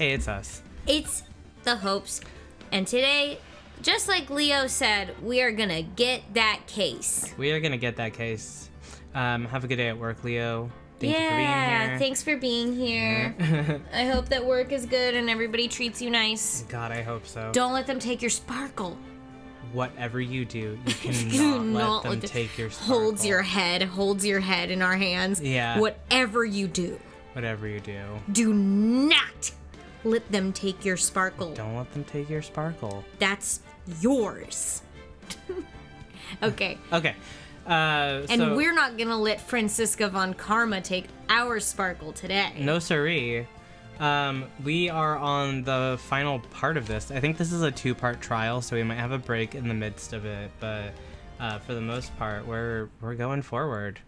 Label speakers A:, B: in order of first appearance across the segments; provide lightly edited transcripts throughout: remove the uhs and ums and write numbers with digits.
A: Hey, it's us.
B: It's the Hopes. And today, just like Leo said, we are going to get that case.
A: We are going to get that case. Have a good day at work, Leo. Thank you for being here.
B: Thanks for being here. I hope that work is good and everybody treats you nice.
A: God, I hope so.
B: Don't let them take your sparkle.
A: Whatever you do, you cannot let them take your sparkle.
B: Holds your head in our hands.
A: Yeah.
B: Whatever you do.
A: Whatever you do.
B: Do not let them take your sparkle.
A: Don't let them take your sparkle.
B: That's yours. Okay.
A: Okay.
B: And we're not gonna let Franziska von Karma take our sparkle today.
A: No siree. We are on the final part of this. I think this is a 2-part trial, so we might have a break in the midst of it, but for the most part, we're going forward.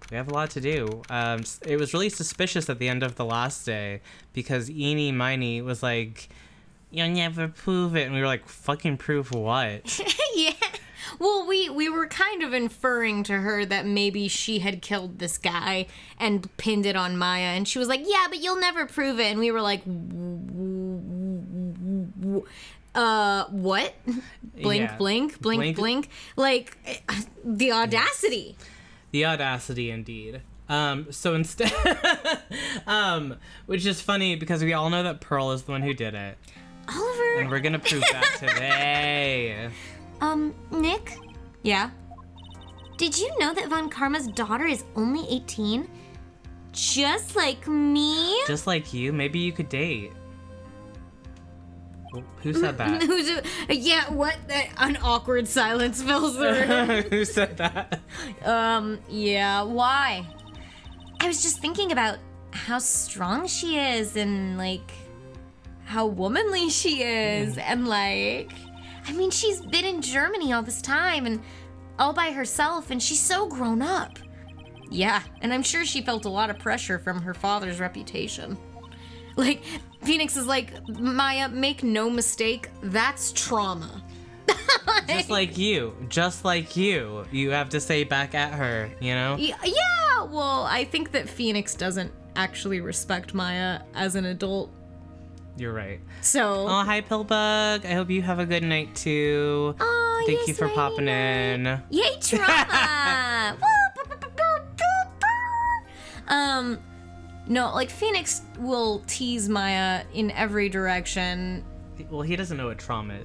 A: We have a lot to do. It was really suspicious at the end of the last day because Miney was like, "You'll never prove it," and we were like, "Fucking prove what?"
B: Yeah. Well, we were kind of inferring to her that maybe she had killed this guy and pinned it on Maya, and she was like, "Yeah, but you'll never prove it." And we were like, "What?" Blink. Like, the audacity.
A: The audacity, indeed. So instead, which is funny because we all know that Pearl is the one who did it.
B: Oliver.
A: And we're gonna prove that today.
B: Nick? Yeah? Did you know that Von Karma's daughter is only 18? Just like me?
A: Just like you? Maybe you could date. Who said that?
B: Yeah, what? An awkward silence fills the room.
A: Who said that?
B: Yeah, why? I was just thinking about how strong she is and, like, how womanly she is and, like... I mean, she's been in Germany all this time and all by herself, and she's so grown up. Yeah, and I'm sure she felt a lot of pressure from her father's reputation. Like, Phoenix is like, "Maya, make no mistake, that's trauma."
A: Just like you. You have to say back at her, you know?
B: Yeah, well, I think that Phoenix doesn't actually respect Maya as an adult.
A: You're right.
B: So.
A: Oh, hi, Pillbug. I hope you have a good night, too.
B: Oh,
A: Thank you for popping in.
B: Yay, trauma! No, like, Phoenix will tease Maya in every direction.
A: Well, he doesn't know what trauma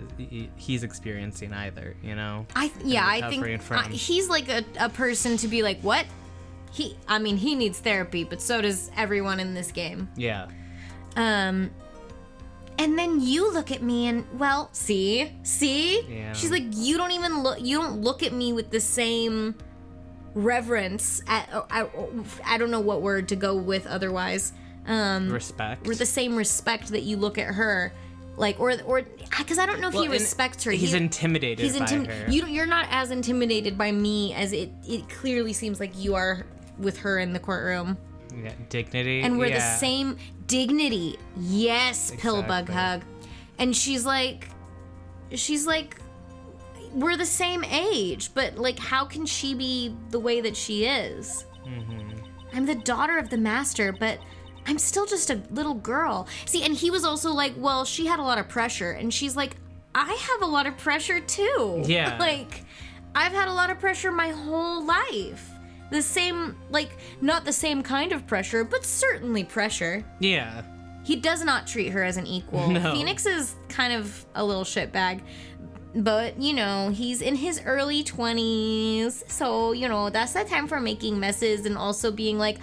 A: he's experiencing either, you know?
B: I think he's like a person to be like, what? He needs therapy, but so does everyone in this game.
A: Yeah.
B: And then you look at me and, well, see?
A: Yeah.
B: She's like, you don't look at me with the same reverence. I don't know what word to go with otherwise.
A: Respect.
B: Or the same respect that you look at her. Like, or, because I don't know if he respects her.
A: He's intimidated by her.
B: You're not as intimidated by me as it clearly seems like you are with her in the courtroom.
A: Yeah, dignity.
B: And we're the same dignity. Yes,
A: exactly.
B: Pillbug hug. And she's like, we're the same age, but like, how can she be the way that she is?
A: Mm-hmm.
B: I'm the daughter of the master, but I'm still just a little girl. See, and he was also like, well, she had a lot of pressure. And she's like, I have a lot of pressure too.
A: Yeah.
B: Like, I've had a lot of pressure my whole life. The same, like, not the same kind of pressure, but certainly pressure.
A: Yeah.
B: He does not treat her as an equal.
A: No.
B: Phoenix is kind of a little shitbag. But, you know, he's in his early 20s. So, you know, that's the time for making messes and also being like,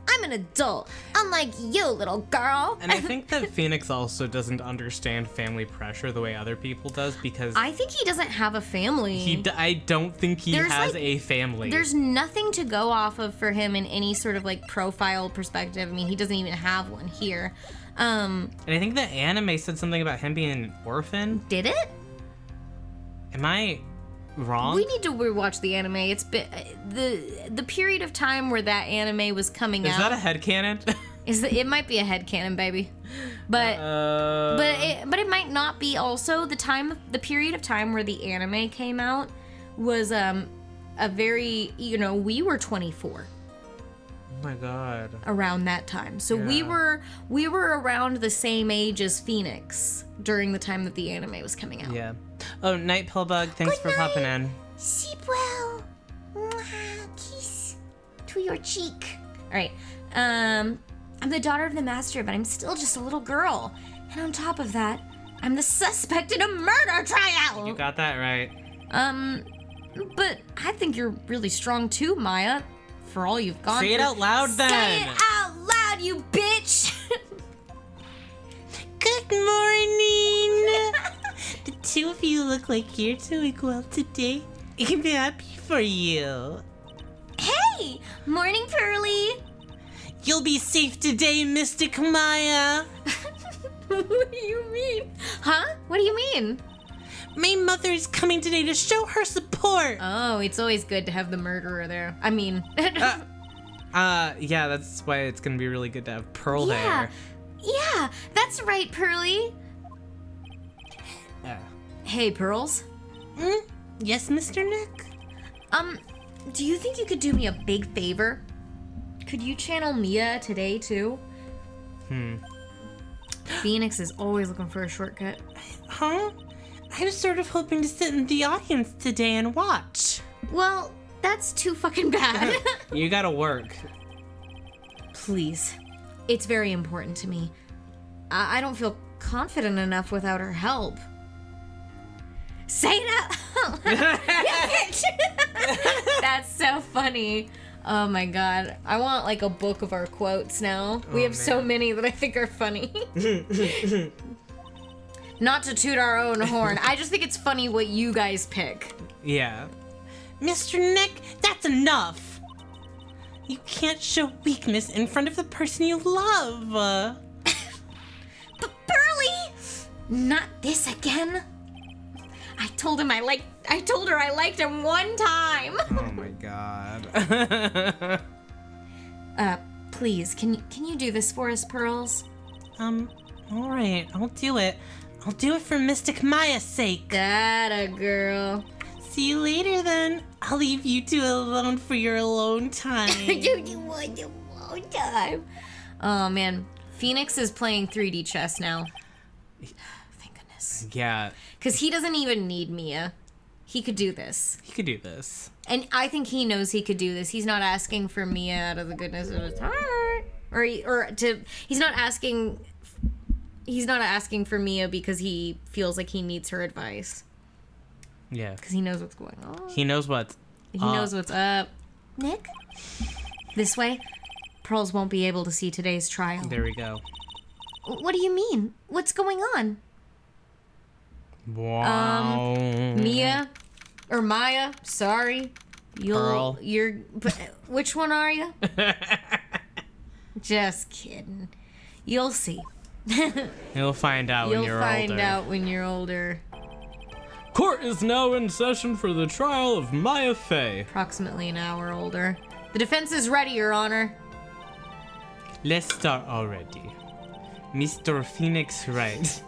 B: I'm an adult, unlike you, little girl.
A: And I think that Phoenix also doesn't understand family pressure the way other people does because...
B: I think he doesn't have a family.
A: I don't think he has a family.
B: There's nothing to go off of for him in any sort of, like, profile perspective. I mean, he doesn't even have one here.
A: And I think the anime said something about him being an orphan.
B: Did it?
A: Am I wrong?
B: We need to rewatch the anime. It's been the period of time where that anime was coming out.
A: Is that a headcanon?
B: It might be a headcanon, baby. But it might not be also. The period of time where the anime came out was a very, you know, we were 24.
A: my god.
B: Around that time. So we were around the same age as Phoenix during the time that the anime was coming out.
A: Yeah. Oh, Night Pillbug, thanks for popping in.
B: Sleep well. Kiss to your cheek. All right. I'm the daughter of the master, but I'm still just a little girl. And on top of that, I'm the suspect in a murder trial.
A: You got that right.
B: But I think you're really strong too, Maya. For all you've gone through.
A: Say it out loud then.
B: Say it out loud, you bitch.
A: Good morning. The two of you look like you're doing well today. I'm happy for you.
B: Hey, morning, Pearly.
A: You'll be safe today, Mystic Maya.
B: What do you mean? Huh? What do you mean?
A: My mother's coming today to show her support.
B: Oh, it's always good to have the murderer there. I mean...
A: yeah, that's why it's gonna be really good to have Pearl there.
B: Yeah, that's right, Pearly. Hey, Pearls.
A: Yes, Mr. Nick?
B: Do you think you could do me a big favor? Could you channel Mia today, too? Phoenix is always looking for a shortcut.
A: Huh? I was sort of hoping to sit in the audience today and watch.
B: Well, that's too fucking bad.
A: You gotta work.
B: Please. It's very important to me. I don't feel confident enough without her help. Say it out. That's so funny. Oh my god. I want like a book of our quotes now. We have so many that I think are funny. Not to toot our own horn. I just think it's funny what you guys pick.
A: Yeah. Mr. Nick, that's enough. You can't show weakness in front of the person you love.
B: But Burly! Not this again. I told her I liked him one time.
A: Oh my god.
B: Please, can you do this for us, Pearls?
A: All right, I'll do it. I'll do it for Mystic Maya's sake.
B: That girl.
A: See you later then. I'll leave you two alone for your alone time.
B: You want your alone time. Oh man, Phoenix is playing 3D chess now. Thank goodness.
A: Yeah.
B: Because he doesn't even need Mia. He could do this.
A: He could do this.
B: And I think he knows he could do this. He's not asking for Mia out of the goodness of his heart. He's not asking for Mia because he feels like he needs her advice.
A: Yeah.
B: Because he knows what's going on.
A: He knows what's
B: knows what's up. Nick? This way, Pearls won't be able to see today's trial.
A: There we go.
B: What do you mean? What's going on?
A: Wow.
B: Mia? Or Maya? Sorry.
A: Pearl.
B: Which one are you? Just kidding. You'll see.
A: You'll find out when you're older.
B: You'll find out when you're older.
A: Court is now in session for the trial of Maya Fey.
B: Approximately an hour older. The defense is ready, Your Honor.
A: Let's start already. Mr. Phoenix Wright.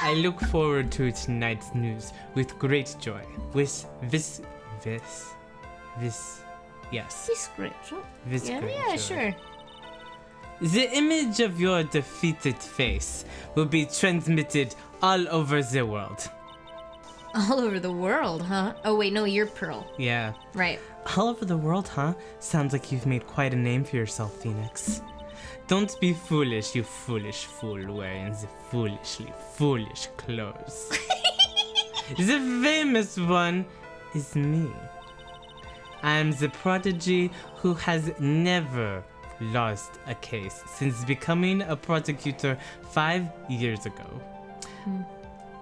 A: I look forward to tonight's news with great joy. Yes.
B: This great joy.
A: This great
B: Yeah,
A: joy.
B: sure.
A: The image of your defeated face will be transmitted all over the world.
B: All over the world, huh? Oh, wait, no, you're Pearl.
A: Yeah.
B: Right.
A: All over the world, huh? Sounds like you've made quite a name for yourself, Phoenix. Don't be foolish, you foolish fool wearing the foolishly foolish clothes. The famous one is me. I'm the prodigy who has never lost a case since becoming a prosecutor 5 years ago.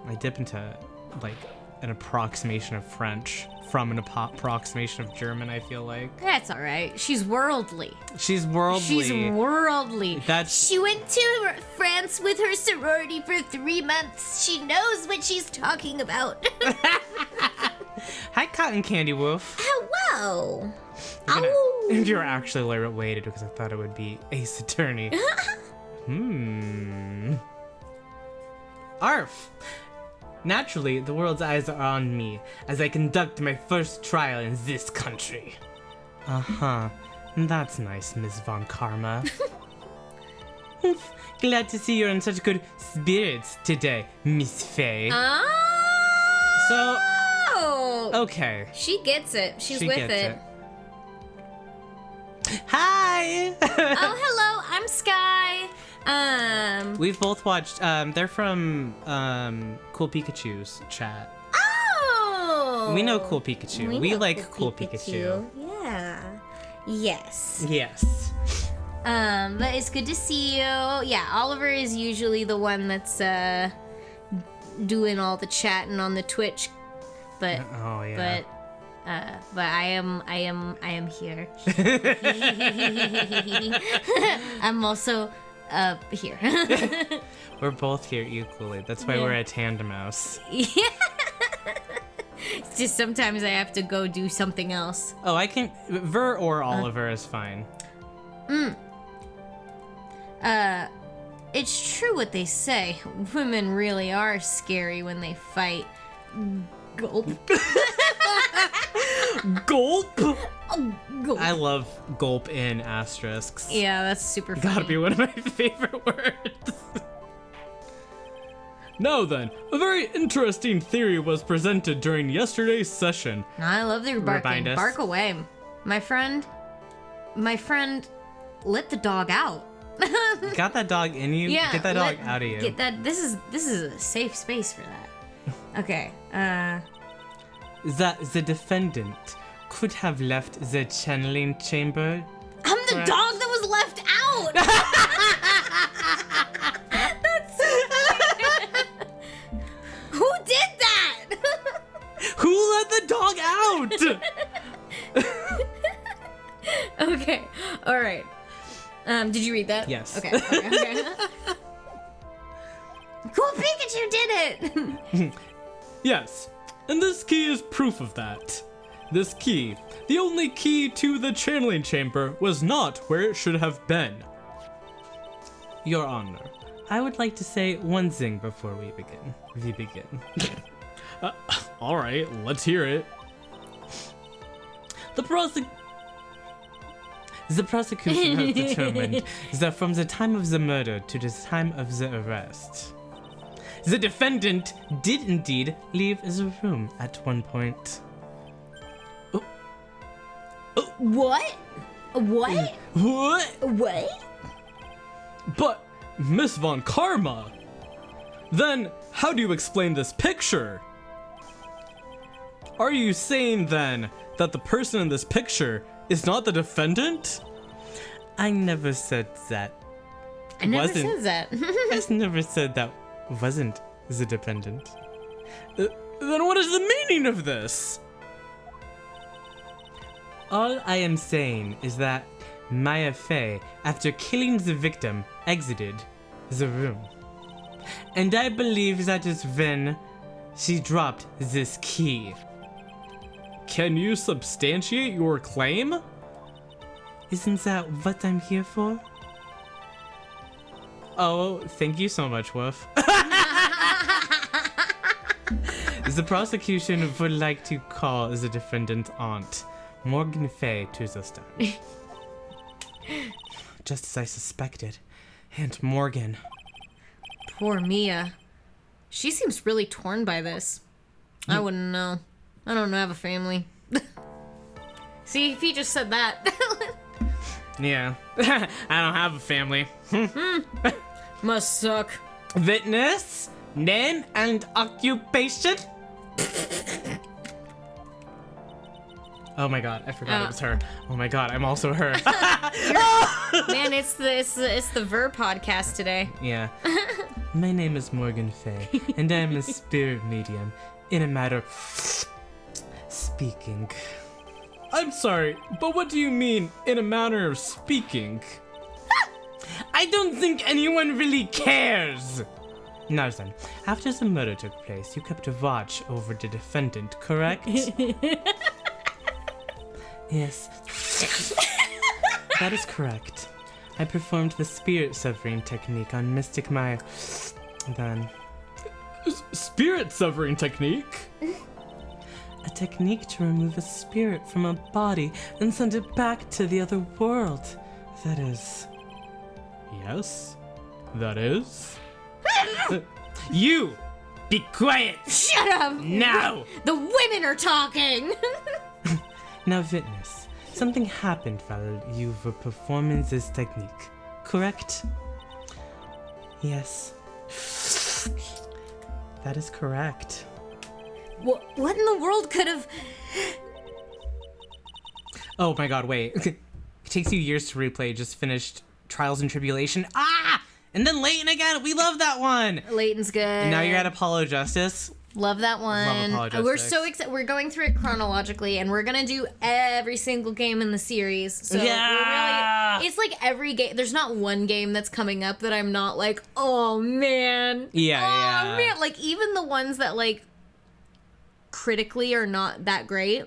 A: I dip into like an approximation of French from an approximation of German, I feel like.
B: That's all right. She's worldly.
A: She's worldly.
B: She's worldly.
A: That's...
B: She went to France with her sorority for 3 months. She knows what she's talking about.
A: Hi, Cotton Candy Wolf.
B: Hello.
A: You're actually related because I thought it would be Ace Attorney. Arf! Naturally, the world's eyes are on me as I conduct my first trial in this country. Uh-huh. That's nice, Miss Von Karma. Glad to see you're in such good spirits today, Miss Faye.
B: Oh!
A: Okay.
B: She gets it. She's
A: She
B: with
A: gets
B: it.
A: Hi!
B: Oh, hello. I'm Sky.
A: We've both watched, they're from, Cool Pikachu's chat.
B: Oh!
A: We know Cool Pikachu. We
B: know
A: like Cool Pikachu.
B: Yeah. Yes.
A: Yes.
B: But it's good to see you. Yeah, Oliver is usually the one that's doing all the chatting on the Twitch, but
A: Oh, yeah.
B: but I am here. I'm also here.
A: We're both here equally. That's why we're a tandem mouse.
B: Yeah. It's just sometimes I have to go do something else.
A: Oh, I can. Ver or Oliver is fine.
B: It's true what they say. Women really are scary when they fight. Gulp.
A: Gulp!
B: Gulp.
A: I love gulp in asterisks.
B: Yeah, that's super funny.
A: Gotta be one of my favorite words.
C: Now then, a very interesting theory was presented during yesterday's session.
B: I love that you're barking.
A: Remind us.
B: Bark away. My friend, let the dog out.
A: Got that dog in you?
B: Yeah,
A: Get that dog out of you.
B: Get that. This is a safe space for that. Okay.
A: That the defendant could have left the channeling chamber.
B: I'm the
A: Correct.
B: dog that was left out. That's so funny. Who did that?
A: Who let the dog out?
B: Okay. All right. Did you read that?
A: Yes.
B: Okay. Cool Pikachu did it.
C: Yes, and this key is proof of that. This key, the only key to the channeling chamber, was not where it should have been.
A: Your Honor, I would like to say one thing before we begin.
C: Alright, let's hear it.
A: The prosecution has determined that from the time of the murder to the time of the arrest, the defendant did indeed leave the room at one point.
B: What? What?
A: What?
B: What?
C: But, Miss Von Karma, then how do you explain this picture? Are you saying then that the person in this picture is not the defendant?
A: I never said that.
B: I never
A: Wasn't.
B: said that.
A: I never said that wasn't the defendant.
C: Then what is the meaning of this?
A: All I am saying is that Maya Fey, after killing the victim, exited the room. And I believe that is when she dropped this key.
C: Can you substantiate your claim?
A: Isn't that what I'm here for? Oh, thank you so much, Wolf. The prosecution would like to call the defendant's aunt, Morgan Fay, to the stand. Just as I suspected. Aunt Morgan.
B: Poor Mia. She seems really torn by this. I wouldn't know. I don't have a family. See, if he just said that.
A: Yeah. I don't have a family.
B: Must suck.
A: Witness, name, and occupation? Oh my god, I forgot it was her. Oh my god, I'm also her.
B: Man, it's the Ver podcast today.
A: Yeah. My name is Morgan Fay, and I am a spirit medium in a matter of speaking.
C: I'm sorry, but what do you mean, in a manner of speaking?
A: I don't think anyone really cares! Now then, after the murder took place, you kept a watch over the defendant, correct? Yes. That is correct. I performed the spirit severing technique on Mystic Maya. Then,
C: Spirit severing technique?
A: A technique to remove a spirit from a body and send it back to the other world. That is...
C: Yes, that is. You! Be quiet!
B: Shut up!
C: Now!
B: The women are talking!
A: Now witness. Something happened while you were performing this technique, correct? Yes. That is correct.
B: What in the world could have...
A: Oh my god, wait. It takes you years to replay. Just finished Trials and Tribulation. Ah! And then Leighton again. We love that one.
B: Leighton's good.
A: And now you're at Apollo Justice.
B: Love that one.
A: Love Apollo
B: We're
A: Justice.
B: so excited. We're going through it chronologically, and we're gonna do every single game in the series. So
A: Yeah!
B: we're really, it's like every game. There's not one game that's coming up that I'm not like, oh man.
A: Yeah.
B: Man. Like even the ones that like critically are not that great.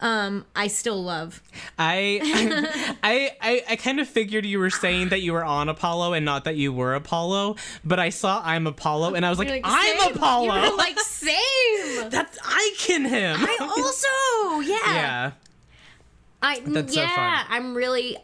B: I still love.
A: I kind of figured you were saying that you were on Apollo and not that you were Apollo, but I saw I'm Apollo and I was like, I'm
B: same.
A: Apollo.
B: You were like, same.
A: That's I can him.
B: I also, yeah.
A: Yeah. That's so fun.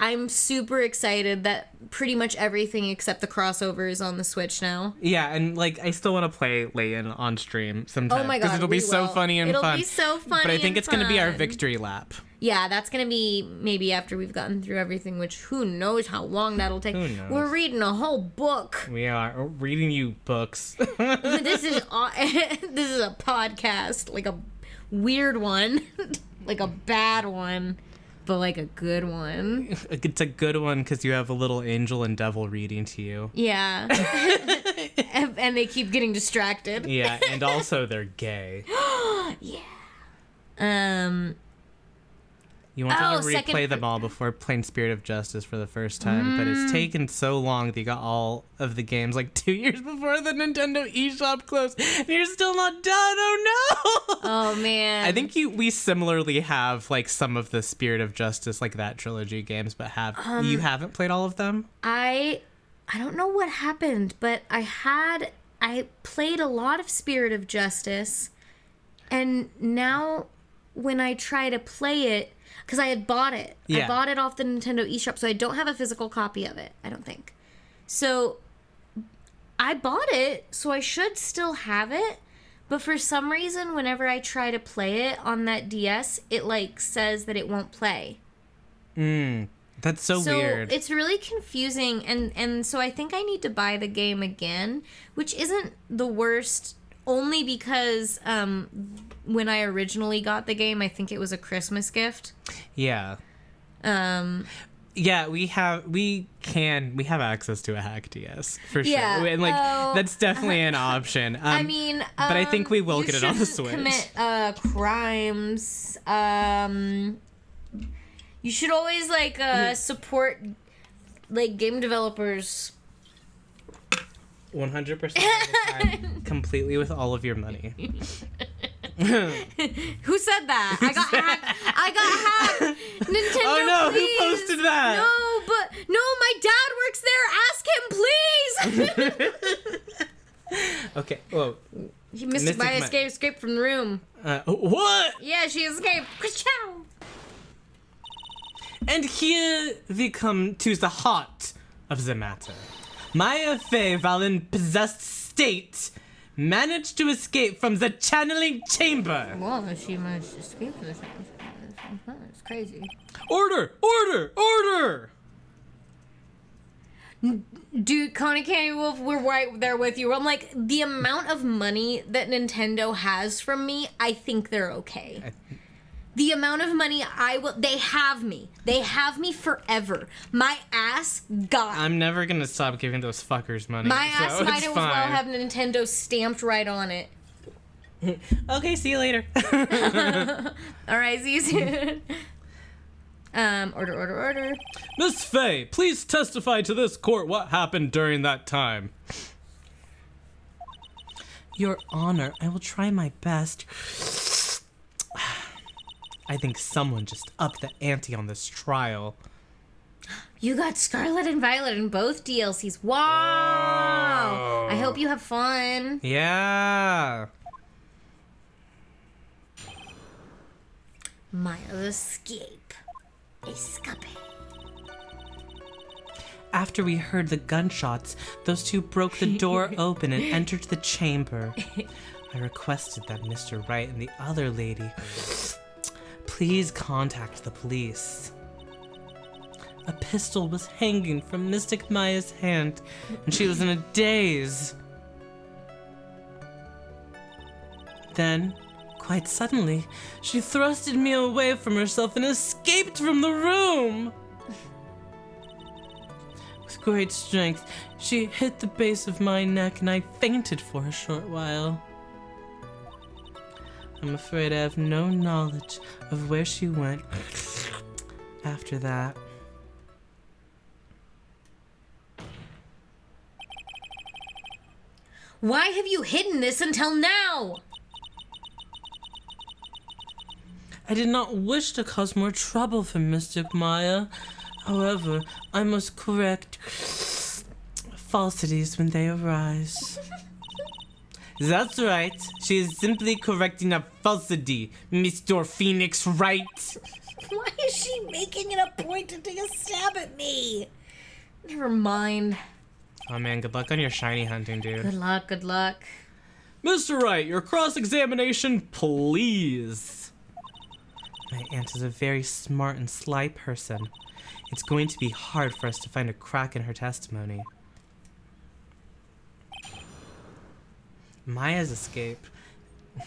B: I'm super excited that pretty much everything except the crossover is on the Switch now.
A: Yeah, and like I still want to play Leighton on stream sometime.
B: Oh my god,
A: because it'll be so funny and fun.
B: It'll be so funny.
A: But I think
B: and
A: it's gonna be our
B: fun.
A: victory lap.
B: Yeah, that's gonna be maybe after we've gotten through everything, which who knows how long that'll take.
A: Who knows?
B: We're reading a whole book.
A: We are reading you books.
B: This is a podcast, like a weird one, like a bad one. But like a good one.
A: It's a good one because you have a little angel and devil reading to you.
B: Yeah. and they keep getting distracted.
A: Yeah, and also they're gay.
B: Yeah.
A: You wanted to replay them all before playing Spirit of Justice for the first time, but it's taken so long that you got all of the games like 2 years before the Nintendo eShop closed, and you're still not done. Oh no!
B: Oh man.
A: I think we similarly have like some of the Spirit of Justice, like that trilogy games, but you haven't played all of them?
B: I don't know what happened, but I played a lot of Spirit of Justice, and now when I try to play it, because I had bought it.
A: Yeah.
B: I bought it off the Nintendo eShop, so I don't have a physical copy of it, I don't think. So I bought it, so I should still have it, but for some reason, whenever I try to play it on that DS, it like says that it won't play.
A: That's so weird.
B: It's really confusing, and so I think I need to buy the game again, which isn't the worst, only because when I originally got the game, I think it was a Christmas gift.
A: Yeah. Yeah, we have access to a hack DS for sure.
B: Yeah,
A: And like that's definitely an option.
B: I mean,
A: but I think we will get it on the Switch.
B: Commit crimes. You should always like support like game developers.
A: 100% of the time, completely with all of your money.
B: Who said that? I got hacked. Nintendo,
A: Oh no,
B: please.
A: who posted that?
B: No, my dad works there. Ask him, please.
A: Okay, whoa.
B: Mystic Maya escaped from the room.
A: What?
B: Yeah, she escaped. Ka-chow.
A: And here we come to the heart of the matter. Maya Fey, while in possessed state, managed to escape from the channeling chamber.
B: Well, she managed to escape from this. It's crazy.
A: Order! Order! Order!
B: Dude, Connie Candy Wolf, we're right there with you. I'm like, the amount of money that Nintendo has from me, I think they're okay. The amount of money they have me. They have me forever. My ass got.
A: I'm never gonna stop giving those fuckers money.
B: My ass might as well
A: fine.
B: have Nintendo stamped right on it.
A: Okay, see you later.
B: All right, see you soon. Order.
C: Miss Fey, please testify to this court what happened during that time.
A: Your Honor, I will try my best. I think someone just upped the ante on this trial.
B: You got Scarlet and Violet in both DLCs. Wow! I hope you have fun.
A: Yeah.
B: Maya's escape.
A: After we heard the gunshots, those two broke the door open and entered the chamber. I requested that Mr. Wright and the other lady please contact the police. A pistol was hanging from Mystic Maya's hand, and she was in a daze. Then, quite suddenly, she thrusted me away from herself and escaped from the room. With great strength, she hit the base of my neck and I fainted for a short while. I'm afraid I have no knowledge of where she went after that.
B: Why have you hidden this until now?
A: I did not wish to cause more trouble for Mystic Maya. However, I must correct falsities when they arise. That's right. She is simply correcting a falsity, Mr. Phoenix Wright.
B: Why is she making it a point to take a stab at me? Never mind.
A: Oh man, good luck on your shiny hunting, dude.
B: Good luck, good luck.
C: Mr. Wright, your cross-examination, please.
A: My aunt is a very smart and sly person. It's going to be hard for us to find a crack in her testimony. Maya's escape.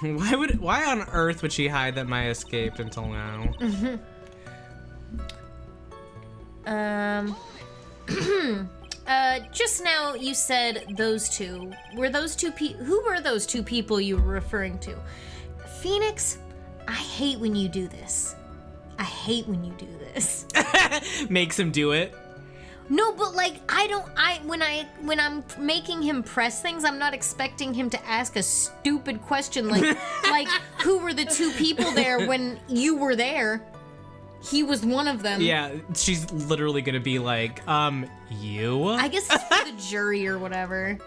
A: Why on earth would she hide that Maya escaped until now?
B: Just now you said those two. Were those two who were those two people you were referring to? Phoenix, I hate when you do this. I hate when you do this.
A: Makes him do it.
B: No, but like when I'm making him press things, I'm not expecting him to ask a stupid question like like who were the two people there when you were there? He was one of them.
A: Yeah, she's literally gonna be like, you?
B: I guess it's for the jury or whatever.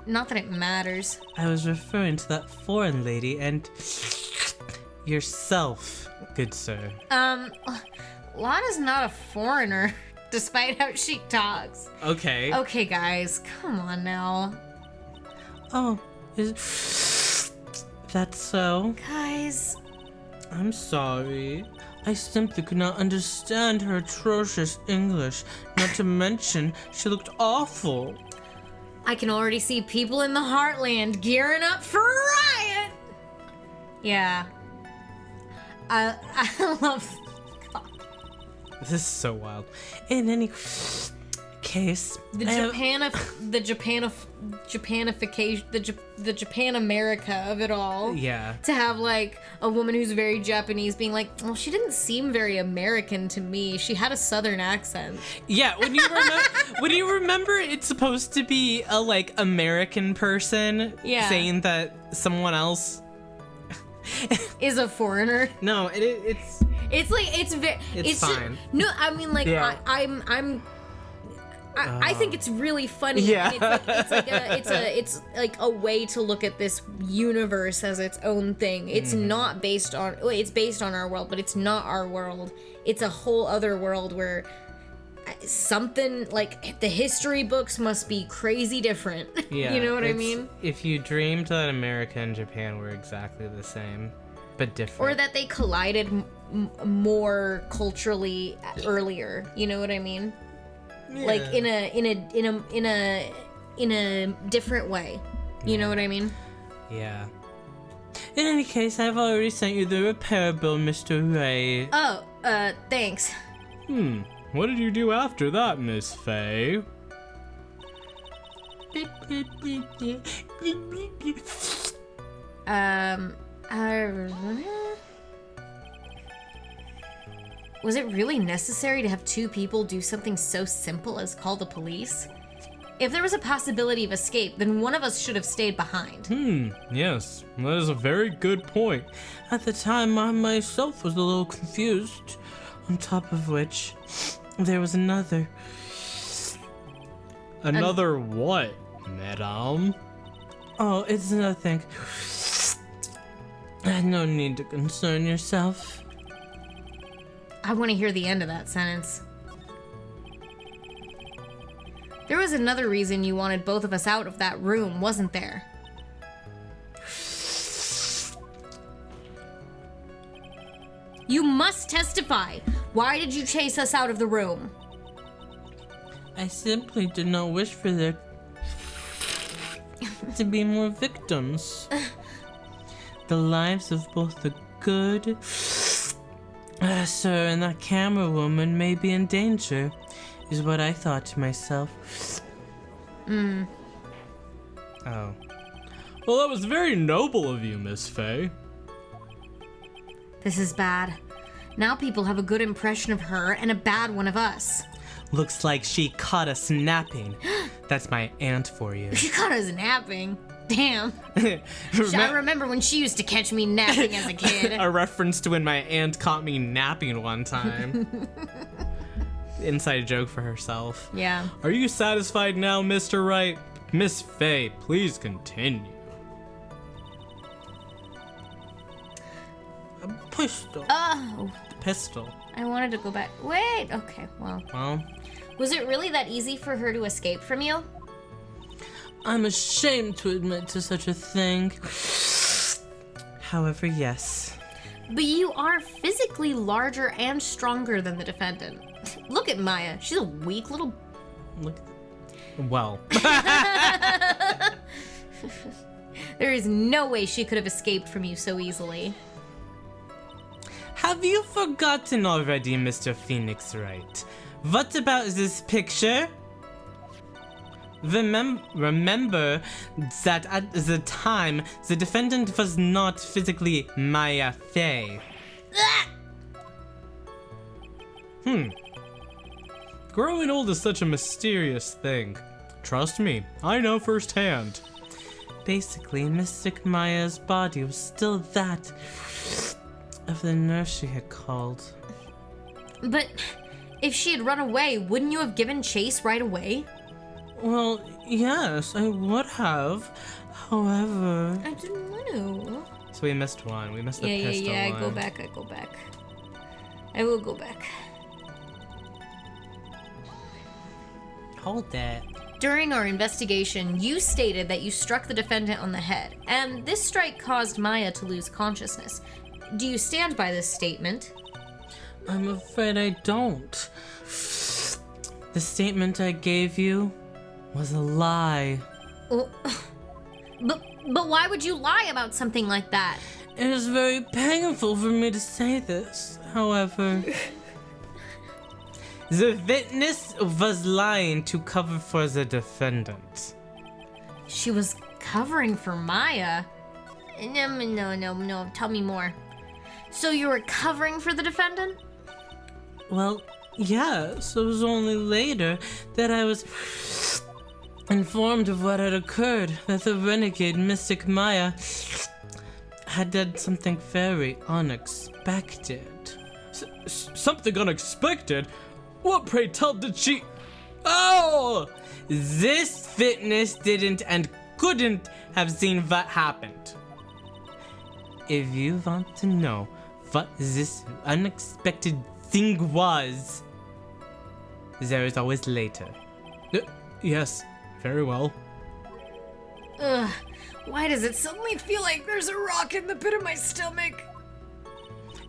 B: Not that it matters.
A: I was referring to that foreign lady and yourself, good sir.
B: Lana's not a foreigner, despite how she talks.
A: Okay.
B: Okay, guys, come on now.
A: Oh, is that so?
B: Guys.
A: I'm sorry. I simply could not understand her atrocious English. Not to mention, she looked awful.
B: I can already see people in the Heartland gearing up for a riot. Yeah. I love...
A: This is so wild. In any case,
B: the Japanification, the Japan America of it all.
A: Yeah.
B: To have like a woman who's very Japanese being like, well, she didn't seem very American to me. She had a Southern accent.
A: Yeah, when you remember it's supposed to be a like American person saying that someone else
B: is a foreigner.
A: No, it's
B: Just,
A: fine.
B: no, I mean like
A: Yeah.
B: I think it's really funny.
A: Yeah.
B: And it's like a way to look at this universe as its own thing. It's not based on it's based on our world, but it's not our world. It's a whole other world where something like the history books must be crazy different.
A: Yeah,
B: you know what I mean?
A: If you dreamed that America and Japan were exactly the same, but different.
B: Or that they collided more culturally earlier. You know what I mean?
A: Yeah.
B: Like in a different way. You know what I mean?
A: Yeah. In any case, I've already sent you the repair bill, Mr. Ray.
B: Oh, thanks.
C: What did you do after that, Miss Faye?
B: Was it really necessary to have two people do something so simple as call the police? If there was a possibility of escape, then one of us should have stayed behind.
C: Yes, that is a very good point.
A: At the time, I myself was a little confused. On top of which, there was another.
C: Another what, madame?
A: Oh, it's nothing. No need to concern yourself.
B: I want to hear the end of that sentence. There was another reason you wanted both of us out of that room, wasn't there? You must testify. Why did you chase us out of the room?
A: I simply did not wish for there to be more victims. The lives of both the good sir and that camera woman may be in danger, is what I thought to myself.
C: Oh. Well, that was very noble of you, Miss Faye.
B: This is bad. Now people have a good impression of her and a bad one of us.
A: Looks like she caught us napping. That's my aunt for you.
B: She caught us napping. Damn. I remember when she used to catch me napping as a kid.
A: A reference to when my aunt caught me napping one time. Inside joke for herself.
B: Yeah.
C: Are you satisfied now, Mr. Wright? Miss Faye, please continue.
A: A pistol.
B: Oh.
A: Pistol.
B: I wanted to go back. Wait. Okay, well.
A: Well,
B: Was it really that easy for her to escape from you?
A: I'm ashamed to admit to such a thing. However, yes.
B: But you are physically larger and stronger than the defendant. Look at Maya. She's a weak little...
A: Look. Well.
B: There is no way she could have escaped from you so easily.
A: Have you forgotten already, Mr. Phoenix Wright? What about this picture? Remember that at the time, the defendant was not physically Maya Faye.
C: Growing old is such a mysterious thing. Trust me, I know firsthand.
A: Basically, Mystic Maya's body was still that of the nurse she had called.
B: But if she had run away, wouldn't you have given chase right away?
A: Well, yes, I would have. However...
B: I didn't want to.
A: So we missed one. We missed the pistol one.
B: I go back. I will go back.
A: Hold that.
B: During our investigation, you stated that you struck the defendant on the head, and this strike caused Maya to lose consciousness. Do you stand by this statement?
A: I'm afraid I don't. The statement I gave you was a lie.
B: Oh, but why would you lie about something like that?
A: It is very painful for me to say this. However, the witness was lying to cover for the defendant.
B: She was covering for Maya? No. Tell me more. So you were covering for the defendant?
A: Well, yes. It was only later that I was informed of what had occurred, that the renegade Mystic Maya had done something very unexpected.
C: Something unexpected? What, pray tell, did she... Oh!
A: This witness didn't and couldn't have seen what happened. If you want to know what this unexpected thing was, there is always later.
C: Yes, very well.
B: Ugh, why does it suddenly feel like there's a rock in the pit of my stomach?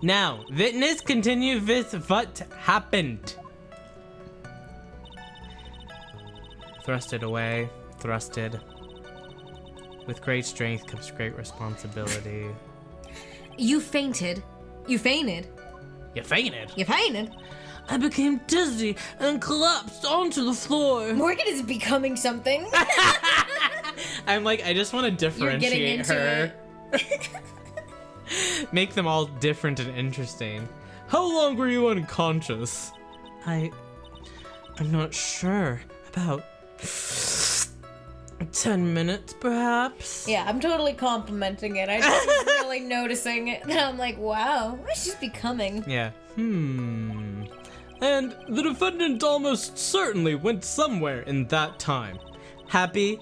A: Now, witness, continue with what happened. Thrusted away, thrusted. With great strength comes great responsibility.
B: You fainted. You fainted.
A: You fainted?
B: You fainted.
A: I became dizzy and collapsed onto the floor.
B: Morgan is becoming something.
A: I'm like, I just want to differentiate her. Make them all different and interesting.
C: How long were you unconscious?
A: I'm not sure. About 10 minutes, perhaps?
B: Yeah, I'm totally complimenting it. I just was really noticing it. And I'm like, wow, she's becoming.
A: Yeah.
C: And the defendant almost certainly went somewhere in that time.
A: Happy?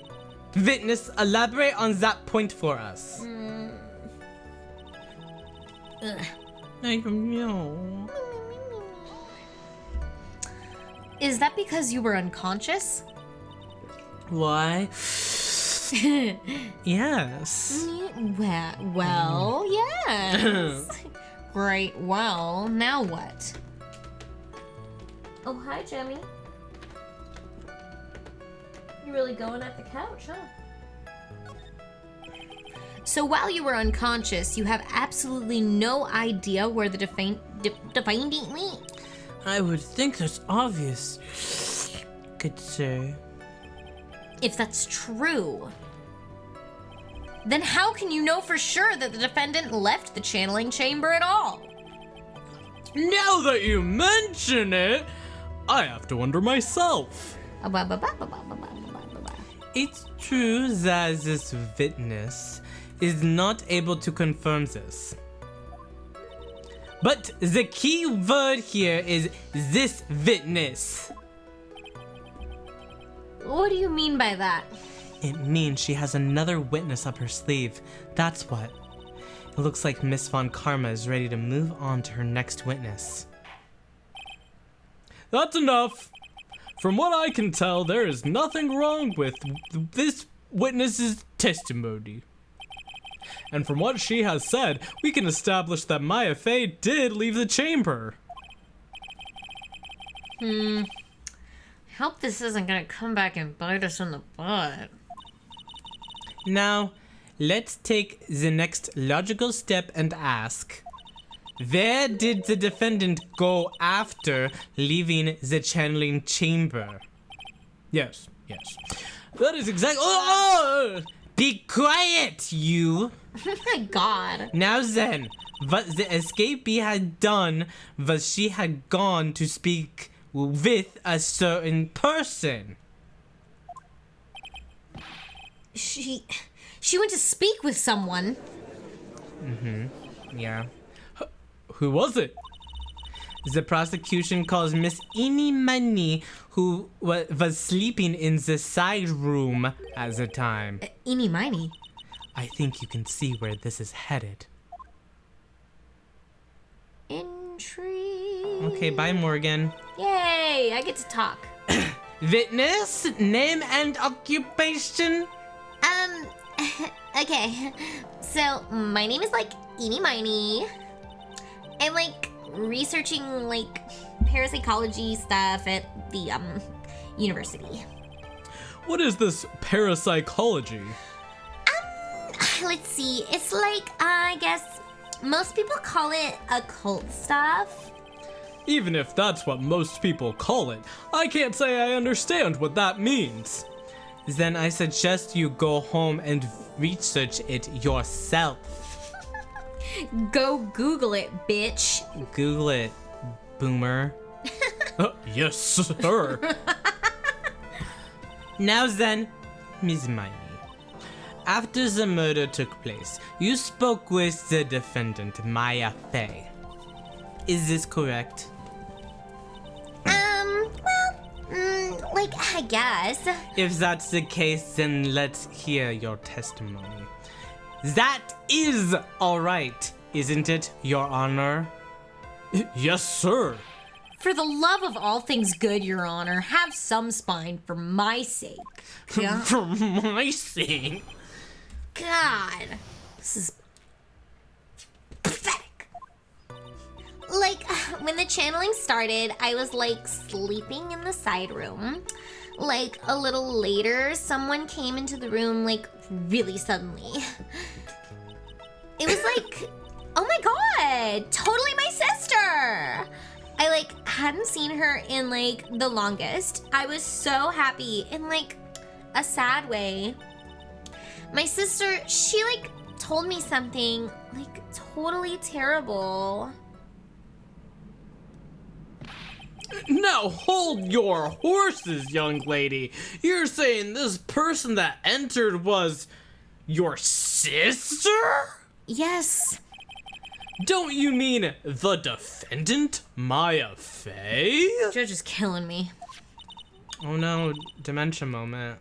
A: Witness, elaborate on that point for us. I don't know.
B: Is that because you were unconscious?
A: Why? Yes.
B: Well, yes. Great, well, now what? Oh, hi, Jemmy. You really going at the couch, huh? So while you were unconscious, you have absolutely no idea where the defendant went?
A: I would think that's obvious. Good sir.
B: If that's true, then how can you know for sure that the defendant left the channeling chamber at all?
C: Now that you mention it, I have to wonder myself.
A: It's true that this witness is not able to confirm this. But the key word here is this witness.
B: What do you mean by that?
A: It means she has another witness up her sleeve. That's what. It looks like Miss Von Karma is ready to move on to her next witness.
C: That's enough. From what I can tell, there is nothing wrong with this witness's testimony. And from what she has said, we can establish that Maya Fey did leave the chamber.
B: Hope this isn't gonna come back and bite us in the butt.
A: Now, let's take the next logical step and ask, where did the defendant go after leaving the channeling chamber?
C: Yes. That is exactly. Oh!
A: Be quiet, you!
B: Oh my god.
A: Now then, what the escapee had done was she had gone to speak with a certain person.
B: She went to speak with someone.
A: Yeah.
C: Who was it?
A: The prosecution calls Miss Miney, who was sleeping in the side room at the time.
B: Eeny Miney.
A: I think you can see where this is headed.
B: Intrigue.
A: Okay, bye, Morgan.
B: Yay, I get to talk.
A: Witness, name and occupation?
B: Okay. So, my name is, Eeny Miney. I'm, researching, parapsychology stuff at the, university.
C: What is this parapsychology?
B: Let's see. It's I guess most people call it occult stuff.
C: Even if that's what most people call it, I can't say I understand what that means.
A: Then I suggest you go home and research it yourself.
B: Go Google it, bitch.
A: Google it, boomer.
C: Yes, sir.
A: Now then, Ms. Miney. After the murder took place, you spoke with the defendant, Maya Fey. Is this correct?
B: I guess.
A: If that's the case, then let's hear your testimony. That is all right, isn't it, Your Honor?
C: Yes, sir.
B: For the love of all things good, Your Honor, have some spine for my sake. Yeah.
A: For my sake.
B: God. This is pathetic. When the channeling started, I was, sleeping in the side room. A little later, someone came into the room, really suddenly. It was oh my god, totally my sister! I, hadn't seen her in, the longest. I was so happy in, a sad way. My sister, she, told me something, totally terrible.
C: Now hold your horses, young lady. You're saying this person that entered was your sister?
B: Yes.
C: Don't you mean the defendant, Maya Fey?
B: Judge is killing me.
A: Oh no, dementia moment.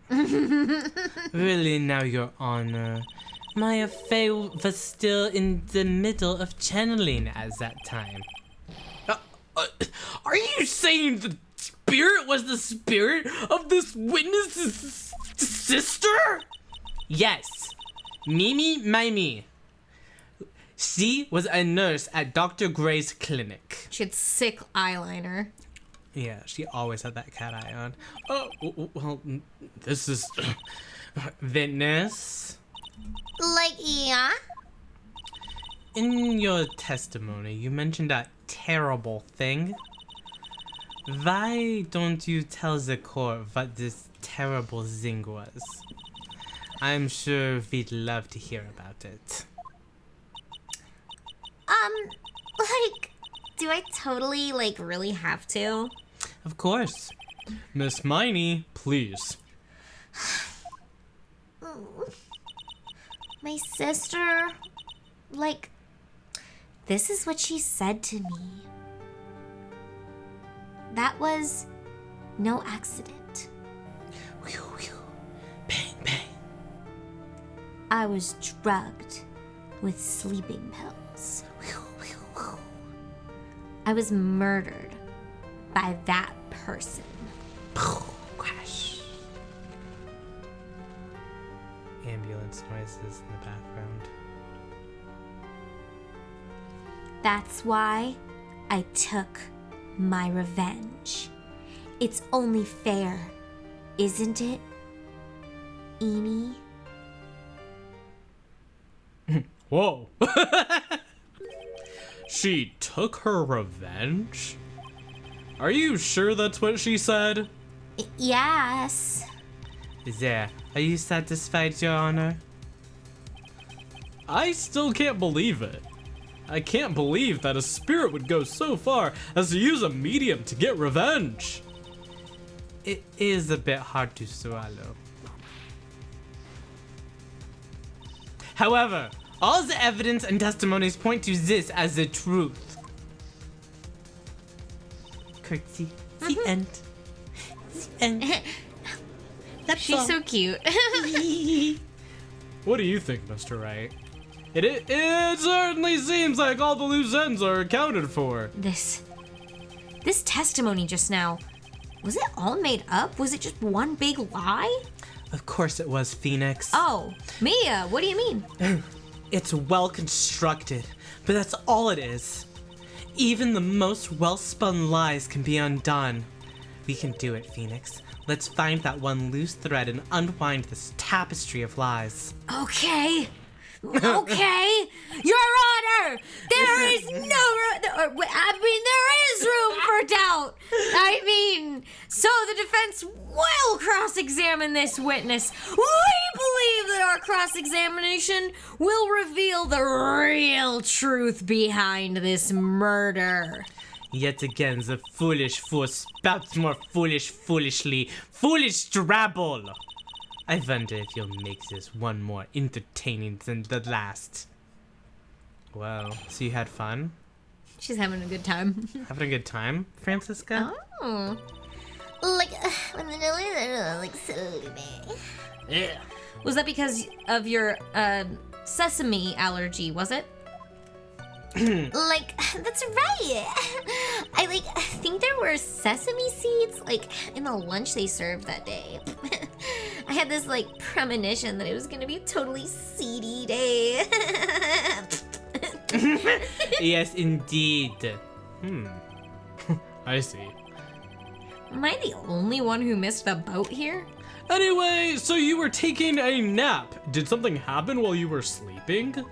A: Really now, Your Honor. My affair was still in the middle of channeling at that time.
C: Are you saying the spirit was the spirit of this witness's sister?
A: Yes, Mimi Miney. She was a nurse at Dr. Gray's clinic.
B: She had sick eyeliner.
A: Yeah, she always had that cat eye on.
C: Oh, well, this is...
A: Witness,
B: Like, yeah?
A: in your testimony, you mentioned a terrible thing. Why don't you tell the court what this terrible thing was? I'm sure we'd love to hear about it.
B: Like, do I totally, like, really have to?
A: Of course.
C: Miss Miney, please.
B: My sister, like, this is what she said to me. That was no accident.
A: Whew, whew. Bang, bang.
B: I was drugged with sleeping pills.
A: Whew, whew, whew.
B: I was murdered by that person.
A: Crash. Ambulance noises in the background.
B: That's why I took my revenge. It's only fair, isn't it, Amy?
C: Whoa. She took her revenge? Are you sure that's what she said?
B: Yes.
A: There. Are you satisfied, Your Honor?
C: I still can't believe it. I can't believe that a spirit would go so far as to use a medium to get revenge.
A: It is a bit hard to swallow. However, all the evidence and testimonies point to this as the truth. Curtsy. The end. The end. That's
B: She's
A: all.
B: so cute.
C: What do you think, Mr. Wright? It certainly seems like all the loose ends are accounted for.
B: This testimony just now, was it all made up? Was it just one big lie?
A: Of course it was, Phoenix.
B: Oh, Mia, what do you mean?
A: It's well constructed, but that's all it is. Even the most well-spun lies can be undone. We can do it, Phoenix. Let's find that one loose thread and unwind this tapestry of lies.
B: Okay. Okay. Your Honor, there is no there is room for doubt. I mean, so the defense will cross-examine this witness. We believe that our cross-examination will reveal the real truth behind this murder.
A: Yet again, the foolish fool spouts more foolishly. Foolish drabble! I wonder if you'll make this one more entertaining than the last. Whoa, so you had fun?
B: She's having a good time.
A: Having a good time, Francisca?
B: Oh. Like, when the noise like sleeping.
A: Yeah.
B: Was that because of your sesame allergy, was it? Like, that's right. I think there were sesame seeds like in the lunch they served that day. I had this premonition that it was gonna be a totally seedy day.
A: Yes, indeed.
C: I see.
B: Am I the only one who missed the boat here?
C: Anyway, so you were taking a nap. Did something happen while you were sleeping?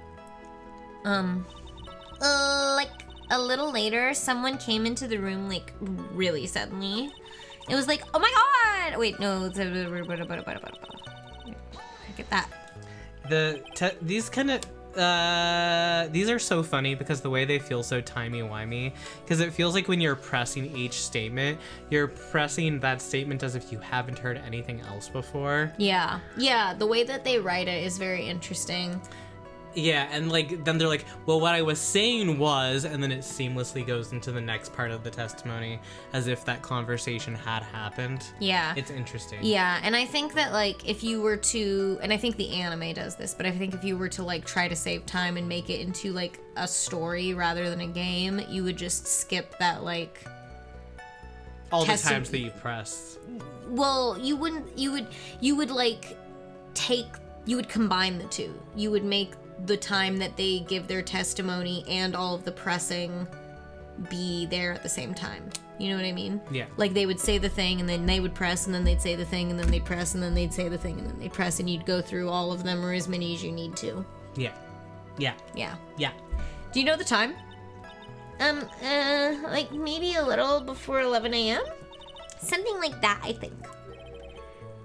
B: Like a little later, someone came into the room really suddenly. It was like, oh my god! Wait, no. Get that.
A: These are so funny because the way they feel so timey-wimey. Because it feels like when you're pressing each statement, you're pressing that statement as if you haven't heard anything else before.
B: Yeah, the way that they write it is very interesting.
A: Yeah, and like then they're like, well, what I was saying was, and then it seamlessly goes into the next part of the testimony as if that conversation had happened.
B: Yeah.
A: It's interesting.
B: Yeah, and I think that, like, if you were to, and I think the anime does this, but I think if you were to, like, try to save time and make it into, like, a story rather than a game, you would just skip that, like...
A: All the times that you press.
B: Well, you wouldn't, you would, like, you would combine the two. You would make the time that they give their testimony and all of the pressing be there at the same time. You know what I mean?
A: Yeah.
B: Like, they would say the thing, and then they would press, and then they'd say the thing, and then they'd press, and then they'd say the thing, and then they'd press, and you'd go through all of them, or as many as you need to.
A: Yeah. Yeah.
B: Yeah.
A: Yeah.
B: Do you know the time? Like, maybe a little before 11 a.m.? Something like that, I think.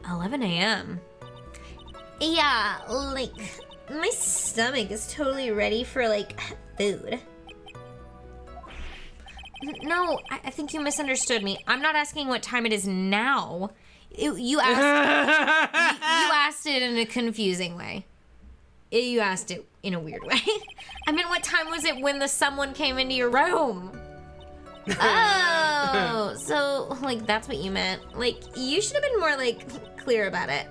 B: 11 a.m.? Yeah, like, my stomach is totally ready for, like, food. No, I think you misunderstood me. I'm not asking what time it is now. You asked, you asked it in a confusing way. You asked it in a weird way. I mean, what time was it when someone came into your room? Oh, so, like, that's what you meant. Like, you should have been more, like, clear about it.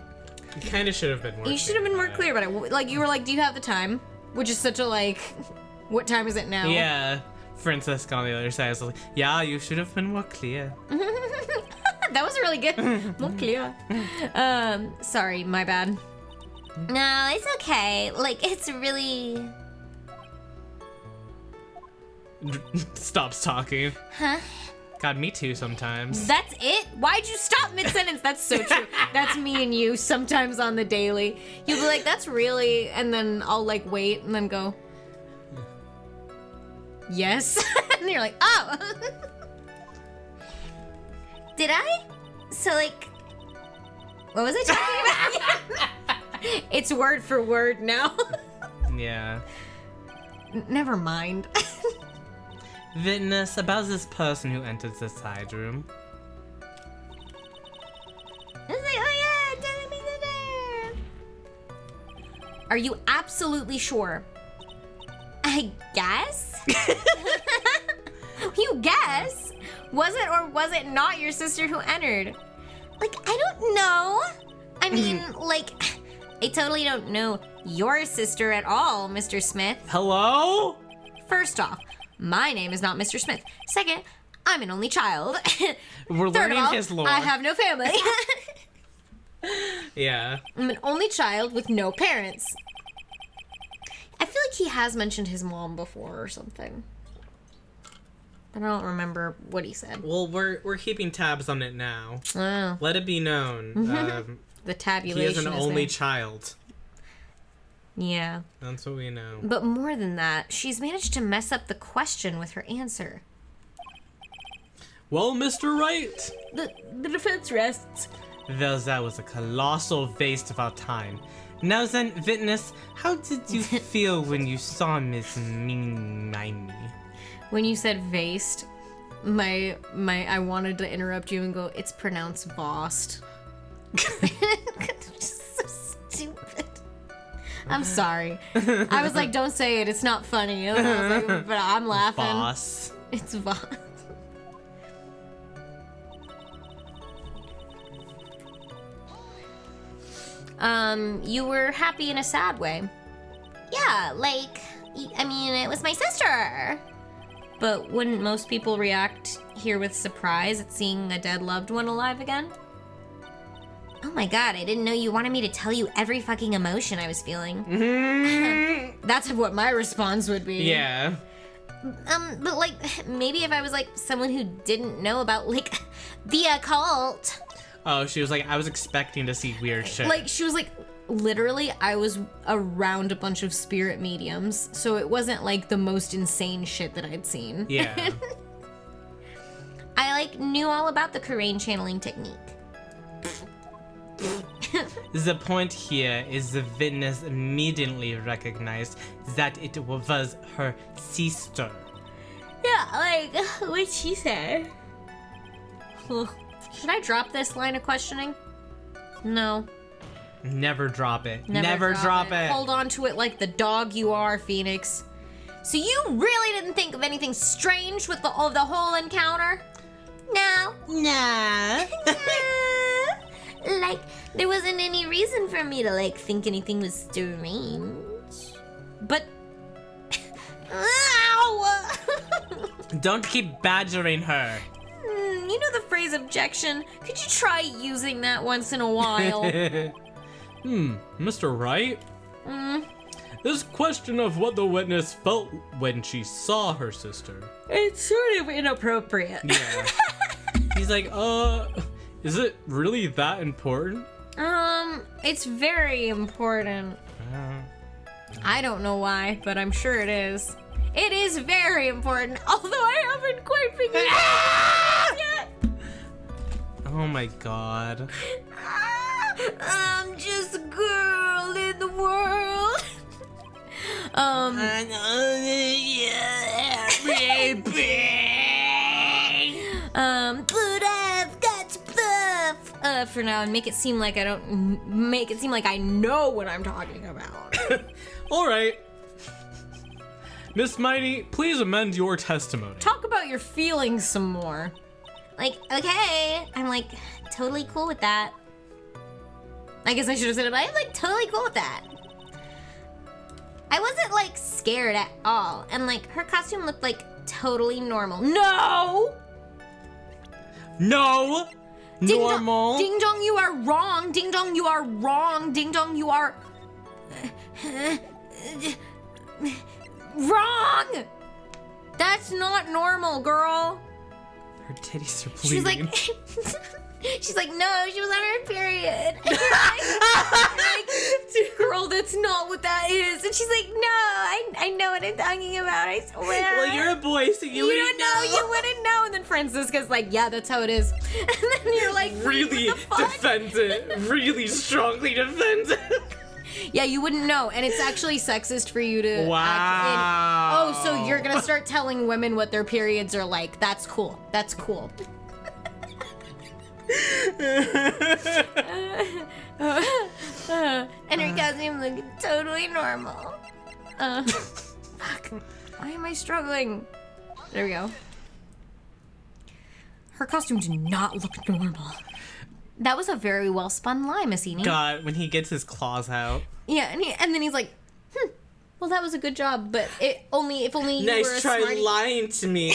A: You kind of should have been more
B: You should have been more clear about it. Like, you were like, do you have the time? Which is such a, like, what time is it now?
A: Yeah. Francesca on the other side is like, yeah, you should have been more clear.
B: That was really good. More clear. Sorry, my bad. No, it's okay. Like, it's really...
A: Stops talking.
B: Huh?
A: God, me too sometimes.
B: That's it? Why'd you stop mid-sentence? That's so true. That's me and you sometimes on the daily. You'll be like, that's really... And then I'll, like, wait and then go... Yes? And you're like, oh! Did I? So, like... What was I talking about? It's word for word now.
A: Yeah.
B: Never mind.
A: Witness, about this person who entered the side room.
B: I was like, oh yeah, tell me the name. Are you absolutely sure? I guess? You guess? Was it or was it not your sister who entered? Like, I don't know. I mean, like, I totally don't know your sister at all, Mr. Smith.
A: Hello?
B: First off, my name is not Mr. Smith. Second, I'm an only child.
A: We're
B: Third
A: learning
B: of all,
A: his lore.
B: I have no family.
A: Yeah.
B: I'm an only child with no parents. I feel like he has mentioned his mom before or something. But I don't remember what he said.
A: Well, we're keeping tabs on it now.
B: Oh.
A: Let it be known.
B: The tabulation
A: He is an only
B: there.
A: child.
B: Yeah.
A: That's what we know.
B: But more than that, she's managed to mess up the question with her answer.
A: Well, Mr. Wright.
B: The defense rests.
A: Well, that was a colossal waste of our time. Now then, witness, how did you feel when you saw Miss Miney?
B: When you said vased, I wanted to interrupt you and go, it's pronounced vost. Just so stupid. I'm sorry. I was like, don't say it. It's not funny. And I was like, but I'm laughing.
A: Boss.
B: It's vost. You were happy in a sad way. Yeah, like, I mean, it was my sister. But wouldn't most people react here with surprise at seeing a dead loved one alive again? Oh my god, I didn't know you wanted me to tell you every fucking emotion I was feeling. That's what my response would be.
A: Yeah.
B: But like, maybe if I was like someone who didn't know about like the occult.
A: Oh, she was like, I was expecting to see weird shit.
B: Like, she was like, literally, I was around a bunch of spirit mediums, so it wasn't like the most insane shit that I'd seen.
A: Yeah.
B: I like knew all about the Korean channeling technique.
A: The point here is the witness immediately recognized that it was her sister.
B: Yeah, like, what'd she say? Should I drop this line of questioning? No.
A: Never drop it. Never drop it.
B: Hold on to it like the dog you are, Phoenix. So you really didn't think of anything strange with the whole encounter? No.
A: Nah.
B: Like, there wasn't any reason for me to, like, think anything was strange. But... Ow!
A: Don't keep badgering her.
B: You know the phrase objection? Could you try using that once in a while?
C: Mr. Wright? This question of what the witness felt when she saw her sister.
B: It's sort of inappropriate.
C: Yeah. He's like, is it really that important?
B: It's very important. I don't know why, but I'm sure it is. It is very important, although I haven't quite figured it out yet.
A: Oh my god.
B: I'm just a girl in the world. But I've got to bluff. For now, and make it seem like I know what I'm talking about.
C: All right. Miss Miney, please amend your testimony.
B: Talk about your feelings some more. Like, okay, I'm like totally cool with that. I guess I should have said it, but I'm like totally cool with that. I wasn't like scared at all, and like her costume looked like totally normal. No!
A: No!
B: Ding
A: Normal.
B: Dong, ding dong, you are wrong. Ding dong, you are wrong. Ding dong, you are wrong. That's not normal, girl.
A: Her titties are bleeding.
B: She's like, no, she was on her period. And you're like, girl, that's not what that is. And she's like, no, I know what I'm talking about, I swear.
A: Well, you're a boy, so you wouldn't know.
B: You wouldn't know. And then Francisca's like, yeah, that's how it is. And then you're like,
A: Really
B: what the fuck?
A: defends it. Really strongly defends it.
B: Yeah, you wouldn't know. And it's actually sexist for you to
A: Wow.
B: act in. Oh, so you're going to start telling women what their periods are like. That's cool. That's cool. And her costume looked totally normal. Fuck. Why am I struggling? There we go. Her costume did not look normal. That was a very well spun lie, Miss Eni.
A: God, when he gets his claws out.
B: Yeah, and then he's like, well, that was a good job, but if only you were a
A: Nice try
B: smarty.
A: lying to me.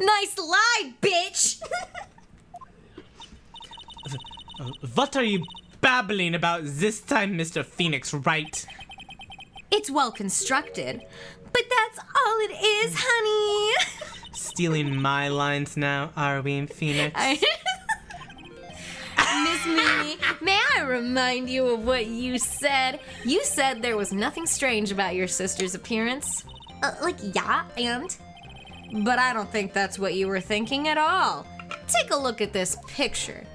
B: Nice lie, bitch.
A: What are you babbling about this time, Mr. Phoenix Wright?
B: It's well constructed, but that's all it is, honey.
A: Stealing my lines now, are we, Phoenix?
B: Miss Miney, may I remind you of what you said? You said there was nothing strange about your sister's appearance. Yeah, and? But I don't think that's what you were thinking at all. Take a look at this picture.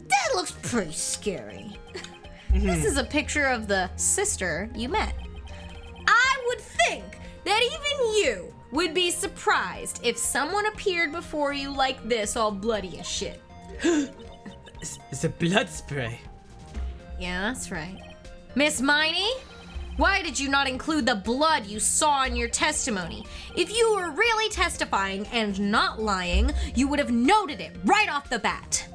B: That looks pretty scary. This is a picture of the sister you met. I would think that even you would be surprised if someone appeared before you like this, all bloody as shit.
A: It's a blood spray.
B: Yeah, that's right. Miss Miney, why did you not include the blood you saw in your testimony? If you were really testifying and not lying, you would have noted it right off the bat.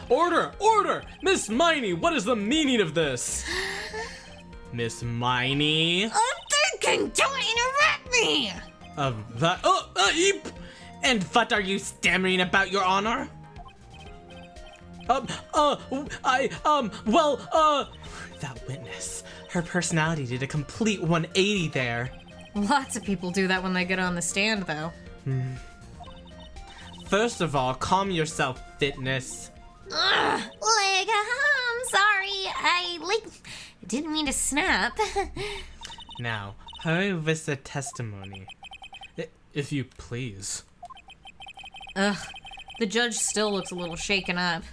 C: Order! Order! Miss Miney, what is the meaning of this?
A: Miss Miney.
B: I'm thinking, don't interrupt me!
A: And what are you stammering about, Your Honor? That witness. Her personality did a complete 180 there.
B: Lots of people do that when they get on the stand, though.
A: First of all, calm yourself, Fitness.
B: I'm sorry. I didn't mean to snap.
A: Now, hurry with the testimony.
C: If you please.
B: Ugh. The judge still looks a little shaken up.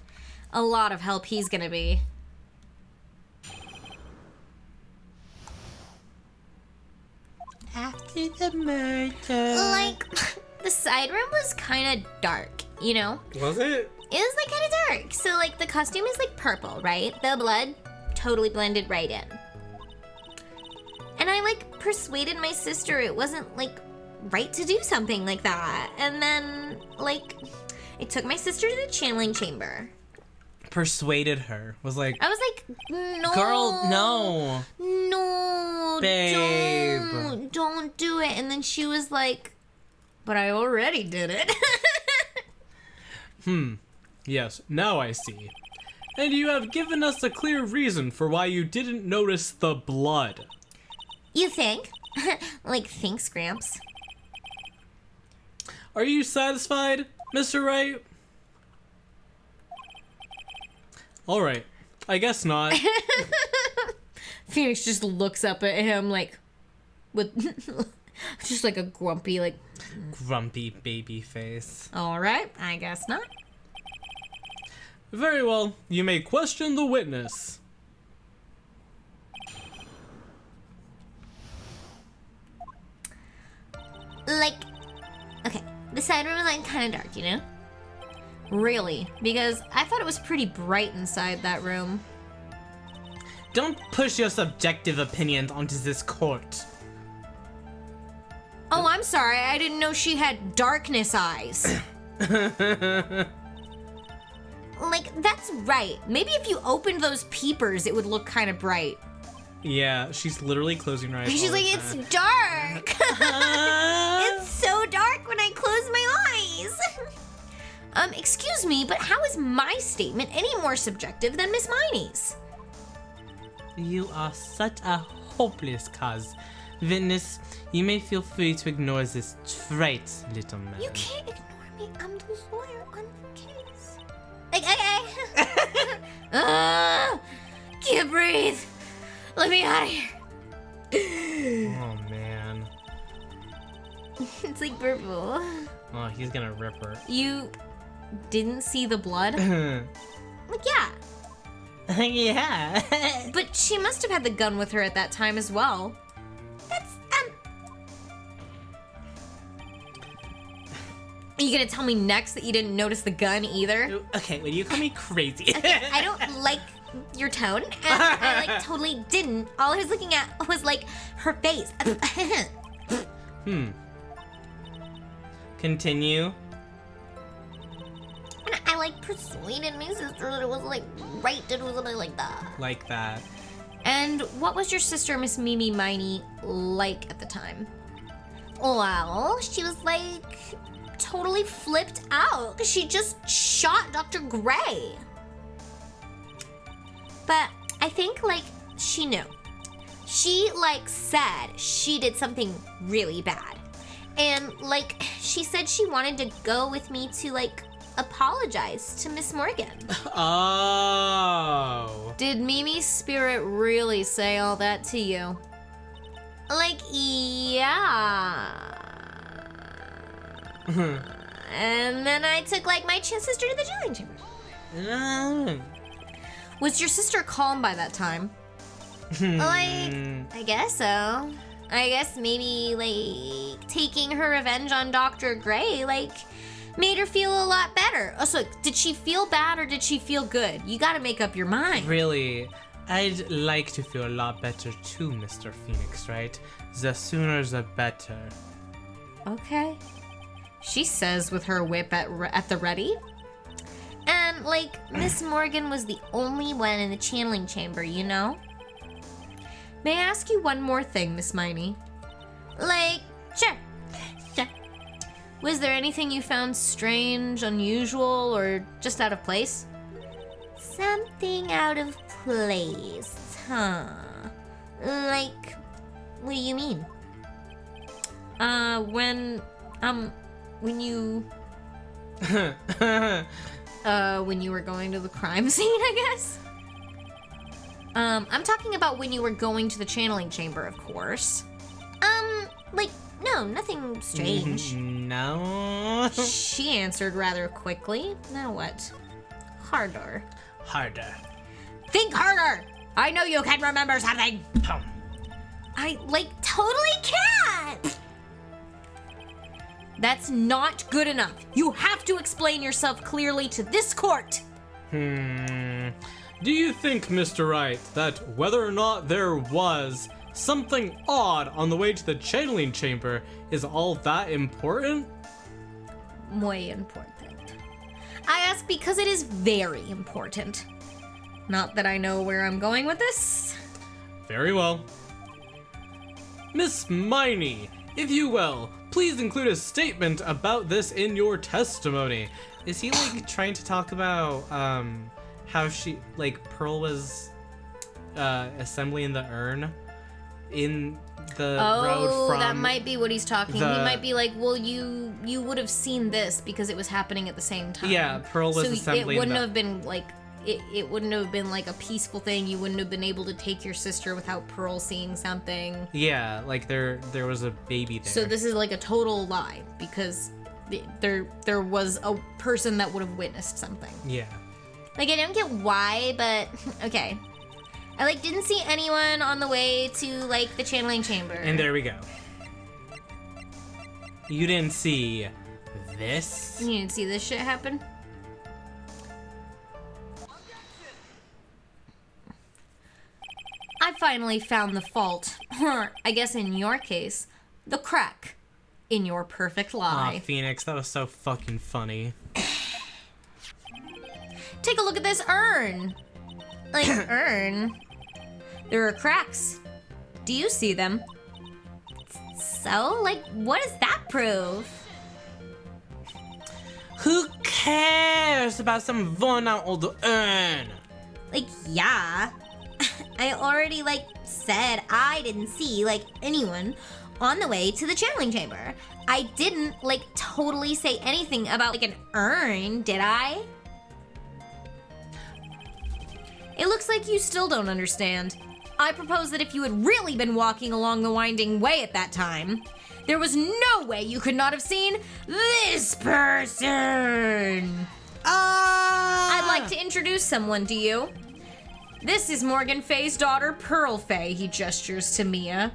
B: A lot of help he's gonna be.
A: After the murder.
B: the side room was kind of dark, you know?
A: Was it?
B: It was like kind of dark. So like the costume is like purple, right? The blood totally blended right in. And I like persuaded my sister it wasn't like right to do something like that. And then like I took my sister to the channeling chamber.
A: Persuaded her. Was like,
B: I was like, no.
A: girl, no.
B: No.
A: Babe.
B: Don't do it. And then she was like, but I already did it.
C: Yes, now I see. And you have given us a clear reason for why you didn't notice the blood.
B: You think? Like, thanks, Gramps.
C: Are you satisfied, Mr. Wright? Alright, I guess not.
B: Phoenix just looks up at him like, with just like a grumpy, like,
A: Grumpy baby face.
B: all right, I guess not.
C: Very well, you may question the witness.
B: Like, okay, the side room is like kind of dark, you know? Really, because I thought it was pretty bright inside that room.
A: Don't push your subjective opinions onto this court.
B: Oh, I'm sorry, I didn't know she had darkness eyes. Like, that's right. Maybe if you opened those peepers, it would look kind of bright.
A: Yeah, she's literally closing her eyes.
B: She's
A: all
B: like,
A: the
B: it's
A: time.
B: dark. It's so dark when I close my eyes. Excuse me, but how is my statement any more subjective than Miss Miney's?
A: You are such a hopeless cause. Witness, you may feel free to ignore this trite little man.
B: You can't ignore me. I'm the lawyer on the case. Okay. Can't breathe. Let me out of here.
A: Oh, man.
B: It's like purple.
A: Oh, he's gonna rip her.
B: You didn't see the blood? Like, yeah.
A: Yeah.
B: But she must have had the gun with her at that time as well. That's, Are you gonna tell me next that you didn't notice the gun either?
A: Okay, will you call me crazy?
B: Okay, I don't like your tone, and I like totally didn't. All I was looking at was like her face.
A: Continue.
B: And I like persuaded my sister that it was like right, it was something like that.
A: Like that.
B: And what was your sister, Miss Mimi Miney, like at the time? Well, she was like totally flipped out. She just shot Dr. Gray. But I think like she knew. She like said she did something really bad. And like she said she wanted to go with me to like apologize to Miss Morgan.
A: Oh.
B: Did Mimi's spirit really say all that to you? Like, yeah. And then I took like my sister to the chilling chamber. Was your sister calm by that time? Like, I guess so. I guess maybe like taking her revenge on Dr. Gray like made her feel a lot better. Oh, so did she feel bad or did she feel good? You gotta make up your mind.
A: Really, I'd like to feel a lot better too, Mr. Phoenix, right? The sooner the better.
B: Okay. She says with her whip at the ready. And like Miss Morgan was the only one in the channeling chamber, you know? May I ask you one more thing, Miss Miney? Like, sure. Was there anything you found strange, unusual, or just out of place? Something out of place, huh? Like, what do you mean? When you... when you were going to the crime scene, I guess? I'm talking about when you were going to the channeling chamber, of course. Like, no, nothing strange.
A: No.
B: She answered rather quickly. Now what? Harder.
A: Harder.
B: Think harder! I know you can remember something! I, like, totally can't! That's not good enough. You have to explain yourself clearly to this court.
C: Do you think, Mr. Wright, that whether or not there was something odd on the way to the channeling chamber is all that important?
B: Muy important. I ask because it is very important. Not that I know where I'm going with this.
C: Very well. Miss Miney, if you will, please include a statement about this in your testimony.
A: Is he like trying to talk about how she like Pearl was assembling the urn in the road from
B: that might be what he's talking. He might be like, well, you would have seen this because it was happening at the same time.
A: Yeah, Pearl was
B: so
A: assembling
B: it wouldn't have been like it wouldn't have been like a peaceful thing. You wouldn't have been able to take your sister without Pearl seeing something.
A: Yeah, like there was a baby there.
B: So this is like a total lie because there was a person that would have witnessed something.
A: Yeah.
B: Like I don't get why, but okay. I like didn't see anyone on the way to like the channeling chamber.
A: And there we go. You didn't see this?
B: You didn't see this shit happen? I finally found the fault, or I guess in your case, the crack in your perfect lie.
A: Aw, Phoenix, that was so fucking funny.
B: Take a look at this urn. Like, urn? There are cracks. Do you see them? So, like, what does that prove?
A: Who cares about some worn out old urn?
B: Like, yeah. I already, like, said I didn't see, like, anyone on the way to the channeling chamber. I didn't, like, totally say anything about, like, an urn, did I? It looks like you still don't understand. I propose that if you had really been walking along the winding way at that time, there was no way you could not have seen this person. I'd like to introduce someone to you. This is Morgan Fay's daughter, Pearl Fay. He gestures to Mia.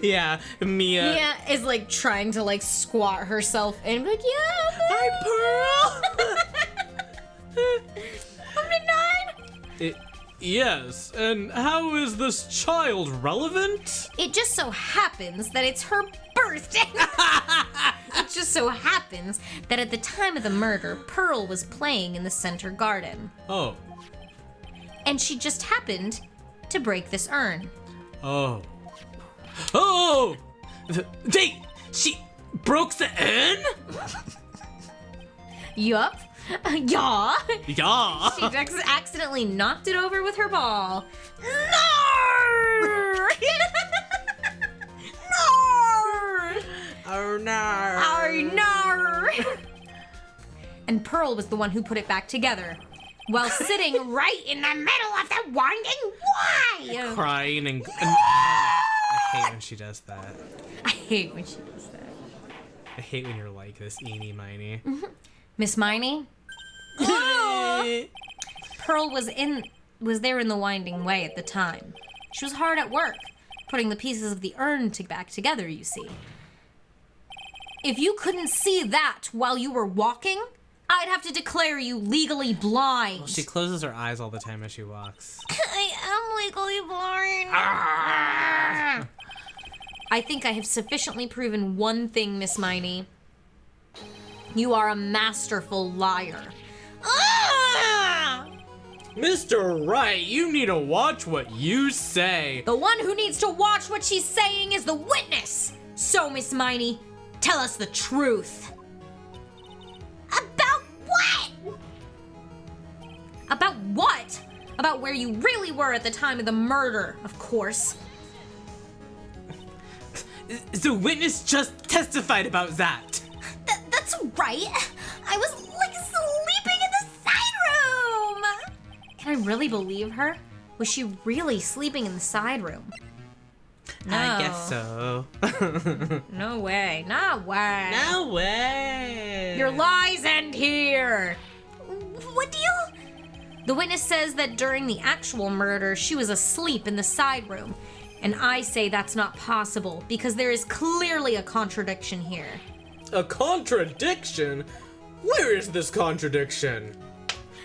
A: Yeah, Mia.
B: Mia is like trying to like squat herself and be like, yeah,
A: Hi, Pearl.
B: I'm 9.
C: Yes, and how is this child relevant?
B: It just so happens that it's her birthday. It just so happens that at the time of the murder, Pearl was playing in the center garden.
C: Oh.
B: And she just happened to break this urn.
C: Oh.
A: Oh! Wait, she broke the urn?
B: Yup. Yeah.
A: Yeah.
B: She accidentally knocked it over with her ball. No! No!
A: Oh no.
B: Oh no! And Pearl was the one who put it back together, while sitting right in the middle of the winding way.
A: Crying and I hate when she does that.
B: I hate when she does that.
A: I hate when you're like this, Eenie Miney.
B: Miss Miney? Pearl was there in the winding way at the time. She was hard at work, putting the pieces of the urn back together, you see. If you couldn't see that while you were walking, I'd have to declare you legally blind.
A: She closes her eyes all the time as she walks.
B: I am legally blind. I think I have sufficiently proven one thing, Miss Miney. You are a masterful liar.
C: Mr. Wright, you need to watch what you say.
B: The one who needs to watch what she's saying is the witness. So, Miss Miney, tell us the truth. About what? About what? About where you really were at the time of the murder, of course.
A: The witness just testified about that.
B: That's right. I was like sleeping in the side room. Can I really believe her? Was she really sleeping in the side room? No.
A: I guess so.
B: No way. No way.
A: No way.
B: Your lies end here. What deal? The witness says that during the actual murder, she was asleep in the side room. And I say that's not possible because there is clearly a contradiction here.
C: A contradiction? Where is this contradiction?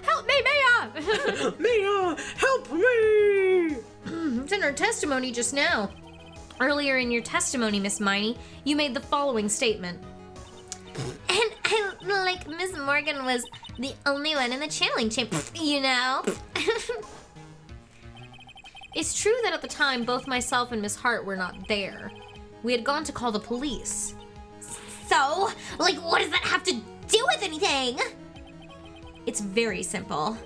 B: Help me, Mia!
C: Mia, help me!
B: It's in her testimony just now. Earlier in your testimony, Miss Miney, you made the following statement. And Miss Morgan was the only one in the channeling chamber, you know? It's true that at the time, both myself and Miss Hart were not there. We had gone to call the police. So, what does that have to do with anything? It's very simple.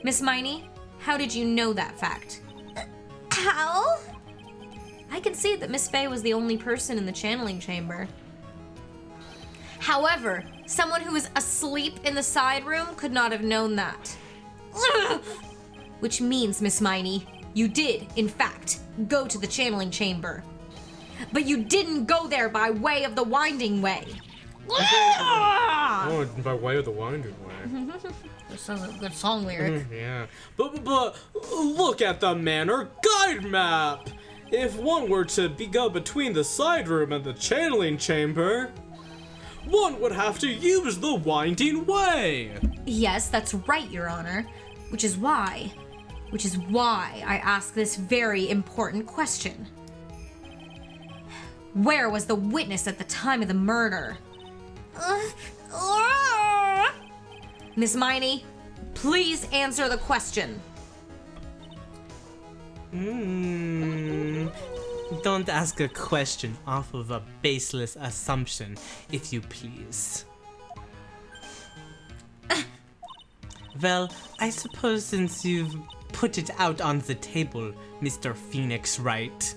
B: Miss Miney, how did you know that fact? How? I can see that Miss Faye was the only person in the channeling chamber. However, someone who was asleep in the side room could not have known that. Which means, Miss Miney, you did, in fact, go to the channeling chamber. But you didn't go there by way of the winding way.
C: Oh, by way of the winding way.
B: This is a good song lyric.
C: Yeah. But look at the manor guide map! If one were to go between the side room and the channeling chamber, one would have to use the winding way.
B: Yes, that's right, Your Honor. Which is why I ask this very important question. Where was the witness at the time of the murder? Miss Miney, please answer the question.
A: Don't ask a question off of a baseless assumption, if you please. Well, I suppose since you've put it out on the table, Mr. Phoenix Wright,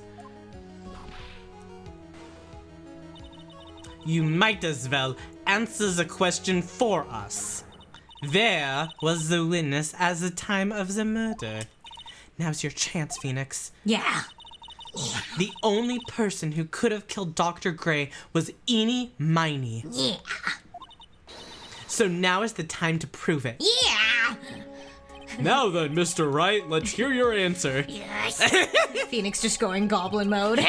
A: you might as well answer the question for us. Where was the witness at the time of the murder? Now's your chance, Phoenix.
B: Yeah.
A: The only person who could have killed Dr. Gray was Miney.
B: Yeah.
A: So now is the time to prove it.
B: Yeah.
C: Now then, Mr. Wright, let's hear your answer.
B: Yes. Phoenix just going goblin mode.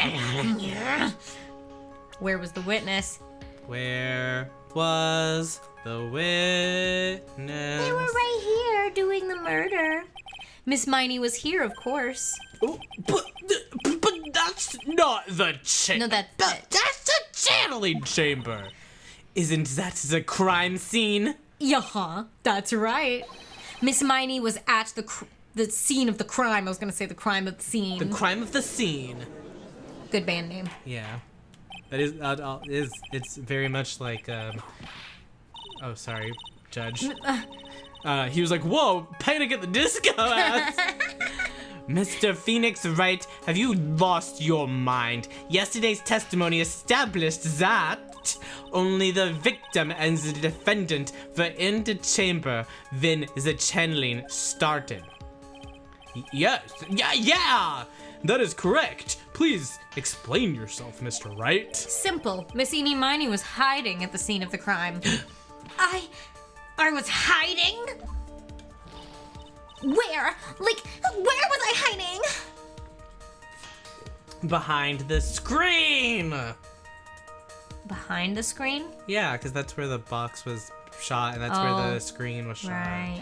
B: Where was the witness?
A: Where was the witness?
B: They were right here doing the murder. Miss Miney was here, of course.
A: Oh, but that's not the
B: No, that's
A: that's the channeling chamber. Isn't that the crime scene?
B: Yeah, that's right. Miss Miney was at the scene of the crime. I was gonna say the crime of the scene.
A: The crime of the scene.
B: Good band name.
A: Yeah, that is it's very much like oh, sorry, Judge. He was like, "Whoa, Panic at the Disco ass." Mr. Phoenix Wright, have you lost your mind? Yesterday's testimony established that only the victim and the defendant were in the chamber when the channeling started. Yes, yeah, that is correct. Please explain yourself, Mr. Wright.
B: Simple. Miss Miney was hiding at the scene of the crime. I was hiding? Where? Where was I hiding?
A: Behind the screen.
B: Behind the screen?
A: Yeah, because that's where the box was shot, and that's where the screen was shot.
B: Right.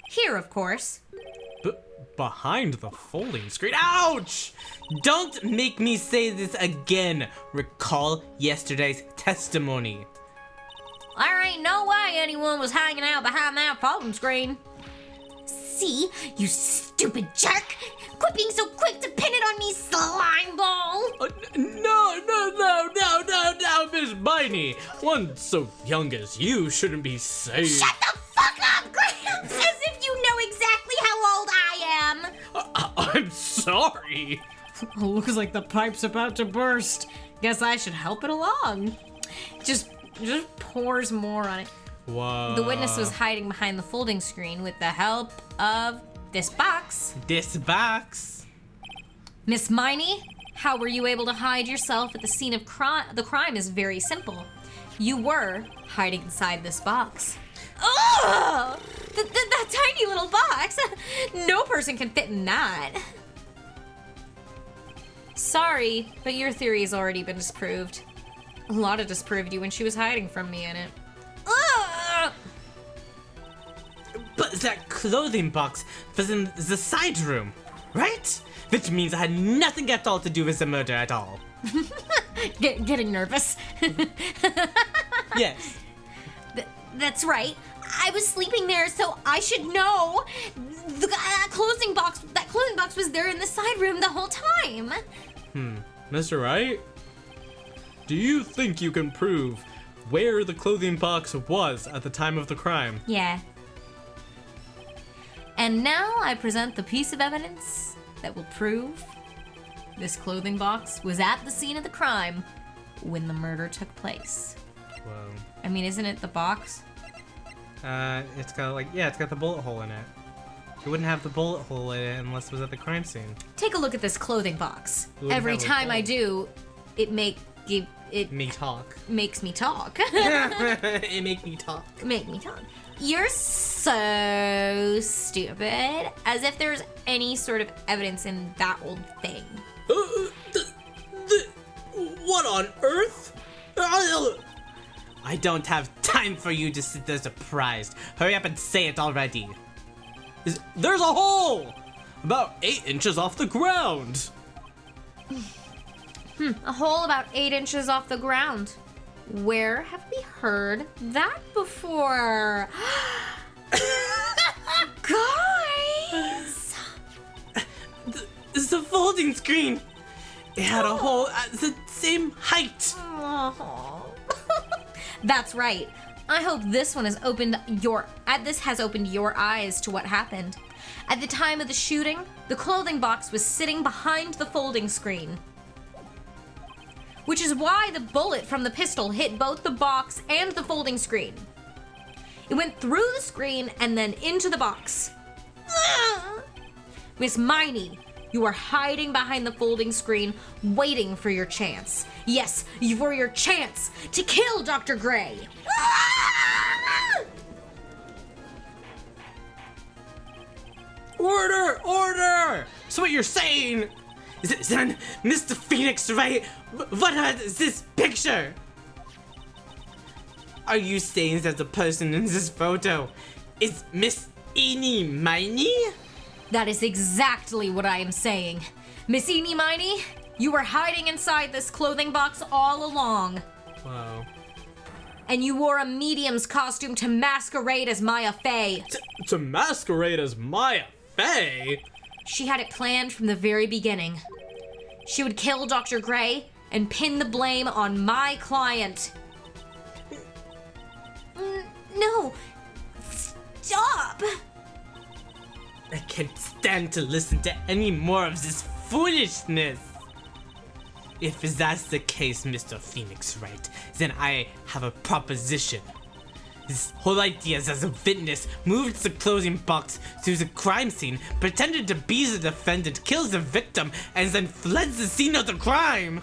B: Here, of course.
C: Behind the folding screen?
A: Ouch! Don't make me say this again. Recall yesterday's testimony.
B: There ain't no way anyone was hanging out behind that folding screen. See, you stupid jerk! Quit being so quick to pin it on me, slime ball!
C: No, Miss Miney. One so young as you shouldn't be saying.
B: Shut the fuck up, Gramps! As if you know exactly how old I am!
C: I'm sorry.
B: Looks like the pipe's about to burst. Guess I should help it along. Just pours more on it.
A: Whoa.
B: The witness was hiding behind the folding screen with the help of this box.
A: This box.
B: Miss Miney, how were you able to hide yourself at the scene of the crime is very simple. You were hiding inside this box. Oh! That tiny little box! No person can fit in that. Sorry, but your theory has already been disproved. Lotta disproved you when she was hiding from me in it. Ugh!
A: But that clothing box was in the side room, right? Which means I had nothing at all to do with the murder at all.
B: Getting nervous.
A: Yes.
B: That's right. I was sleeping there, so I should know. That clothing box was there in the side room the whole time.
C: Mr. Wright? Do you think you can prove where the clothing box was at the time of the crime?
B: Yeah. And now I present the piece of evidence that will prove this clothing box was at the scene of the crime when the murder took place.
A: Whoa.
B: I mean, isn't it the box?
A: It's got the bullet hole in it. It wouldn't have the bullet hole in it unless it was at the crime scene.
B: Take a look at this clothing box.
A: It wouldn't
B: Every
A: have a
B: time I
A: hole.
B: do, it makes
A: Me talk.
B: me talk.
A: It make me talk.
B: Make me talk. You're so stupid. As if there's any sort of evidence in that old thing.
C: What on earth?
A: I don't have time for you to sit there surprised. Hurry up and say it already.
C: There's a hole! About 8 inches off the ground.
B: A hole about 8 inches off the ground. Where have we heard that before? Guys!
A: It's a folding screen. It had a hole at the same height.
B: That's right. I hope this one has opened your eyes to what happened. At the time of the shooting, the clothing box was sitting behind the folding screen. Which is why the bullet from the pistol hit both the box and the folding screen. It went through the screen and then into the box. Miss Miney, you are hiding behind the folding screen, waiting for your chance. Yes, for your chance to kill Dr. Gray.
A: Order! Order! So what you're saying is that Mr. Phoenix Wright? What is this picture? Are you saying that the person in this photo is Miss Miney?
B: That is exactly what I am saying. Miss Miney, you were hiding inside this clothing box all along.
A: Whoa.
B: And you wore a medium's costume to masquerade as Maya Fey.
C: To masquerade as Maya Fey?
B: She had it planned from the very beginning. She would kill Dr. Gray and pin the blame on my client. No. Stop.
A: I can't stand to listen to any more of this foolishness. If that's the case, Mr. Phoenix Wright, then I have a proposition. This whole idea is as a witness moved the clothing box to the crime scene, pretended to be the defendant, kills the victim, and then fled the scene of the crime.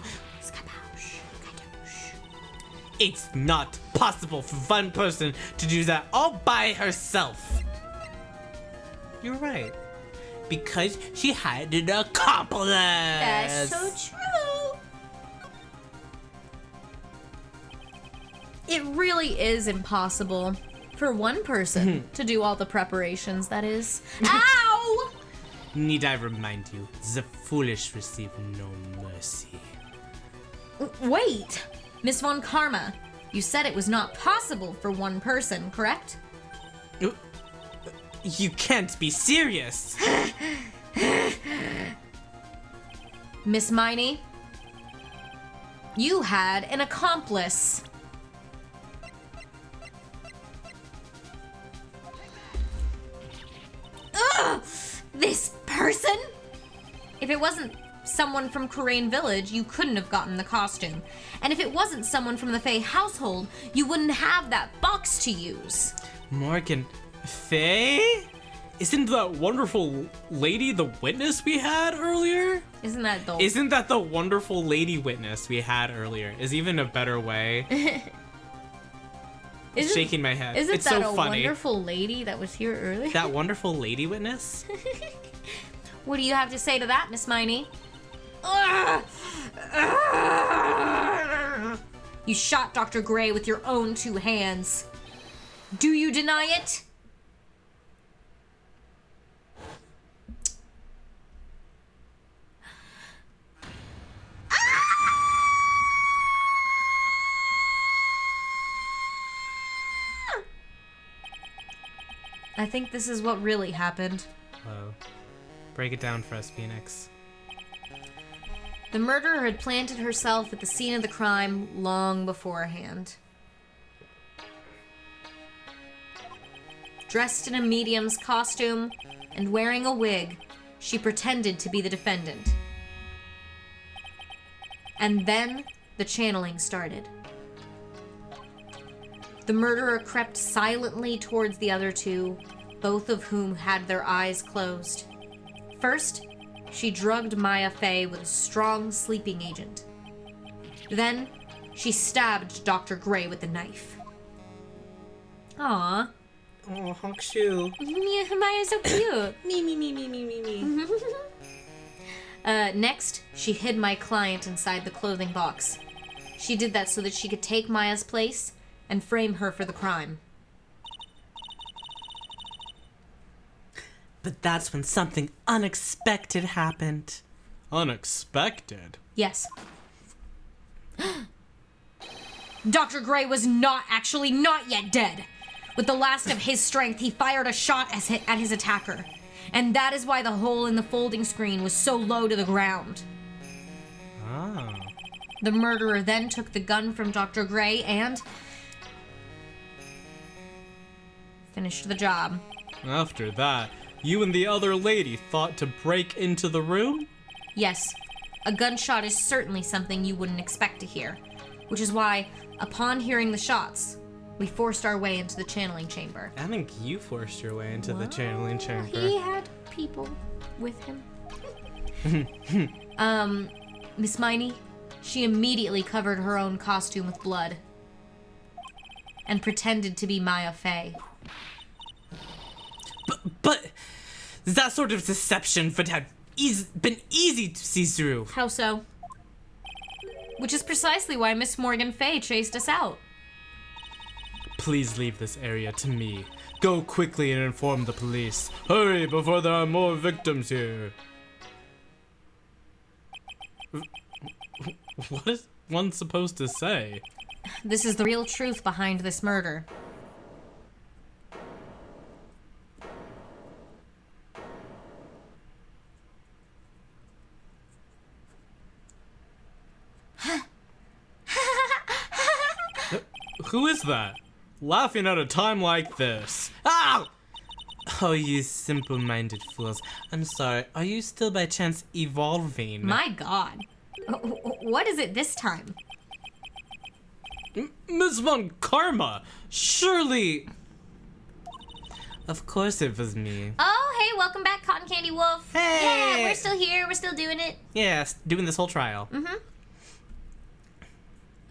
A: It's not possible for one person to do that all by herself. You're right. Because she had an accomplice.
B: That's so true. It really is impossible for one person to do all the preparations, that is. Ow!
A: Need I remind you, the foolish receive no mercy.
B: Wait, Miss Von Karma, you said it was not possible for one person, correct?
A: You can't be serious.
B: Miss Miney, you had an accomplice. Ugh! This person? If it wasn't someone from Corain Village, you couldn't have gotten the costume. And if it wasn't someone from the Fae household, you wouldn't have that box to use.
A: Morgan, Faye?
C: Isn't that wonderful lady the witness we had earlier?
B: Isn't that the...
A: Isn't that the wonderful lady witness we had earlier? Is even a better way. Shaking my head.
B: Isn't
A: it's
B: that
A: so
B: a
A: funny.
B: wonderful lady that was here earlier?
A: That wonderful lady witness?
B: What do you have to say to that, Miss Miney? You shot Dr. Gray with your own 2 hands. Do you deny it? I think this is what really happened.
A: Whoa. Break it down for us, Phoenix.
B: The murderer had planted herself at the scene of the crime long beforehand. Dressed in a medium's costume and wearing a wig, she pretended to be the defendant. And then the channeling started. The murderer crept silently towards the other 2, both of whom had their eyes closed. First, she drugged Maya Fey with a strong sleeping agent. Then, she stabbed Dr. Gray with a knife. Aww.
A: Oh, honk shoe.
B: Maya's so cute.
A: Me.
B: Next, she hid my client inside the clothing box. She did that so that she could take Maya's place and frame her for the crime.
A: But that's when something unexpected happened.
C: Unexpected?
B: Yes. Dr. Gray was not yet dead. With the last of his strength, he fired a shot at his attacker. And that is why the hole in the folding screen was so low to the ground.
A: Oh.
B: The murderer then took the gun from Dr. Gray and finished the job.
C: After that, you and the other lady thought to break into the room?
B: Yes, a gunshot is certainly something you wouldn't expect to hear, which is why, upon hearing the shots, we forced our way into the channeling chamber.
A: I think you forced your way into the channeling chamber.
B: He had people with him. Miss Miney, she immediately covered her own costume with blood and pretended to be Maya Fey.
A: But that sort of deception would have been easy to see through.
B: How so? Which is precisely why Miss Morgan Fey chased us out.
C: Please leave this area to me. Go quickly and inform the police. Hurry before there are more victims here. What is one supposed to say?
B: This is the real truth behind this murder.
C: Who is that? Laughing at a time like this.
A: Ow! Oh, you simple-minded fools. I'm sorry. Are you still by chance evolving?
B: My God. What is it this time?
C: Miss Von Karma, surely...
A: Of course it was me.
B: Oh, hey, welcome back, Cotton Candy Wolf.
A: Hey!
B: Yeah, we're still here. We're still doing it.
A: Yeah, doing this whole trial.
B: Mm-hmm.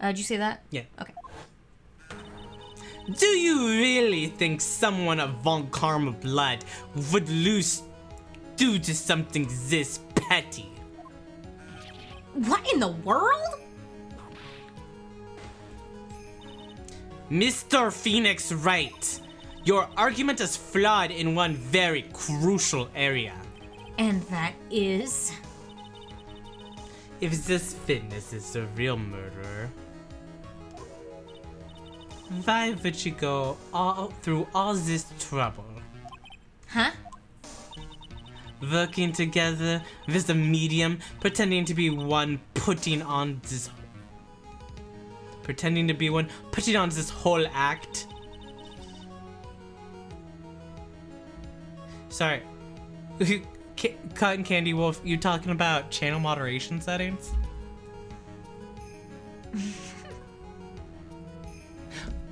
B: Did you say that?
A: Yeah.
B: Okay.
A: Do you really think someone of Von Karma blood would lose due to something this petty?
B: What in the world?
A: Mr. Phoenix Wright, your argument is flawed in one very crucial area.
B: And that is...
A: If this witness is the real murderer, why would you go through all this trouble?
B: Huh?
A: Working together with a medium, pretending to be one putting on this whole act. Sorry. Cotton Candy Wolf, you talking about channel moderation settings?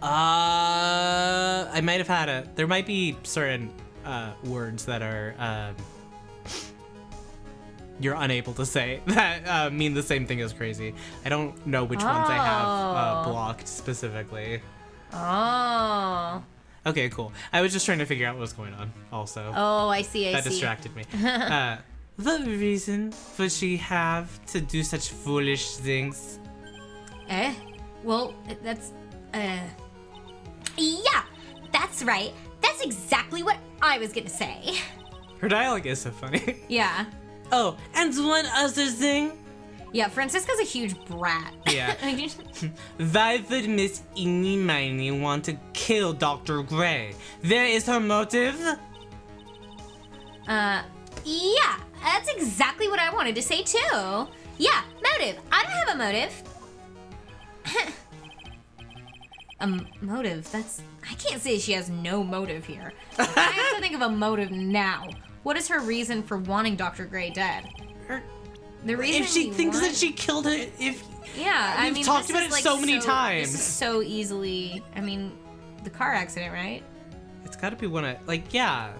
A: I might have had there might be certain words that are you're unable to say that mean the same thing as crazy. I don't know which ones I have blocked specifically.
B: Oh.
A: Okay, cool. I was just trying to figure out what was going on also.
B: Oh, I see,
A: That distracted me. What reason would she have to do such foolish things?
B: Well, that's, yeah, that's right. That's exactly what I was gonna say.
A: Her dialogue is so funny.
B: Yeah.
A: Oh, and one other thing.
B: Yeah, Francisca's a huge brat.
A: Yeah. Why would Miss Miney want to kill Dr. Gray? There is her motive?
B: Yeah, that's exactly what I wanted to say too. Yeah, motive. I don't have a motive. Motive, that's... I can't say she has no motive here. I have to think of a motive now. What is her reason for wanting Dr. Gray dead? The reason
A: If she thinks that she killed her,
B: Yeah, I
A: we've
B: mean,
A: talked
B: this
A: about
B: is,
A: it
B: like,
A: so many times.
B: This is so easily... I mean, the car accident, right?
A: It's gotta be one of, like, yeah.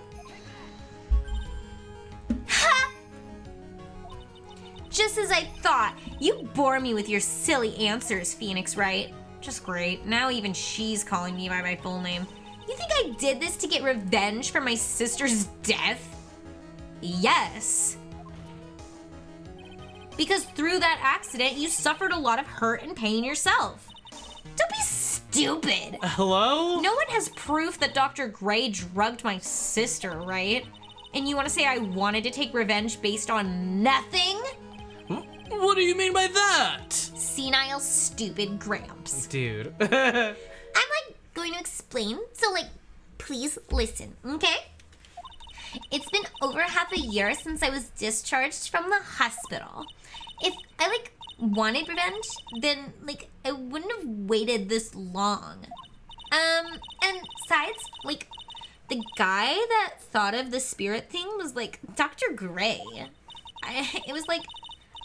B: Just as I thought. You bore me with your silly answers, Phoenix Wright. Just great. Now even she's calling me by my full name. You think I did this to get revenge for my sister's death? Yes. Because through that accident, you suffered a lot of hurt and pain yourself. Don't be stupid.
A: Hello?
B: No one has proof that Dr. Gray drugged my sister, right? And you want to say I wanted to take revenge based on nothing?
C: What do you mean by that?
B: Senile, stupid Gramps.
A: Dude.
B: I'm like going to explain, so like, please listen, okay? It's been over half a year since I was discharged from the hospital. If I like wanted revenge, then like I wouldn't have waited this long. And besides, like the guy that thought of the spirit thing was like Dr. Gray. It was like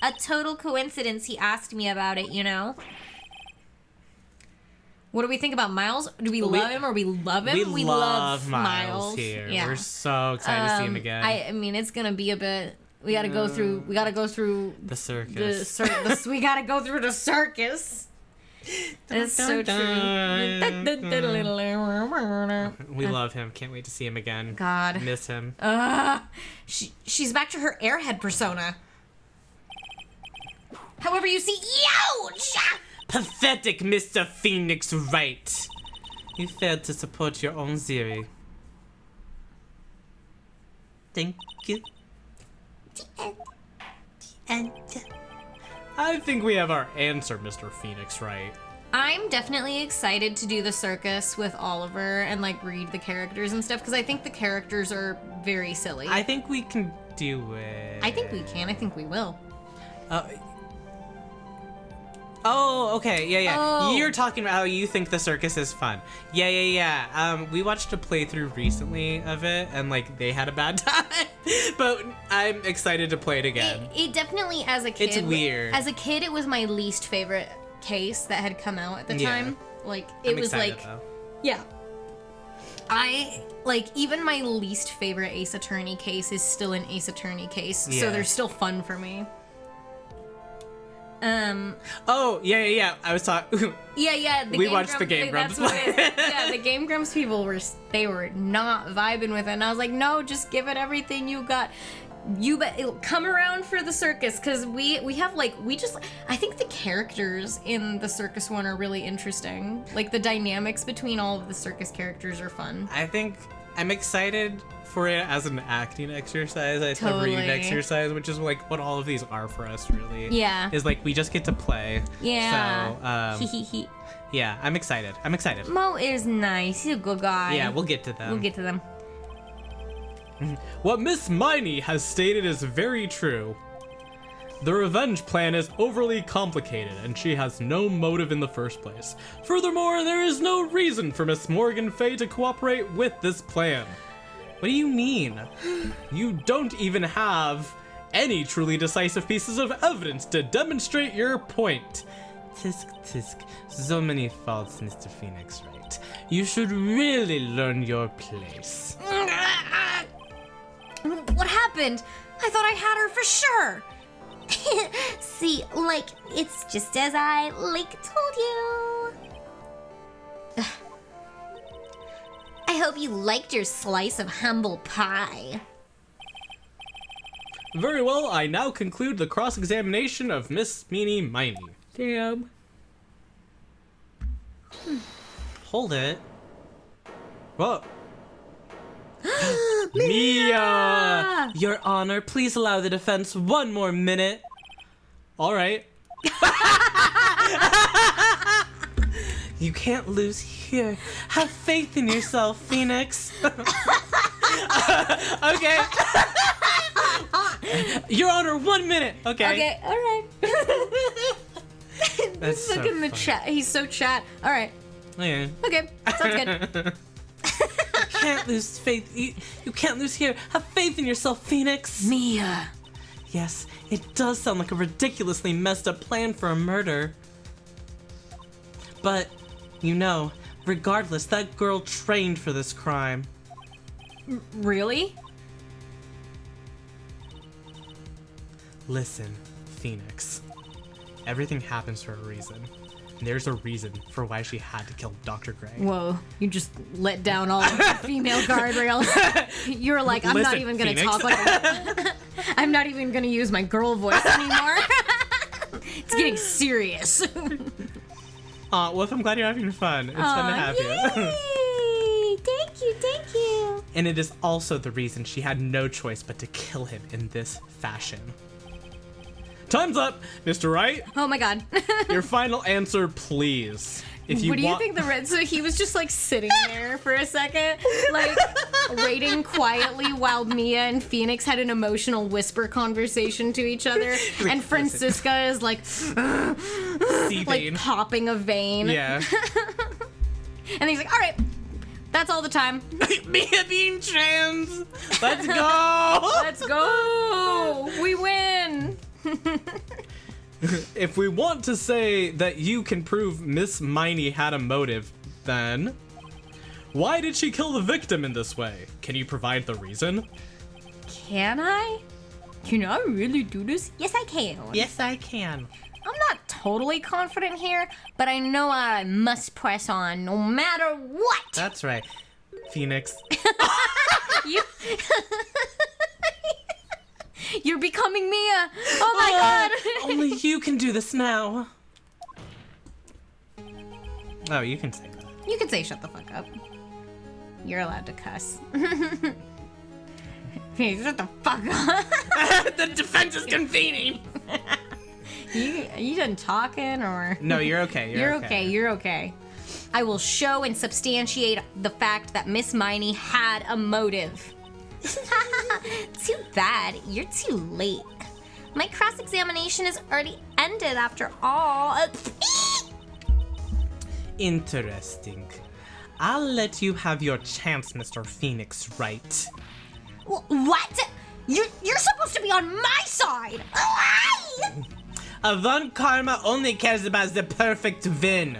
B: a total coincidence he asked me about it, you know? What do we think about Miles? Do we love him or we love him?
A: We love Miles here.
B: Yeah.
A: We're so excited to see him again.
B: I mean, it's gonna be a bit. We gotta go through. We gotta go through
A: the circus.
B: we gotta go through the circus. It's so true.
A: We love him. Can't wait to see him again.
B: God.
A: Miss him.
B: She's back to her airhead persona. However, you see, ouch!
A: Pathetic, Mr. Phoenix Wright. You failed to support your own theory. Thank you. The end.
C: I think we have our answer, Mr. Phoenix Wright.
B: I'm definitely excited to do the circus with Oliver and like read the characters and stuff because I think the characters are very silly.
A: I think we can do it.
B: I think we can. I think we will.
A: Oh, okay. Yeah.
B: Oh.
A: You're talking about how you think the circus is fun. Yeah. We watched a playthrough recently of it, and like they had a bad time. But I'm excited to play it again.
B: It definitely, as a kid,
A: It's weird.
B: As a kid, it was my least favorite case that had come out at the
A: Yeah.
B: time. Like it
A: I'm
B: was
A: excited,
B: like,
A: though.
B: yeah. I like even my least favorite Ace Attorney case is still an Ace Attorney case, so
A: Yeah.
B: they're still fun for me.
A: Oh, yeah. I was talking.
B: Yeah.
A: We watched the Game Grumps
B: That's what
A: play.
B: it is. Yeah, the Game Grumps people were not vibing with it, and I was like, no, just give it everything you got. You bet it'll come around for the circus because we have like I think the characters in the circus one are really interesting. Like the dynamics between all of the circus characters are fun.
A: I think I'm excited for it as an acting exercise, a
B: Totally.
A: reading exercise, which is like what all of these are for us, really.
B: Yeah.
A: Is like we just get to play.
B: Yeah.
A: So, yeah, I'm excited.
B: Mo is nice. He's a good guy.
A: Yeah, we'll get to them.
B: We'll get to them.
C: What Miss Miney has stated is very true. The revenge plan is overly complicated, and she has no motive in the first place. Furthermore, there is no reason for Miss Morgan Fay to cooperate with this plan.
A: What do you mean?
C: You don't even have any truly decisive pieces of evidence to demonstrate your point.
A: Tisk. So many faults, Mr. Phoenix Wright. You should really learn your place.
B: What happened? I thought I had her for sure. See, like, it's just as I, told you. I hope you liked your slice of humble pie.
C: Very well, I now conclude the cross-examination of Miss Miney.
B: Damn.
A: Hold it.
C: Whoa. Mia!
A: Your Honor, please allow the defense one more minute.
C: All right.
A: You can't lose here. Have faith in yourself, Phoenix. Okay. Your Honor, 1 minute. Okay.
B: Okay, all right.
A: That's
B: Look
A: so
B: in the
A: funny.
B: chat. He's so chat. All right.
A: Yeah.
B: Okay, sounds good.
A: Can't lose faith. You can't lose here. Have faith in yourself, Phoenix.
B: Mia.
A: Yes, it does sound like a ridiculously messed up plan for a murder. But, you know, regardless, that girl trained for this crime.
B: Really?
A: Listen, Phoenix. Everything happens for a reason. And there's a reason for why she had to kill Dr. Gray.
B: Whoa, you just let down all of the female guardrails. You're like, I'm not
A: Listen,
B: even gonna
A: Phoenix.
B: talk like I'm not even gonna use my girl voice anymore. It's getting serious.
A: Well, I'm glad you're having fun. It's fun to have you.
B: Yay! Thank you.
A: And it is also the reason she had no choice but to kill him in this fashion.
C: Time's up, Mr. Wright.
B: Oh my god.
C: Your final answer, please. If you
B: What do you
C: want-
B: think the red? So he was just like sitting there for a second, like waiting quietly while Mia and Phoenix had an emotional whisper conversation to each other, and Francisca is like
A: Seething.
B: popping a vein.
A: Yeah.
B: And he's like, all right, that's all the time.
A: Mia being trans. Let's go.
B: Let's go. We win.
C: If we want to say that you can prove Miss Miney had a motive, then why did she kill the victim in this way? Can you provide the reason?
B: Can I? Can I really do this? Yes, I can.
A: Yes, I can.
B: I'm not totally confident here, but I know I must press on no matter what.
A: That's right. Phoenix.
B: You... You're becoming Mia. Oh my god.
A: Only you can do this now. Oh, you can say that.
B: You can say shut the fuck up. You're allowed to cuss. Hey, shut the fuck up.
A: The defense is convening.
B: You done talking or?
A: No, you're okay.
B: You're okay. You're okay. I will show and substantiate the fact that Miss Miney had a motive. Too bad. You're too late. My cross-examination is already ended after all.
A: Interesting. I'll let you have your chance, Mr. Phoenix Wright.
B: What? You're supposed to be on my side.
A: Avant Karma only cares about the perfect win.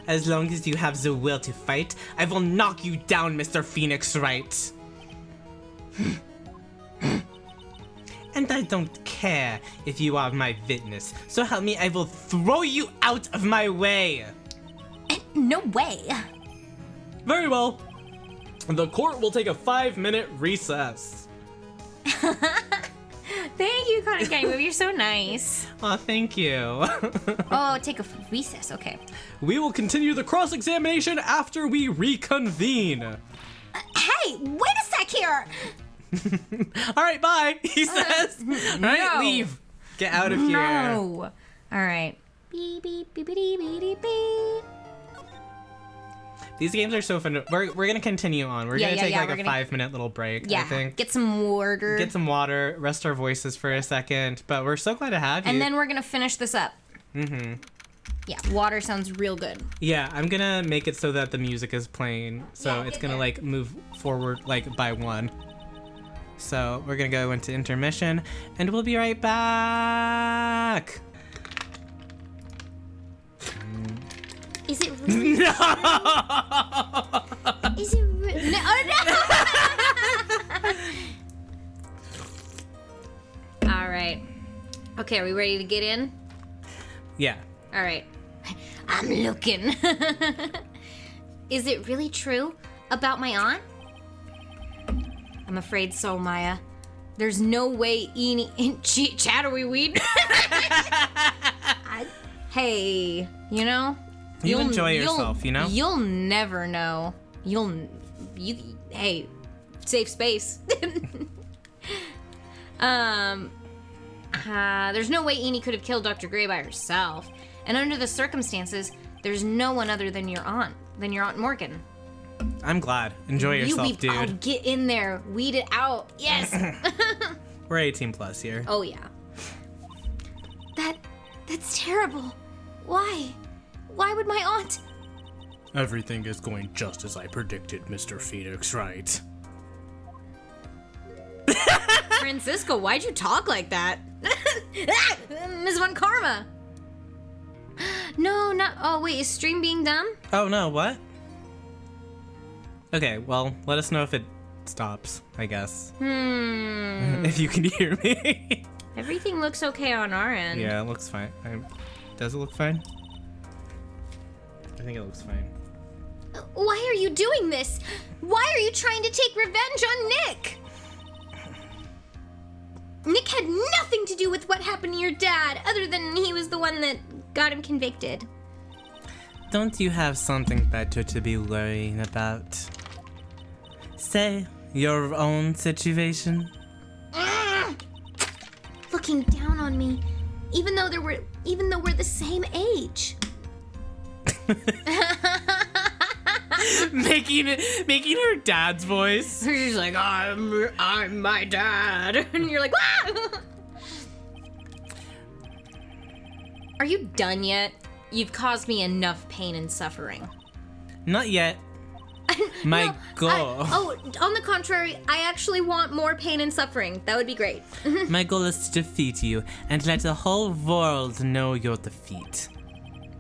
A: As long as you have the will to fight, I will knock you down, Mr. Phoenix Wright. And I don't care if you are my witness. So help me, I will throw you out of my way.
B: No way.
C: Very well. The court will take a 5-minute recess.
B: Thank you, Cotton Candy Movie. You're so nice.
A: Aw, thank you.
B: Oh, take a recess. Okay.
C: We will continue the cross-examination after we reconvene.
B: Hey, wait a sec here.
A: All right, bye, he says. All right,
B: no.
A: leave. Get out of here.
B: No. All right. Beep, beep, beep, beep, beep, beep, beep.
A: These games are so fun. We're gonna continue on. We're
B: Yeah,
A: gonna
B: yeah,
A: take
B: yeah,
A: like
B: we're
A: a
B: gonna-
A: 5-minute little break,
B: Yeah.
A: I think.
B: Get some water.
A: Get some water, rest our voices for a second. But we're so glad to have you.
B: And then we're going to finish this up. Mm-hmm. Yeah, water sounds real good.
A: Yeah, I'm gonna make it so that the music is playing. So
B: Yeah,
A: it's
B: get
A: gonna
B: there.
A: like move forward like by one. So we're gonna go into intermission and we'll be right back.
B: Is it really?
A: No!
B: Is it really? No, no. All right. Okay, are we ready to get in?
A: Yeah.
B: All right. I'm looking. Is it really true about my aunt? I'm afraid so, Maya. There's no way chattery weed. Hey, you know?
A: You enjoy yourself, you know?
B: You'll never know. Hey, safe space. There's no way Enid could have killed Dr. Gray by herself. And under the circumstances, there's no one other than your Aunt Morgan.
A: I'm glad. Enjoy yourself, dude.
B: I'll get in there, weed it out. Yes.
A: We're 18 plus here.
B: Oh yeah. That's terrible. Why? Why would my aunt?
C: Everything is going just as I predicted, Mr. Phoenix Wright.
B: Francisco, why'd you talk like that? Ms. Von Karma. No, not. Oh wait, is stream being done?
A: Oh no, what? Okay, well, let us know if it stops, I guess. If you can hear me.
B: Everything looks okay on our end.
A: Yeah, it looks fine. Does it look fine? I think it looks fine.
B: Why are you doing this? Why are you trying to take revenge on Nick? Nick had nothing to do with what happened to your dad, other than he was the one that got him convicted.
A: Don't you have something better to be worrying about? Say, your own situation?
B: Looking down on me, even though we're the same age.
A: making her dad's voice.
B: She's like, I'm my dad. And you're like, ah! Are you done yet? You've caused me enough pain and suffering.
A: Not yet. My goal.
B: On the contrary, I actually want more pain and suffering. That would be great.
A: My goal is to defeat you and let the whole world know your defeat.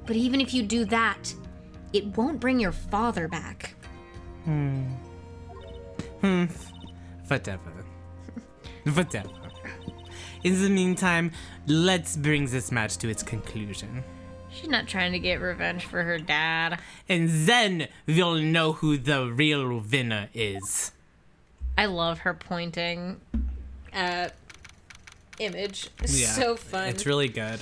B: But even if you do that, it won't bring your father back.
A: Whatever. Whatever. In the meantime, let's bring this match to its conclusion.
B: She's not trying to get revenge for her dad.
A: And then we'll know who the real winner is.
B: I love her pointing image. It's so fun.
A: It's really good.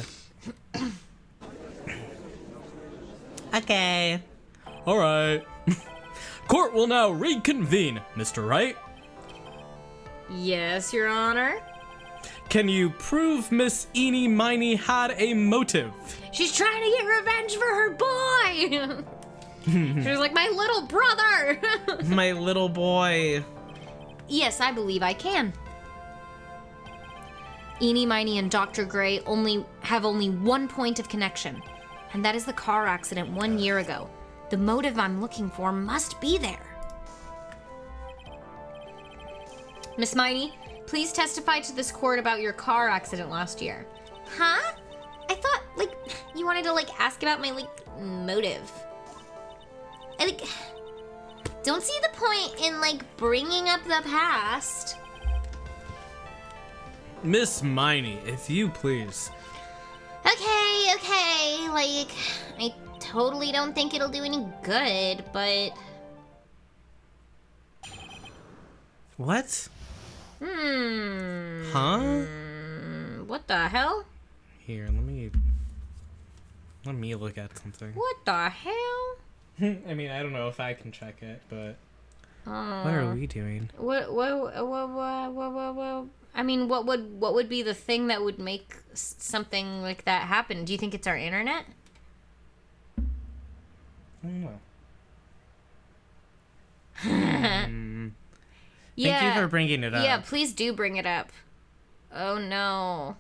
A: Okay.
C: All right. Court will now reconvene, Mr. Wright.
B: Yes, Your Honor.
C: Can you prove Miss Eenie Miney had a motive?
B: She's trying to get revenge for her boy. She was like, my little brother.
A: My little boy.
B: Yes, I believe I can. Eenie, Miney, and Dr. Gray have only one point of connection, and that is the car accident 1 year ago. The motive I'm looking for must be there. Miss Miney, please testify to this court about your car accident last year. Huh? I thought, you wanted to, ask about my, motive. I, don't see the point in, bringing up the past.
C: Miss Miney, if you please.
B: Okay. I totally don't think it'll do any good, but...
A: What? Huh?
B: What the hell?
A: Here, let me look at something.
B: What the hell?
A: I mean, I don't know if I can check it, but what are we doing?
B: What? I mean, what would be the thing that would make something like that happen? Do you think it's our internet?
A: I don't know.
B: Yeah.
A: Thank you for bringing it up.
B: Yeah, please do bring it up. Oh no.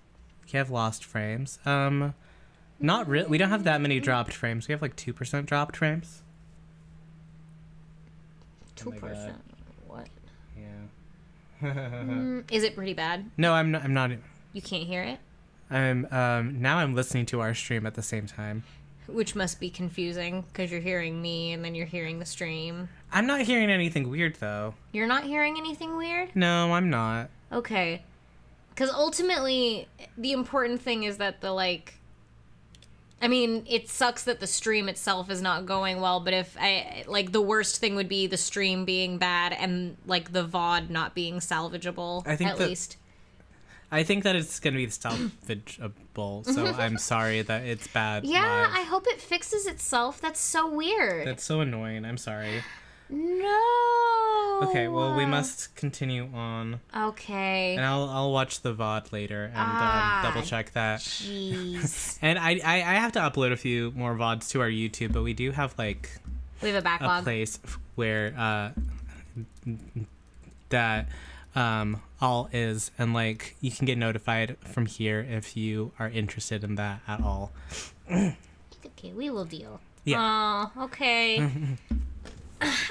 A: You have lost frames. Not really. We don't have that many dropped frames. We have 2% dropped frames.
B: 2%. What?
A: Yeah.
B: Is it pretty bad?
A: No, I'm not.
B: You can't hear it?
A: Now I'm listening to our stream at the same time.
B: Which must be confusing because you're hearing me and then you're hearing the stream.
A: I'm not hearing anything weird though.
B: You're not hearing anything weird?
A: No, I'm not.
B: Okay. Because ultimately, the important thing is that I mean, it sucks that the stream itself is not going well, but if the worst thing would be the stream being bad and the VOD not being salvageable,
A: I think
B: at least.
A: I think that it's going to be salvageable, so I'm sorry that it's bad.
B: Yeah,
A: live.
B: I hope it fixes itself. That's so weird.
A: That's so annoying. I'm sorry.
B: No.
A: Okay, well, we must continue on.
B: Okay.
A: And I'll watch the VOD later and double check that.
B: Jeez.
A: And I have to upload a few more VODs to our YouTube, but we do have like
B: We have a backlog.
A: a place where that all is, and like you can get notified from here if you are interested in that at all.
B: Okay, we will deal.
A: Yeah.
B: Oh, okay.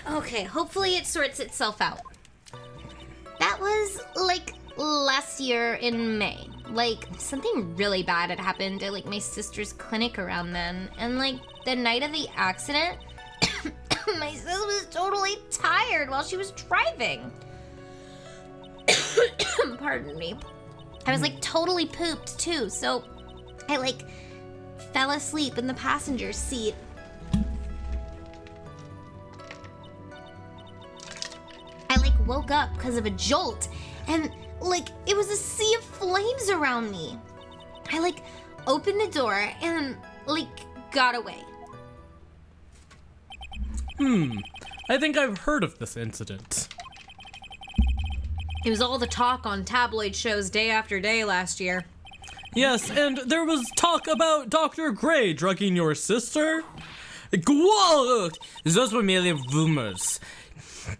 B: Okay, hopefully it sorts itself out. That was like last year in May. Like something really bad had happened at like my sister's clinic around then, and like the night of the accident, my sister was totally tired while she was driving. Pardon me. I was like totally pooped too, so I like fell asleep in the passenger seat. I like woke up because of a jolt, and like it was a sea of flames around me. I like opened the door and like got away.
C: I think I've heard of this incident.
B: It was all the talk on tabloid shows day after day last year.
C: Yes, and there was talk about Dr. Gray drugging your sister. Whoa!
A: Those were merely rumors.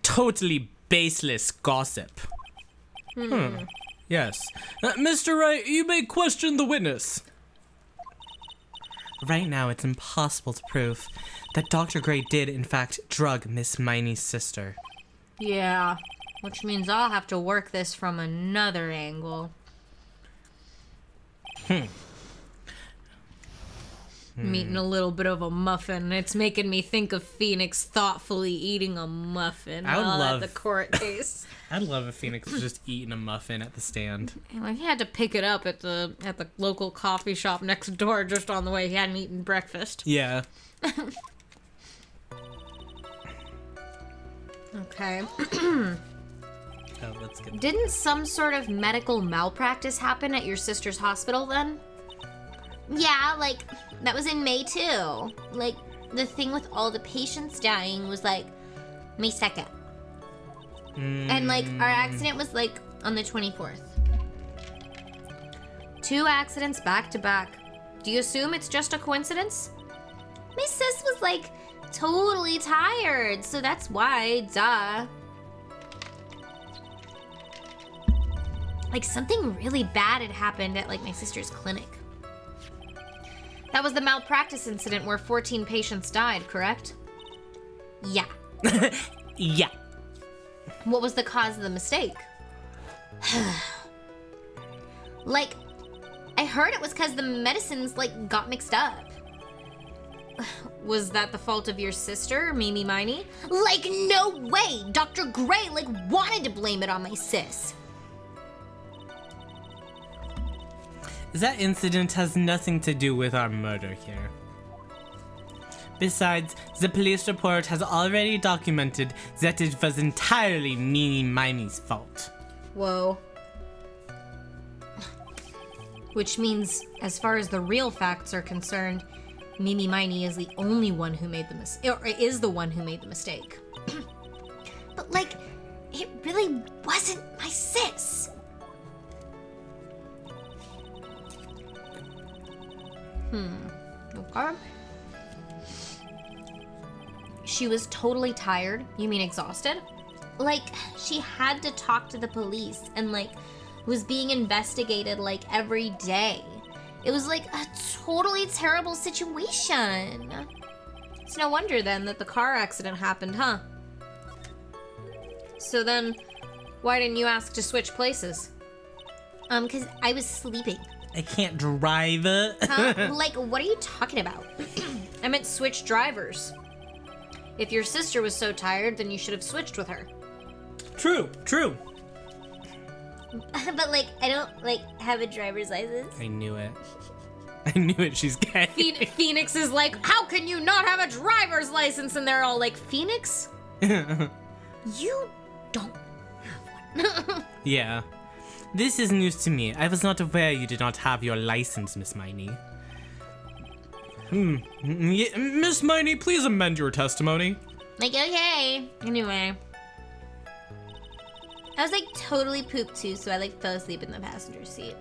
A: Totally baseless gossip.
C: Yes. Mr. Wright, you may question the witness.
A: Right now, it's impossible to prove that Dr. Gray did, in fact, drug Miss Miney's sister.
B: Yeah, which means I'll have to work this from another angle. I'm eating a little bit of a muffin. It's making me think of Phoenix thoughtfully eating a muffin
A: I would
B: while
A: love-
B: at the court case.
A: I'd love if Phoenix was just eating a muffin at the stand.
B: Like, he had to pick it up at the local coffee shop next door just on the way. He hadn't eaten breakfast.
A: Yeah.
B: Okay.
A: Oh, that's good.
B: Didn't some sort of medical malpractice happen at your sister's hospital then? Yeah, like, that was in May too. Like, the thing with all the patients dying was like May 2nd. And like, our accident was like on the 24th. 2 accidents back to back. Do you assume it's just a coincidence? My sis was like totally tired, so that's why, duh. Like something really bad had happened at like my sister's clinic. That was the malpractice incident where 14 patients died, correct? Yeah.
A: Yeah.
B: What was the cause of the mistake? Like, I heard it was because the medicines, like, got mixed up. Was that the fault of your sister, Mimi Miney? Like, no way! Dr. Gray, like, wanted to blame it on my sis.
A: That incident has nothing to do with our murder here. Besides, the police report has already documented that it was entirely Mimi Miney's fault.
B: Whoa. Which means, as far as the real facts are concerned, Mimi Miney is the only one who made the mistake, or is the one who made the mistake. But like, it really wasn't my sis. Okay. She was totally tired. You mean exhausted? Like, she had to talk to the police and, like, was being investigated, like, every day. It was, like, a totally terrible situation. It's no wonder, then, that the car accident happened, huh? So then, why didn't you ask to switch places? 'Cause I was sleeping.
A: I can't drive it.
B: Huh? Like, what are you talking about? I meant switch drivers. If your sister was so tired, then you should have switched with her.
A: True.
B: But, like, I don't, like, have a driver's license.
A: I knew it. I knew it. She's gay.
B: Phoenix is like, how can you not have a driver's license? And they're all like, Phoenix? You don't have one.
A: Yeah. This is news to me. I was not aware you did not have your license, Miss Miney.
C: Miss Miney, please amend your testimony.
B: Like, okay. Anyway. I was like totally pooped too, so I like fell asleep in the passenger seat.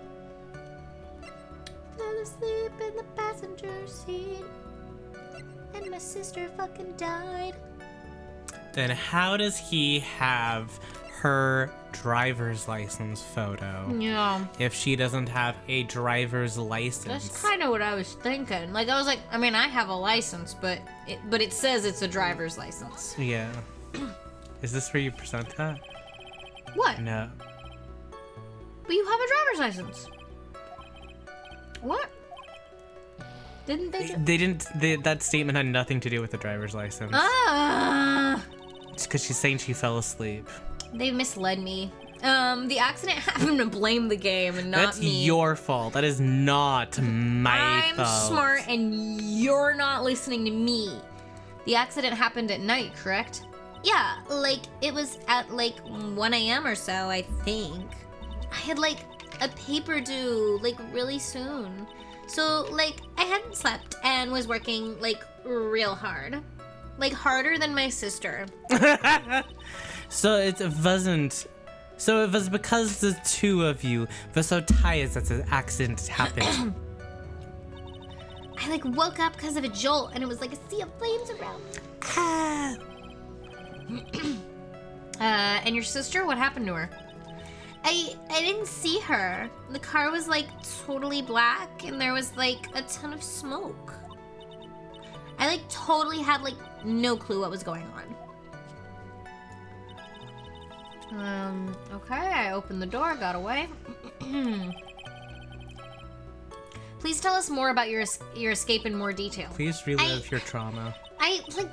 B: Fell asleep in the passenger seat. And my sister fucking died.
A: Then how does he have her driver's license photo
B: Yeah.
A: if she doesn't have a driver's license?
B: That's kind of what I was thinking. Like, I was like, I mean, I have a license, but it says it's a driver's license.
A: Yeah. Is this where you present that?
B: What?
A: No.
B: But you have a driver's license. What? Didn't they?
A: They didn't. That statement had nothing to do with the driver's license.
B: Ah!
A: It's because she's saying she fell asleep.
B: They misled me. The accident happened to blame the game and not
A: That's
B: me.
A: your fault. That is not my
B: I'm
A: fault.
B: smart and you're not listening to me. The accident happened at night, correct? Yeah, like it was at like 1 a.m. or so, I think. I had like a paper due like really soon. So like I hadn't slept and was working like real hard. Like harder than my sister.
A: So it wasn't. So it was because the two of you were so tired that the accident happened.
B: I like woke up because of a jolt and it was like a sea of flames around me. And your sister, what happened to her? I didn't see her. The car was like totally black and there was like a ton of smoke. I like totally had like no clue what was going on. Okay, I opened the door, got away. Please tell us more about your escape in more detail.
A: Please relive your trauma.
B: I like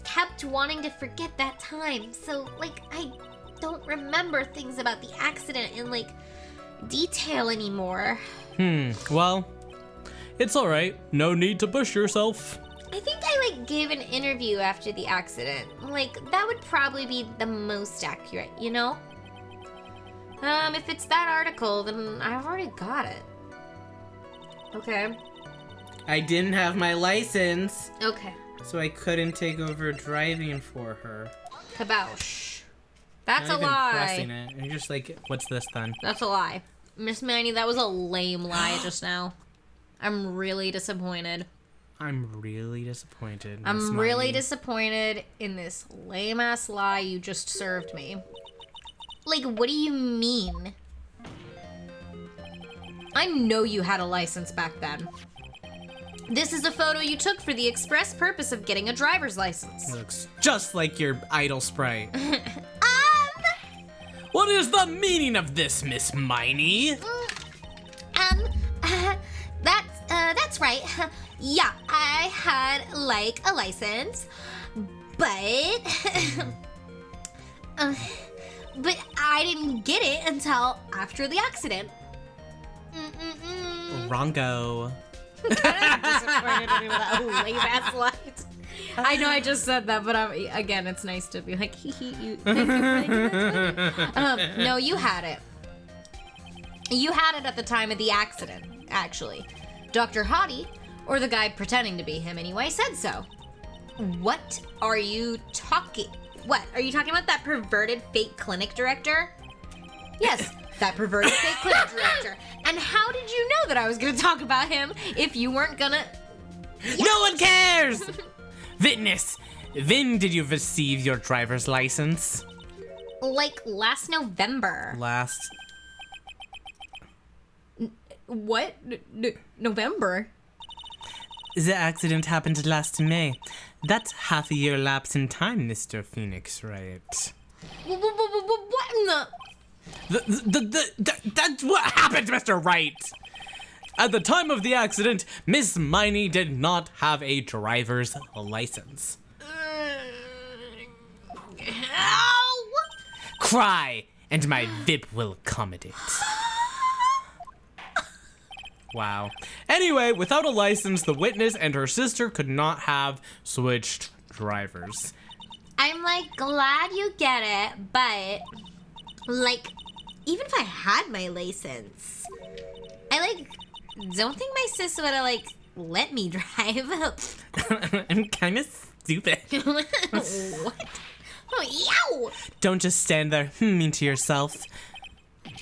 B: kept wanting to forget that time, so like I don't remember things about the accident in like detail anymore.
C: Well, it's alright. No need to push yourself.
B: I think I like gave an interview after the accident. Like that would probably be the most accurate, you know? If it's that article, then I've already got it. Okay.
A: I didn't have my license,
B: Okay.
A: so I couldn't take over driving for her.
B: Kaboush. That's
A: Not
B: a
A: even
B: lie.
A: pressing it. You're just like, what's this then?
B: That's a lie. Miss Miney, that was a lame lie just now. I'm really disappointed.
A: I'm really disappointed. Miss
B: I'm really
A: Miney.
B: disappointed in this lame ass lie you just served me. Like, what do you mean? I know you had a license back then. This is a photo you took for the express purpose of getting a driver's license.
A: Looks just like your idol sprite.
C: What is the meaning of this, Miss Miney?
B: That's right. Yeah, I had like a license, but but I didn't get it until after the accident.
A: Wrongo.
B: Disappointed in me with that lame ass light. I know I just said that, but again, it's nice to be like, hee hee. You, thank you for thinking that's funny. No, you had it. You had it at the time of the accident, actually. Dr. Hottie, or the guy pretending to be him anyway, said so. What are you talking? What? Are you talking about that perverted fake clinic director? Yes, that perverted fake clinic director. And how did you know that I was going to talk about him if you weren't gonna...
A: No one cares! Witness, when did you receive your driver's license?
B: Like last November.
A: Last.
B: What? November?
A: The accident happened last May. That's half a year lapse in time, Mr. Phoenix Wright.
B: What in the...
A: That's what happened, Mr. Wright!
C: At the time of the accident, Miss Miney did not have a driver's license.
B: Ow!
A: Cry, and my VIP will accommodate.
C: Wow. Anyway, without a license, the witness and her sister could not have switched drivers.
B: I'm like glad you get it, but like even if I had my license, I like don't think my sis would have like let me drive.
A: I'm kind of stupid.
B: What? Oh, yow!
A: Don't just stand there humming to yourself.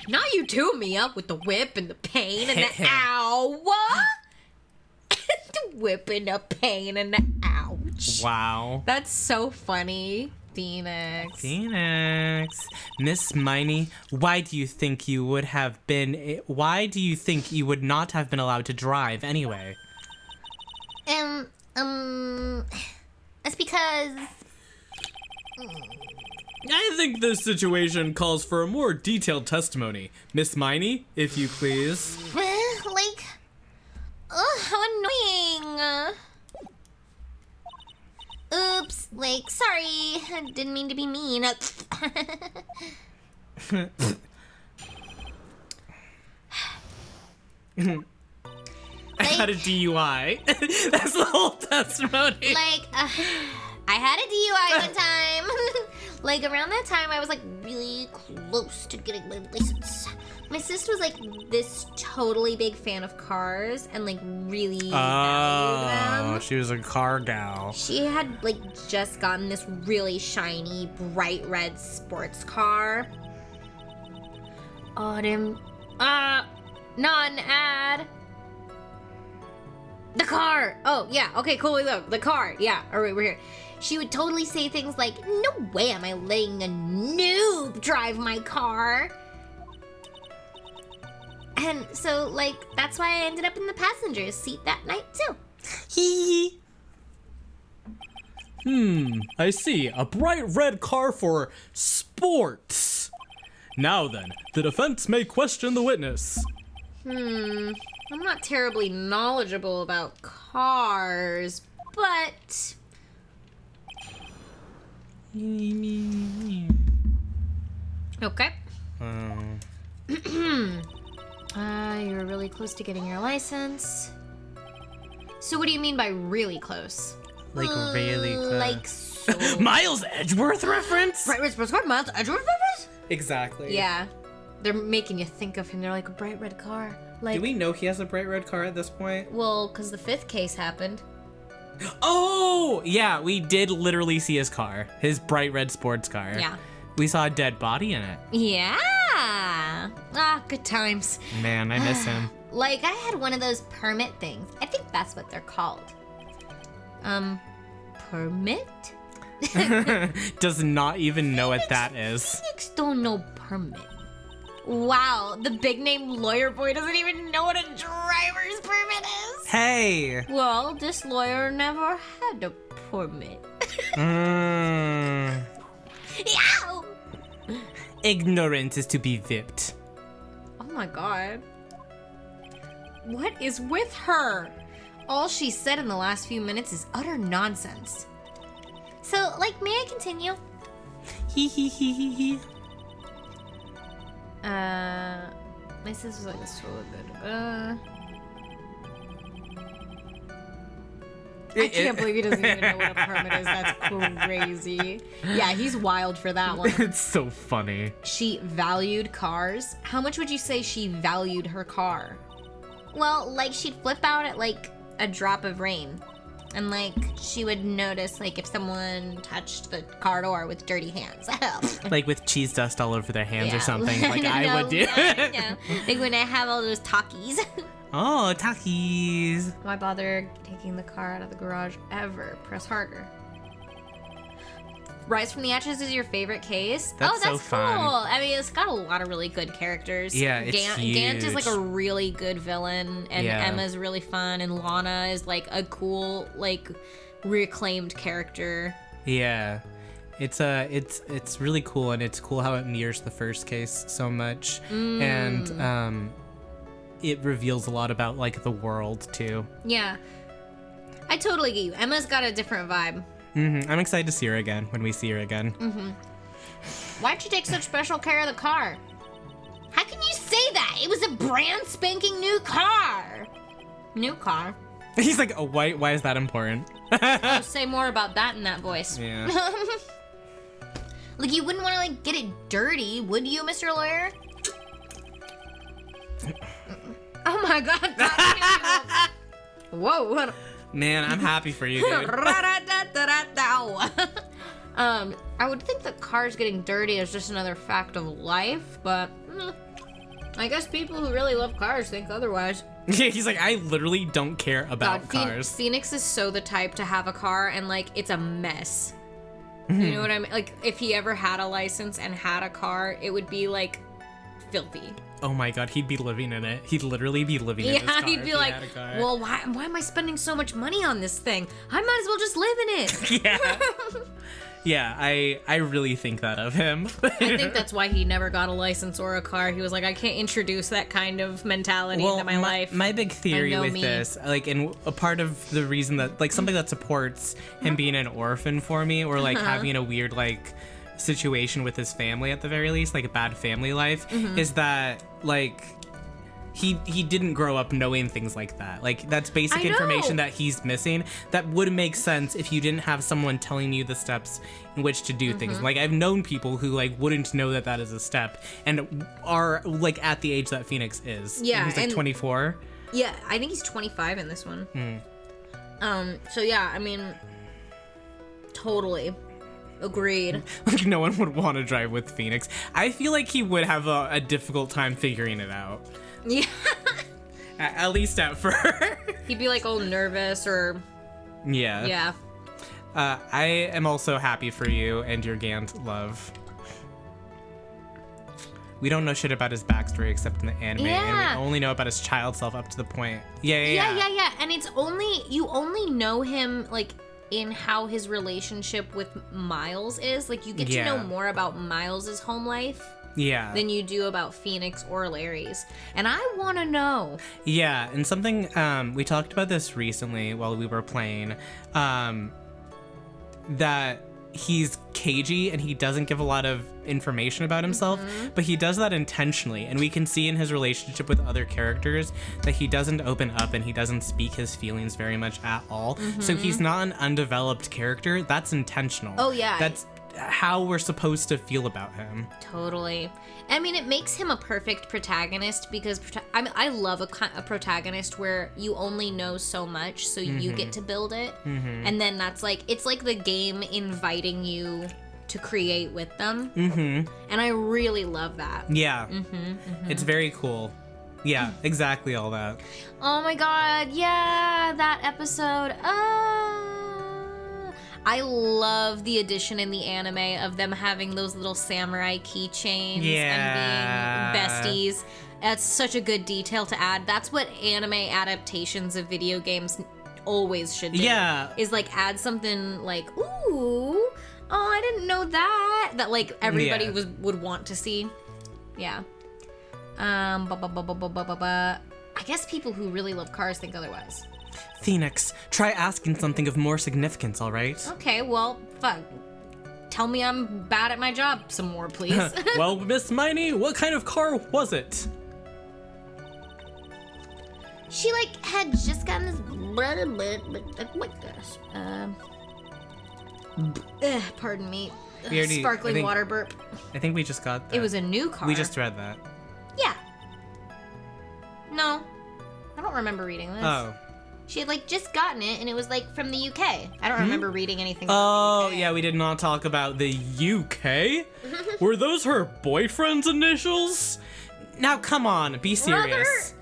B: Not you too, Mia, with the whip and the pain and the ow. What? The whip and the pain and the ouch.
A: Wow.
B: That's so funny, Phoenix.
A: Phoenix. Miss Miney, why do you think you would not have been allowed to drive anyway?
B: It's because...
C: I think this situation calls for a more detailed testimony. Miss Miney, if you please.
B: How annoying. Oops, sorry. I didn't mean to be mean.
A: I had a DUI. That's the whole testimony.
B: I had a DUI one time. Around that time, I was really close to getting my license. My sister was this totally big fan of cars and really valued them.
A: She was a car gal.
B: She had just gotten this really shiny, bright red sports car. Autumn. Not an ad. The car! Oh, yeah, okay, cool, look, the car, yeah, alright, we're here. She would totally say things like, no way am I letting a noob drive my car. And so, that's why I ended up in the passenger seat that night, too.
A: Hee.
C: I see. A bright red car for sports. Now then, the defense may question the witness.
B: I'm not terribly knowledgeable about cars, but... Okay. You were really close to getting your license. So what do you mean by really close?
A: Really close.
B: So...
A: Miles Edgeworth reference?
B: Bright red sports car, Miles Edgeworth reference?
A: Exactly.
B: Yeah. They're making you think of him. They're like a bright red car.
A: Do we know he has a bright red car at this point?
B: Well, because the 5th case happened.
A: Oh! Yeah, we did literally see his car. His bright red sports car.
B: Yeah.
A: We saw a dead body in it.
B: Yeah. Good times.
A: Man, I miss him.
B: I had one of those permit things. I think that's what they're called. Permit?
A: Does not even know what that is.
B: Phoenix don't know permit. Wow, the big name lawyer boy doesn't even know what a driver's permit is.
A: Hey!
B: Well, this lawyer never had a permit. Yow!
A: Ignorance is to be whipped.
B: Oh my god. What is with her? All she said in the last few minutes is utter nonsense. So, may I continue?
A: Hee hee hee hee hee.
B: My sister's so good. I can't believe he doesn't even know what a permit is. That's crazy. Yeah, he's wild for that one.
A: It's so funny.
B: She valued cars. How much would you say she valued her car? Well, she'd flip out at a drop of rain. And she would notice if someone touched the car door with dirty hands.
A: With cheese dust all over their hands or
B: Yeah.
A: something, I would do.
B: Yeah. When I have all those Takis.
A: Oh, Takis.
B: Why bother taking the car out of the garage ever? Press harder. Rise from the Ashes is your favorite case?
A: That's
B: that's
A: so fun.
B: cool. I mean, it's got a lot of really good characters.
A: Yeah, it's
B: Gant is
A: huge.
B: a really good villain, and
A: Yeah.
B: Emma's really fun, and Lana is a cool, reclaimed character.
A: Yeah. It's really cool, and it's cool how it mirrors the first case so much. And it reveals a lot about the world too.
B: Yeah. I totally get you. Emma's got a different vibe.
A: I'm excited to see her again when we see her again.
B: Why'd you take such special care of the car? How can you say that? It was a brand spanking new car. New car?
A: He's like, oh, why is that important?
B: Oh, say more about that in that voice.
A: Yeah.
B: You wouldn't want to get it dirty, would you, Mr. Lawyer? Oh my god. Whoa. What?
A: Man, I'm happy for you, dude.
B: I would think that cars getting dirty is just another fact of life, but I guess people who really love cars think otherwise.
A: Yeah, he's like, I literally don't care about
B: God,
A: cars.
B: Phoenix is so the type to have a car and, like, it's a mess. You know what I mean? Like, if he ever had a license and had a car, it would be, like, filthy.
A: Oh my god, he'd be living in it. He'd literally be living in his car.
B: Yeah, he'd be
A: if
B: like,
A: he had a car.
B: well, why am I spending so much money on this thing? I might as well just live in it.
A: Yeah. Yeah, I really think that of him.
B: I think that's why he never got a license or a car. He was like, I can't introduce that kind of mentality into my life.
A: My big theory
B: know
A: with
B: me.
A: this, like, and a part of the reason that, like, something that supports him being an orphan for me, or, like, having a weird, like, situation with his family at the very least, like a bad family life, is that, like, he didn't grow up knowing things like that. Like, that's basic information that he's missing. That would make sense if you didn't have someone telling you the steps in which to do things. Like, I've known people who, like, wouldn't know that that is a step and are, like, at the age that Phoenix is.
B: Yeah,
A: he's like
B: and-
A: 24.
B: Yeah, I think he's 25 in this one. So yeah, I mean, totally. Agreed.
A: Like, no one would want to drive with Phoenix. I feel like he would have a difficult time figuring it out.
B: Yeah.
A: At least at first.
B: He'd be like all nervous or
A: Yeah.
B: yeah.
A: I am also happy for you and your Gant love. We don't know shit about his backstory except in the anime, and we only know about his child self up to the point. Yeah.
B: And it's you only know him like in how his relationship with Miles is. Like, you get to know more about Miles's home life
A: Yeah.
B: than you do about Phoenix or Larry's. And I want to know.
A: Yeah, and something, we talked about this recently while we were playing, that he's cagey and he doesn't give a lot of information about himself, but he does that intentionally, and we can see in his relationship with other characters that he doesn't open up and he doesn't speak his feelings very much at all. So he's not an undeveloped character. That's intentional.
B: Oh, yeah.
A: That's how we're supposed to feel about him.
B: Totally. I mean, it makes him a perfect protagonist because I love a protagonist where you only know so much, so you get to build it, and then that's like, it's like the game inviting you to create with them, and I really love that.
A: Yeah. It's very cool. Yeah, exactly all that.
B: Oh my god, yeah, that episode. I love the addition in the anime of them having those little samurai keychains and being besties. That's such a good detail to add. That's what anime adaptations of video games always should do.
A: Yeah.
B: Is like add something like, ooh, oh, I didn't know that. That like everybody would want to see. Yeah. I guess people who really love cars think otherwise.
A: Phoenix, try asking something of more significance, all right?
B: Okay, well, fuck. Tell me I'm bad at my job some more, please.
C: Well, Miss Miney, what kind of car was it?
B: She, like, had just gotten this... pardon me.
A: We already-
B: Sparkling
A: I think-
B: water burp.
A: I think we just got that.
B: It was a new car.
A: We just read that.
B: Yeah. No. I don't remember reading this.
A: Oh.
B: She had, like, just gotten it, and it was, like, from the UK. I don't remember reading anything about
A: Oh,
B: the UK.
A: yeah, we did not talk about the
C: UK? Were those her boyfriend's initials?
A: Now, come on, be serious.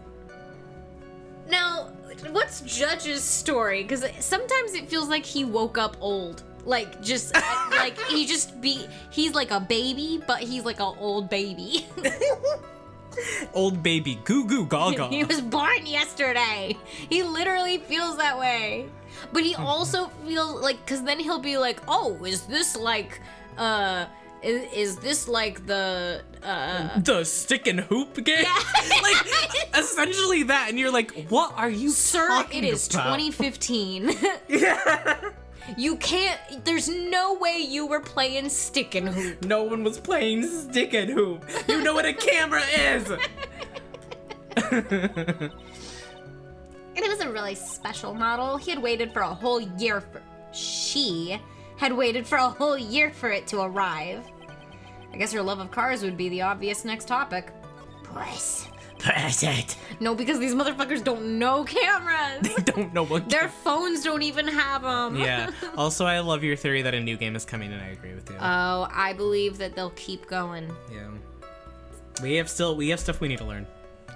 B: Now, what's Judge's story? Because sometimes it feels like he woke up old. Like, just, like, he's like a baby, but he's like an old baby.
A: Old baby, goo goo gaga.
B: He was born yesterday. He literally feels that way. But he also feels like, because then he'll be like, oh, is this like the
A: The stick and hoop game? Like, essentially that, and you're like, what are you
B: Sir,
A: talking
B: it is
A: about?
B: 2015. Yeah. You can't, there's no way you were playing stick and hoop.
A: No one was playing stick and hoop. You know what a camera is!
B: And it was a really special model. He had waited for a whole year for... She had waited for a whole year for it to arrive. I guess her love of cars would be the obvious next topic.
C: Perfect.
B: No, because these motherfuckers don't know cameras.
C: They don't know what.
B: Their phones don't even have them.
A: Yeah. Also, I love your theory that a new game is coming, and I agree with you.
B: Oh, I believe that they'll keep going.
A: Yeah. We have stuff we need to learn.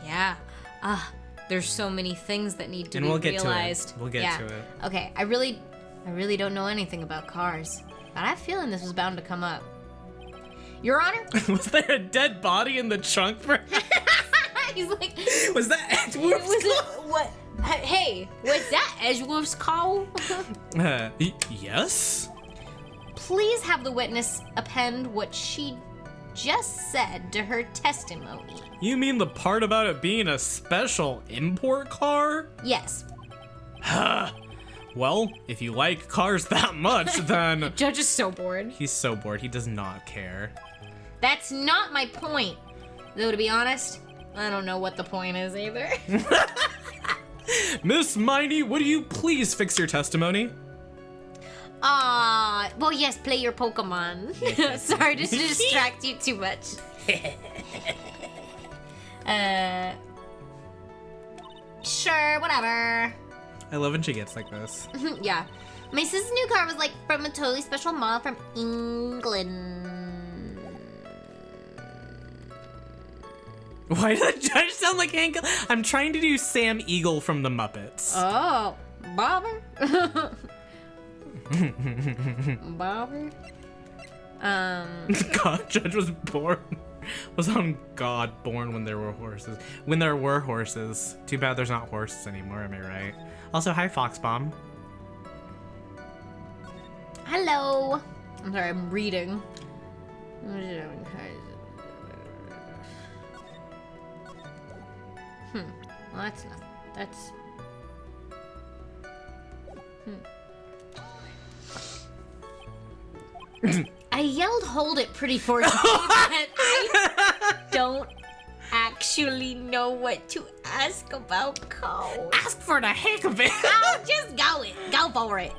B: Yeah. There's so many things that need to be realized.
A: We'll get to it.
B: Okay, I really don't know anything about cars, but I have a feeling this was bound to come up. Your Honor?
A: Was there a dead body in the trunk for
B: He's like,
A: Was that Edgeworth's
B: was it what? Hey, was that Edgeworth's call?
A: Yes?
B: Please have the witness append what she just said to her testimony.
A: You mean the part about it being a special import car?
B: Yes.
A: Well, if you like cars that much, then...
B: Judge is so bored.
A: He's so bored, he does not care.
B: That's not my point. Though, to be honest, I don't know what the point is either.
A: Miss Miney, would you please fix your testimony?
B: Well, yes, play your Pokemon. Sorry to distract you too much. Sure, whatever.
A: I love when she gets like this.
B: Yeah. My sister's new car was like from a totally special model from England.
A: Why did the judge sound like Hank? I'm trying to do Sam Eagle from the Muppets.
B: Oh, Bobber? Bobber?
A: God, Judge was on God born when there were horses. When there were horses. Too bad there's not horses anymore, am I right? Also, hi, Foxbomb.
B: Hello. I'm sorry, I'm reading. Well, that's nothing. That's... I yelled hold it pretty forcefully, but I don't actually know what to ask about cows.
A: Ask for the heck of it.
B: I'll just go for it.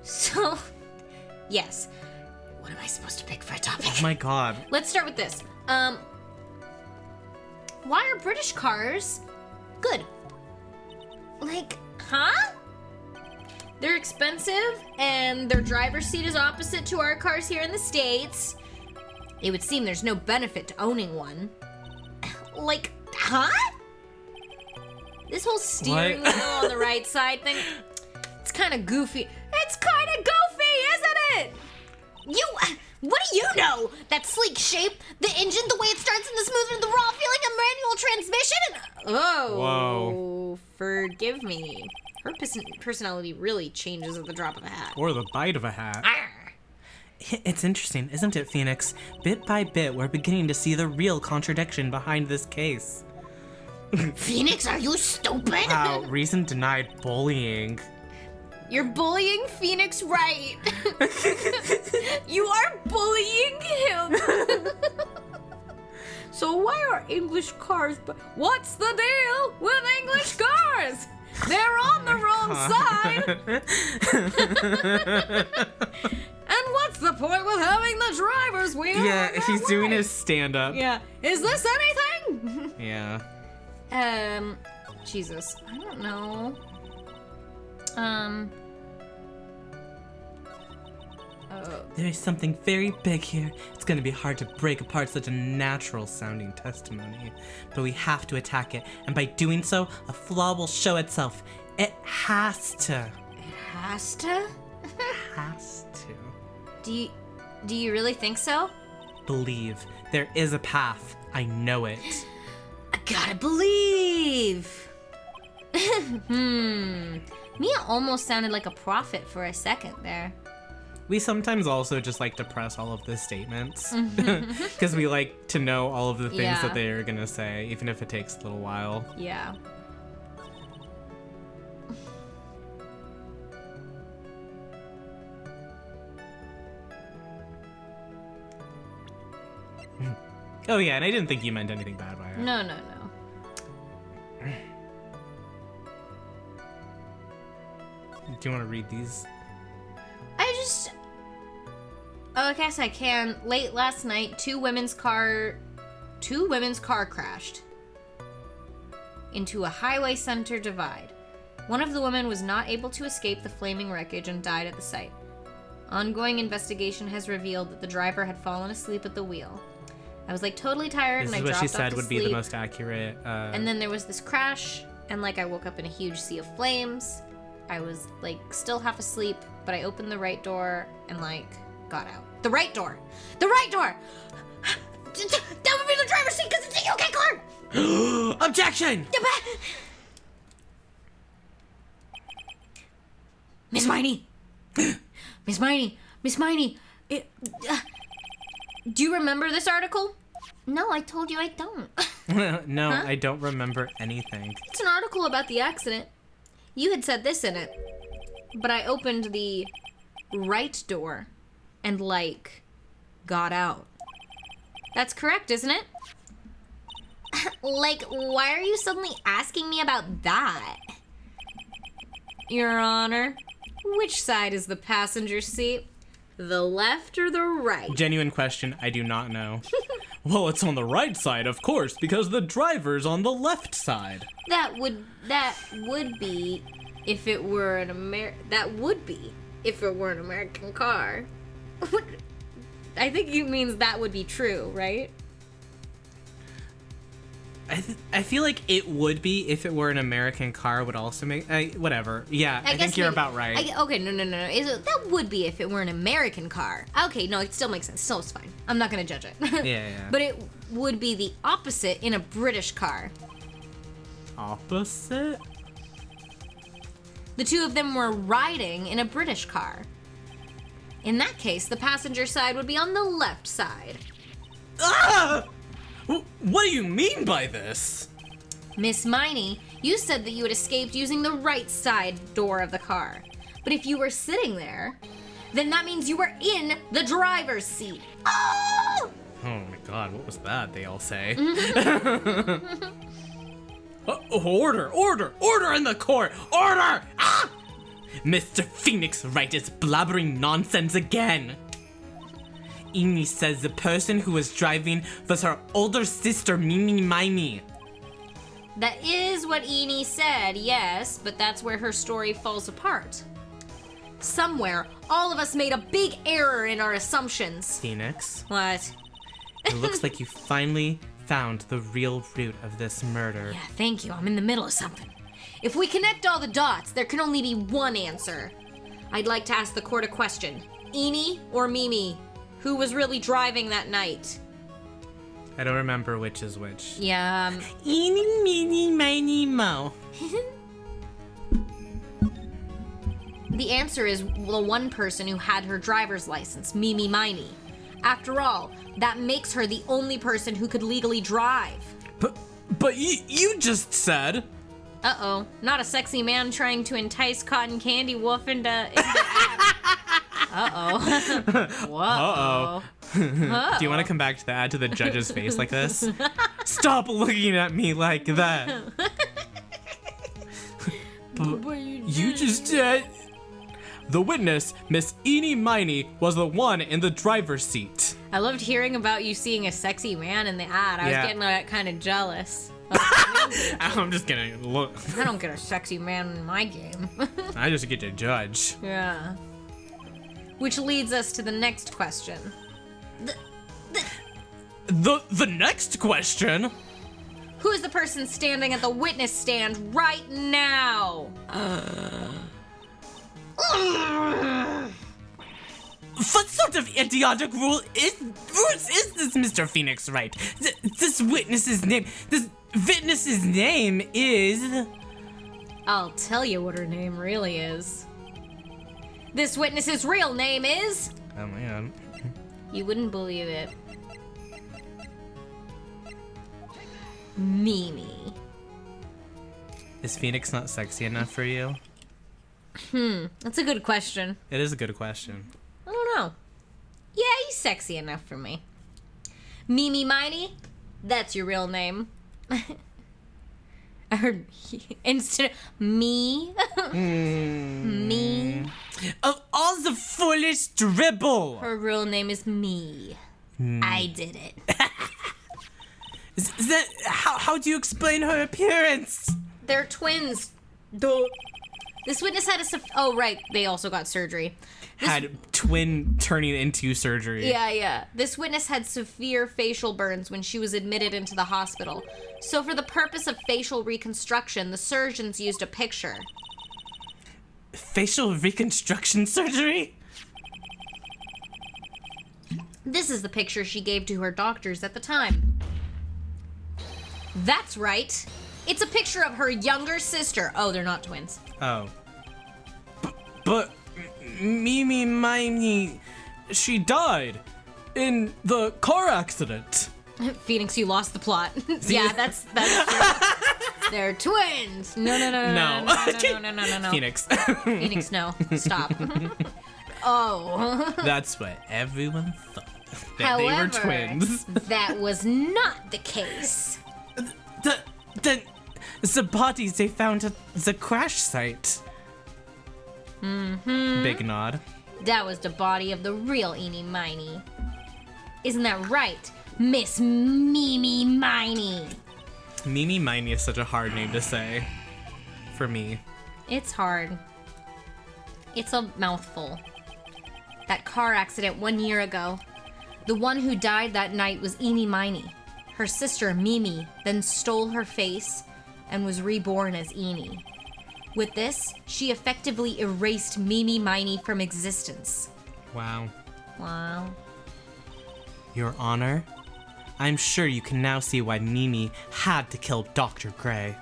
B: So, yes. What am I supposed to pick for a topic?
A: Oh my god.
B: Let's start with this. Why are British cars good? Like, huh? They're expensive, and their driver's seat is opposite to our cars here in the States. It would seem there's no benefit to owning one. Like, huh? This whole steering wheel on the right side thing, it's kind of goofy. It's kind of goofy, isn't it? What do you know? That sleek shape, the engine, the way it starts, and the smooth and the raw feeling of manual transmission.
A: Whoa.
B: Forgive me. Her personality really changes at the drop of a hat.
A: Or the bite of a hat.
B: Arr.
A: It's interesting, isn't it, Phoenix? Bit by bit, we're beginning to see the real contradiction behind this case.
B: Phoenix, are you stupid?
A: Wow, reason denied bullying.
B: You're bullying Phoenix Wright. You are bullying him. So why are English cars... What's the deal with English cars? They're on the wrong side. And what's the point with having the driver's wheel?
A: Yeah, he's doing his stand-up.
B: Yeah. Is this anything?
A: Yeah.
B: Jesus. I don't know.
A: There's something very big here. It's gonna be hard to break apart such a natural-sounding testimony. But we have to attack it, and by doing so, a flaw will show itself. It has to.
B: It has to?
A: Has to.
B: Do you really think so?
A: Believe. There is a path. I know it.
B: I gotta believe. Mia almost sounded like a prophet for a second there.
A: We sometimes also just like to press all of the statements because we like to know all of the things that they are gonna say, even if it takes a little while.
B: Yeah.
A: Oh yeah, and I didn't think you meant anything bad by it.
B: No.
A: Do you want to read these?
B: Oh, I guess I can. Late last night, two women's car 2 women's car crashed into a highway center divide. One of the women was not able to escape the flaming wreckage and died at the site. Ongoing investigation has revealed that the driver had fallen asleep at the wheel. I was like totally tired
A: This
B: and
A: is
B: I
A: what
B: dropped
A: she
B: off
A: said
B: to
A: would
B: sleep.
A: be the most accurate.
B: And then there was this crash, and like I woke up in a huge sea of flames. I was like still half asleep, but I opened the right door and like got out. The right door! The right door! That would be the driver's seat because it's a UK car!
A: Objection!
B: Miss Miney! Miss Miney! Miss Miney! Do you remember this article? No, I told you I don't.
A: No,
B: Huh?
A: I don't remember anything.
B: It's an article about the accident. You had said this in it. But I opened the right door and, like, got out. That's correct, isn't it? Like, why are you suddenly asking me about that? Your Honor, which side is the passenger seat? The left or the right?
A: Genuine question, I do not know.
C: Well, it's on the right side, of course, because the driver's on the left side.
B: That would be if it were an American car. I think it means that would be true, right?
A: I feel like it would be if it were an American car would also make... whatever. Yeah, I think you're about right.
B: Okay, no. That would be if it were an American car. Okay, no, it still makes sense. Still, it's fine. I'm not gonna judge it.
A: Yeah.
B: But it would be the opposite in a British car.
A: Opposite?
B: The two of them were riding in a British car. In that case, the passenger side would be on the left side.
C: Ah! What do you mean by this?
B: Miss Miney, you said that you had escaped using the right side door of the car. But if you were sitting there, then that means you were in the driver's seat. Oh!
A: Oh my god, what was that, they all say?
C: Order in the court! Order! Ah!
A: Mr. Phoenix Wright is blabbering nonsense again. Amy says the person who was driving was her older sister, Miney.
B: That is what Eni said, yes, but that's where her story falls apart. Somewhere, all of us made a big error in our assumptions.
A: Phoenix,
B: What?
A: it looks like you finally found the real root of this murder.
B: Yeah, thank you. I'm in the middle of something. If we connect all the dots, there can only be one answer. I'd like to ask the court a question. Eni or Mimi? Who was really driving that night?
A: I don't remember which is which.
B: Yeah,
A: Eeny, meeny, miny, mo.
B: The answer is the one person who had her driver's license, Mimi Miney. After all, that makes her the only person who could legally drive.
C: But you just said...
B: Uh-oh, not a sexy man trying to entice Cotton Candy Wolf into Uh-oh. Whoa.
A: Do you want to come back to the ad to the judge's face like this? Stop looking at me like that.
C: You just said... The witness, Miss Eeny Miney, was the one in the driver's seat.
B: I loved hearing about you seeing a sexy man in the ad. I was
A: Yeah.
B: getting kind of jealous.
A: I'm just gonna look.
B: I don't get a sexy man in my game.
A: I just get to judge.
B: Yeah. Which leads us to the next question.
C: The next question?
B: Who is the person standing at the witness stand right now?
A: What sort of idiotic rule is this, Mr. Phoenix Wright? This witness's name is...
B: I'll tell you what her name really is. This witness's real name is...
A: Oh my god.
B: You wouldn't believe it. Mimi.
A: Is Phoenix not sexy enough for you?
B: That's a good question.
A: It is a good question.
B: I don't know. Yeah, he's sexy enough for me. Mimi Miney? That's your real name. I heard instead of me. Me.
A: Of all the foolish dribble!
B: Her real name is me. I did it.
A: How do you explain her appearance?
B: They're twins. Duh. This witness had oh, right. They also got surgery.
A: Had twin turning into surgery.
B: Yeah. This witness had severe facial burns when she was admitted into the hospital. So for the purpose of facial reconstruction, the surgeons used a picture.
A: Facial reconstruction surgery?
B: This is the picture she gave to her doctors at the time. That's right. It's a picture of her younger sister. Oh, they're not twins.
A: Oh. But Mimi Miney,
C: She died in the car accident.
B: Phoenix, you lost the plot. Yeah, that's true. They're twins. No.
A: Phoenix.
B: Phoenix, no. Stop. Oh.
A: That's what everyone thought. That
B: However,
A: they were twins.
B: That was not the case.
A: The bodies they found at the crash site.
B: Mm-hmm.
A: Big nod.
B: That was the body of the real Eenie Miney. Isn't that right, Miss Mimi Miney?
A: Mimi Miney is such a hard name to say. For me.
B: It's hard. It's a mouthful. That car accident 1 year ago. The one who died that night was Eenie Miney. Her sister, Mimi, then stole her face and was reborn as Eenie. With this, she effectively erased Mimi Miney from existence.
A: Wow.
B: Wow.
A: Your Honor, I'm sure you can now see why Mimi had to kill Dr. Gray.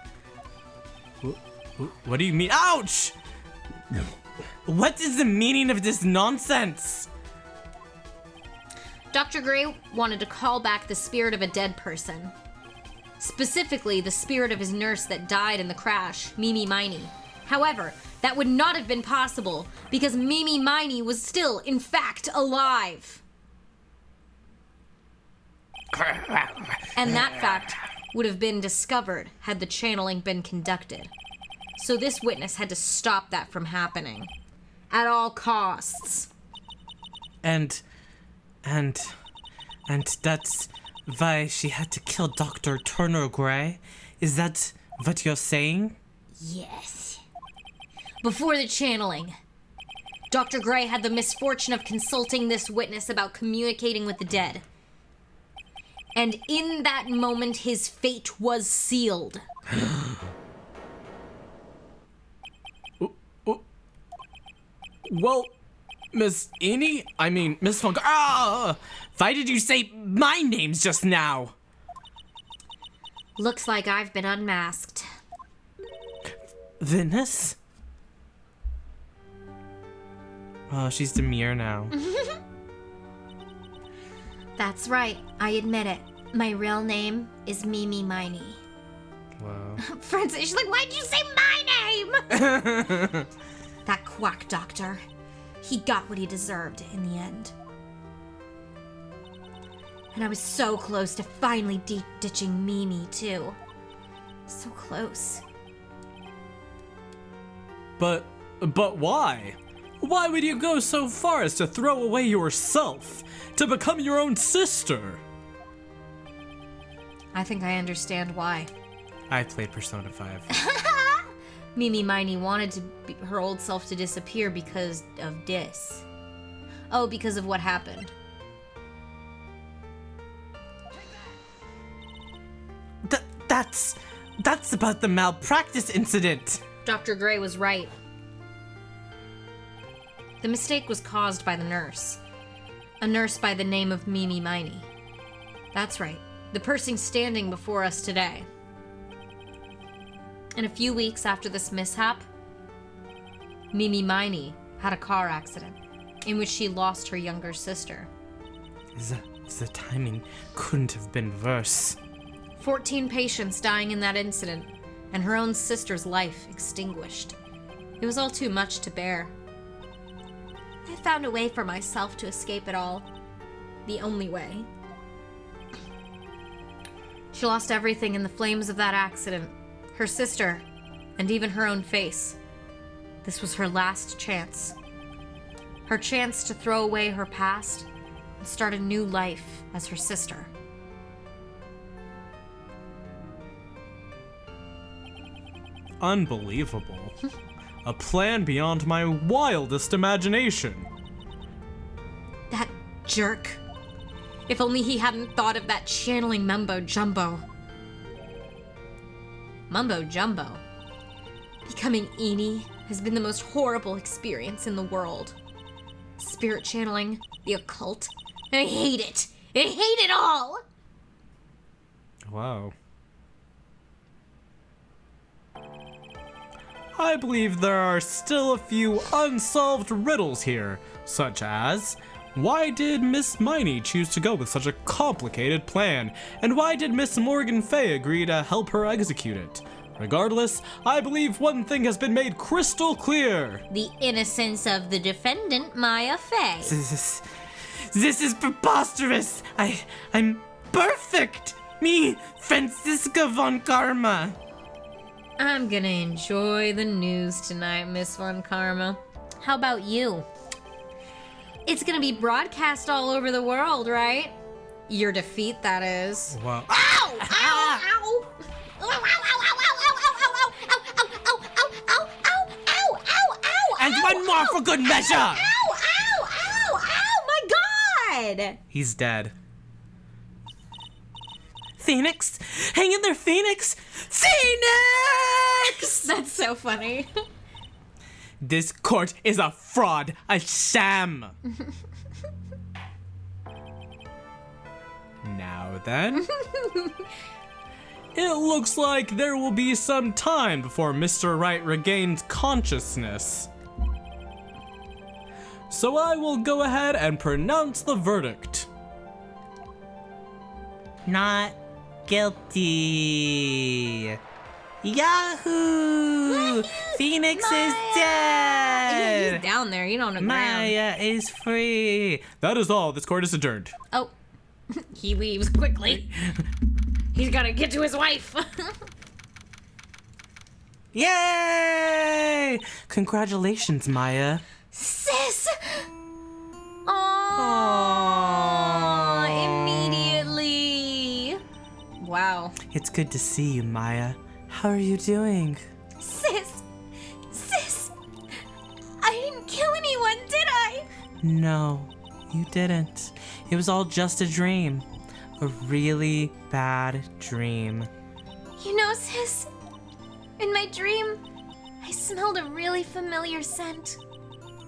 A: What do you mean? Ouch! What is the meaning of this nonsense?
B: Dr. Gray wanted to call back the spirit of a dead person. Specifically, the spirit of his nurse that died in the crash, Mimi Miney. However, that would not have been possible because Mimi Miney was still, in fact, alive. And that fact would have been discovered had the channeling been conducted. So this witness had to stop that from happening. At all costs.
A: And that's why she had to kill Dr. Turner Gray? Is that what you're saying?
B: Yes. Before the channeling, Dr. Gray had the misfortune of consulting this witness about communicating with the dead. And in that moment, his fate was sealed.
C: Well, Miss Funk.
A: Why did you say my names just now?
B: Looks like I've been unmasked.
A: Venus? Oh, she's demure now.
B: That's right, I admit it. My real name is Mimi Miney.
A: Whoa.
B: Francis, she's like, why'd you say my name? That quack doctor. He got what he deserved in the end. And I was so close to finally ditching Mimi, too. So close.
C: But why? Why would you go so far as to throw away yourself to become your own sister?
B: I think I understand why.
A: I played Persona 5.
B: Mimi Miney wanted her old self to disappear because of this. Oh, because of what happened.
A: That's about the malpractice incident.
B: Dr. Gray was right. The mistake was caused by the nurse. A nurse by the name of Mimi Miney. That's right. The person standing before us today. And a few weeks after this mishap, Mimi Miney had a car accident in which she lost her younger sister.
A: The timing couldn't have been worse.
B: 14 patients dying in that incident, and her own sister's life extinguished. It was all too much to bear. I found a way for myself to escape it all. The only way. She lost everything in the flames of that accident. Her sister, and even her own face. This was her last chance. Her chance to throw away her past and start a new life as her sister.
C: unbelievable. A plan beyond my wildest imagination.
B: That jerk. If only he hadn't thought of that channeling mumbo jumbo. Mumbo jumbo. Becoming Eni has been the most horrible experience in the world. Spirit channeling, the occult. I hate it. I hate it all.
C: Wow. I believe there are still a few unsolved riddles here, such as, why did Miss Miney choose to go with such a complicated plan, and why did Miss Morgan Fay agree to help her execute it? Regardless, I believe one thing has been made crystal clear.
B: The innocence of the defendant, Maya Fay.
D: This is preposterous. I'm perfect. Me, Franziska von Karma.
B: I'm gonna enjoy the news tonight, Miss Von Karma. How about you? It's gonna be broadcast all over the world, right? Your defeat, that is.
C: Wow.
B: Ow! Ow! Ow! Ow! Ow! Ow! Ow! Ow! Ow! Ow! Ow!
D: And one more for good measure.
B: Ow! Ow! Ow! Ow! My God!
A: He's dead.
D: Phoenix, hang in there, Phoenix. Phoenix!
B: That's so funny.
D: This court is a fraud, a sham.
C: Now then. It looks like there will be some time before Mr. Wright regains consciousness. So I will go ahead and pronounce the verdict.
D: Not guilty. Yahoo! Phoenix is dead.
B: He's down there. You don't agree.
D: Maya is free.
C: That is all. This court is adjourned.
B: Oh, he leaves quickly. He's gotta get to his wife.
D: Yay! Congratulations, Maya.
B: Sis! Aww. Immediately. Wow.
D: It's good to see you, Maya. How are you doing?
B: Sis! I didn't kill anyone, did I?
D: No, you didn't. It was all just a dream. A really bad dream.
B: You know, sis, in my dream, I smelled a really familiar scent.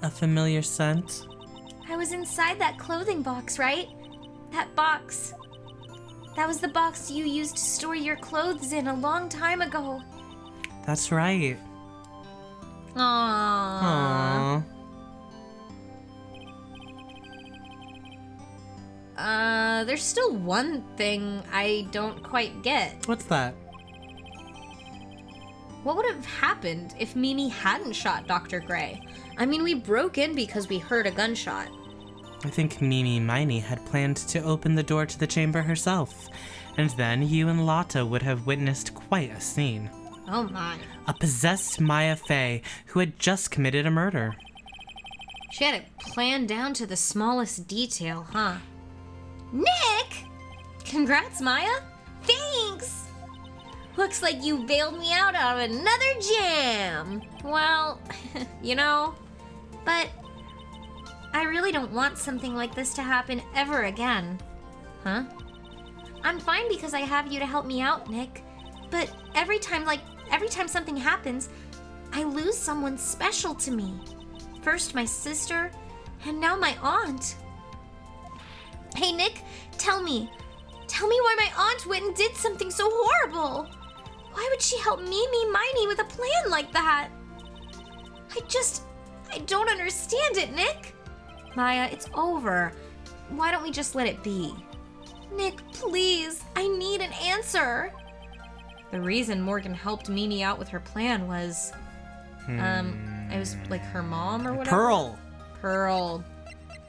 D: A familiar scent?
B: I was inside that clothing box, right? That box. That was the box you used to store your clothes in a long time ago.
D: That's right.
B: Aww.
D: Aww.
B: There's still one thing I don't quite get.
D: What's that?
B: What would have happened if Mimi hadn't shot Dr. Gray? I mean, we broke in because we heard a gunshot.
D: I think Mimi Miney had planned to open the door to the chamber herself, and then you and Lotta would have witnessed quite a scene.
B: Oh my.
D: A possessed Maya Fay who had just committed a murder.
B: She had it planned down to the smallest detail, huh? Nick! Congrats, Maya. Thanks! Looks like you bailed me out of another jam. Well, you know, but I really don't want something like this to happen ever again. Huh? I'm fine because I have you to help me out, Nick. But every time something happens, I lose someone special to me. First my sister, and now my aunt. Hey, Nick, tell me why my aunt went and did something so horrible. Why would she help Mimi Miney with a plan like that? I don't understand it, Nick. Maya, it's over. Why don't we just let it be? Nick, please, I need an answer. The reason Morgan helped Mimi out with her plan was, it was like her mom or whatever. Pearl.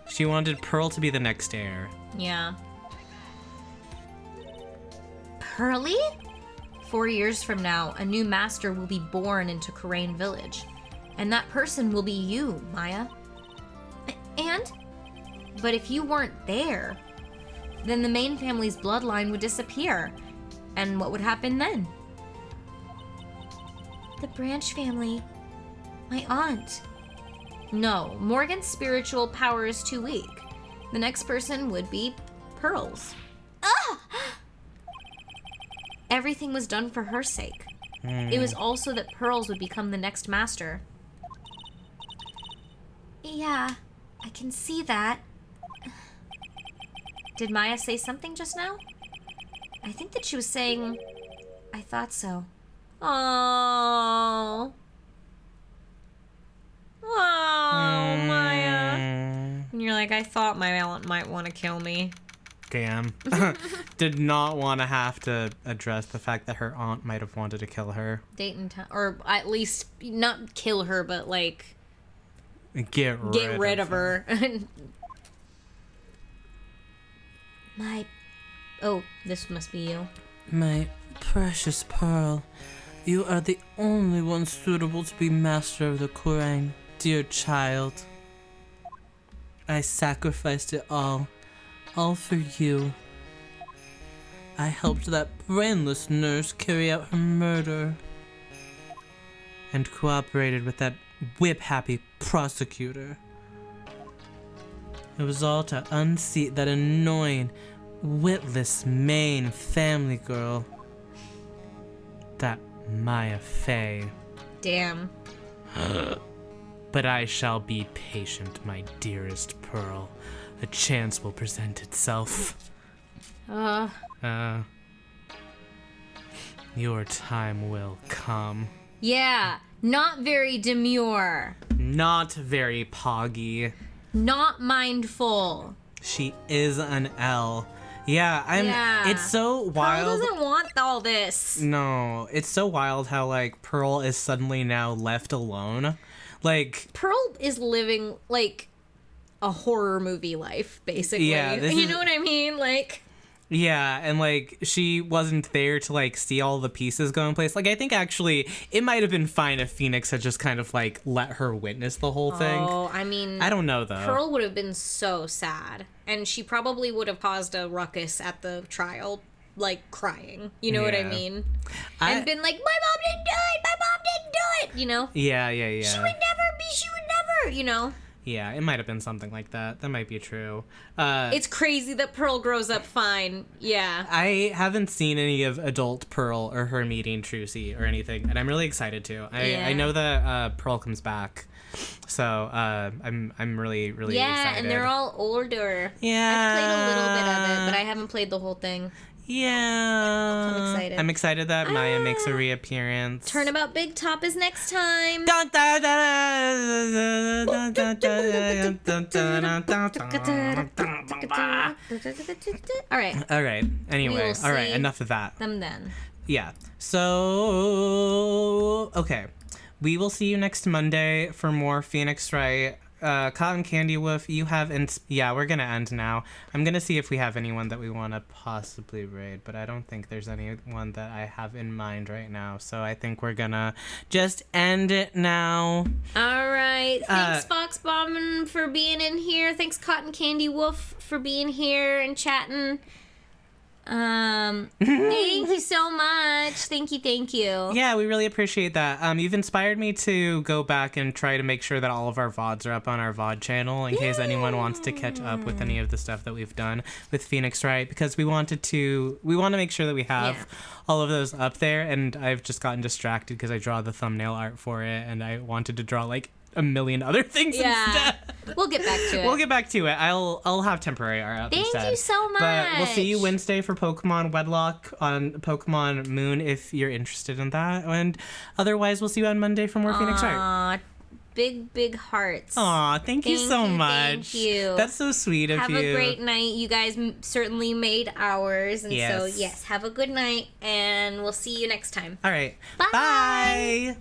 D: She wanted Pearl to be the next heir.
B: Yeah. Pearly? 4 years from now, a new master will be born into Karain Village. And that person will be you, Maya. But if you weren't there, then the main family's bloodline would disappear. And what would happen then? The Branch family. My aunt. No, Morgan's spiritual power is too weak. The next person would be Pearl's. Ah! Everything was done for her sake. It was also that Pearl's would become the next master. Yeah, I can see that. Did Maya say something just now? I think that she was saying, I thought so. Oh, Maya. And you're like, I thought my aunt might want to kill me.
A: Damn. Did not want to have to address the fact that her aunt might have wanted to kill her.
B: Or at least not kill her, but like
A: Get rid
B: of her. Oh, this must be you.
D: My precious Pearl, you are the only one suitable to be master of the Quran, dear child. I sacrificed it all for you. I helped that brainless nurse carry out her murder. And cooperated with that whip-happy prosecutor. It was all to unseat that annoying, witless Maine family girl. That Maya Fey.
B: Damn.
A: But I shall be patient, my dearest Pearl. A chance will present itself. Your time will come.
B: Yeah, not very demure.
A: Not very poggy.
B: Not mindful.
A: She is an L. Yeah, it's so wild.
B: Pearl doesn't want all this.
A: No, it's so wild how, like, Pearl is suddenly now left alone. Like,
B: Pearl is living, like, a horror movie life, basically.
A: Yeah,
B: you know what I mean? Like...
A: Yeah, and, like, she wasn't there to, like, see all the pieces go in place. Like, I think, actually, it might have been fine if Phoenix had just kind of, like, let her witness the whole thing.
B: Oh, I mean...
A: I don't know, though.
B: Pearl would have been so sad. And she probably would have caused a ruckus at the trial, like, crying. You know what I mean? And been like, my mom didn't do it! My mom didn't do it! You know?
A: Yeah.
B: She would never, you know?
A: Yeah, it might have been something like that. That might be true.
B: It's crazy that Pearl grows up fine. Yeah.
A: I haven't seen any of adult Pearl or her meeting Trucy or anything, and I'm really excited to. I know that Pearl comes back, so I'm really excited.
B: Yeah, and they're all older.
A: Yeah.
B: I've played a little bit of it, but I haven't played the whole thing.
A: Yeah.
B: I'm excited.
A: I'm excited that Maya makes a reappearance.
B: Turnabout Big Top is next time.
A: Dun, dun, dun, dun, dun, dun, dun, dun, dun, dun.
B: All right.
A: Anyway,
B: We
A: all right.
B: will see
A: Enough of that.
B: them then.
A: Yeah. So, okay. We will see you next Monday for more Phoenix Wright. Cotton Candy Wolf, you have... yeah, we're going to end now. I'm going to see if we have anyone that we want to possibly raid, but I don't think there's anyone that I have in mind right now. So I think we're going to just end it now.
B: All right. Thanks, Fox Bombin, for being in here. Thanks, Cotton Candy Wolf, for being here and chatting. Thank you so much. Thank you.
A: Yeah, we really appreciate that. You've inspired me to go back and try to make sure that all of our VODs are up on our VOD channel in case anyone wants to catch up with any of the stuff that we've done with Phoenix Wright, because we want to make sure that we have all of those up there, and I've just gotten distracted because I draw the thumbnail art for it, and I wanted to draw like a million other things instead.
B: We'll get back to it.
A: I'll have temporary art up instead.
B: Thank you so much.
A: But we'll see you Wednesday for Pokemon Wedlock on Pokemon Moon if you're interested in that. And otherwise, we'll see you on Monday for more Phoenix Wright.
B: Big hearts.
A: Aw, thank you so much.
B: Thank you.
A: That's so sweet of you.
B: Have a great night. You guys certainly made ours. And so, yes, have a good night. And we'll see you next time.
A: All right.
B: Bye.
A: Bye.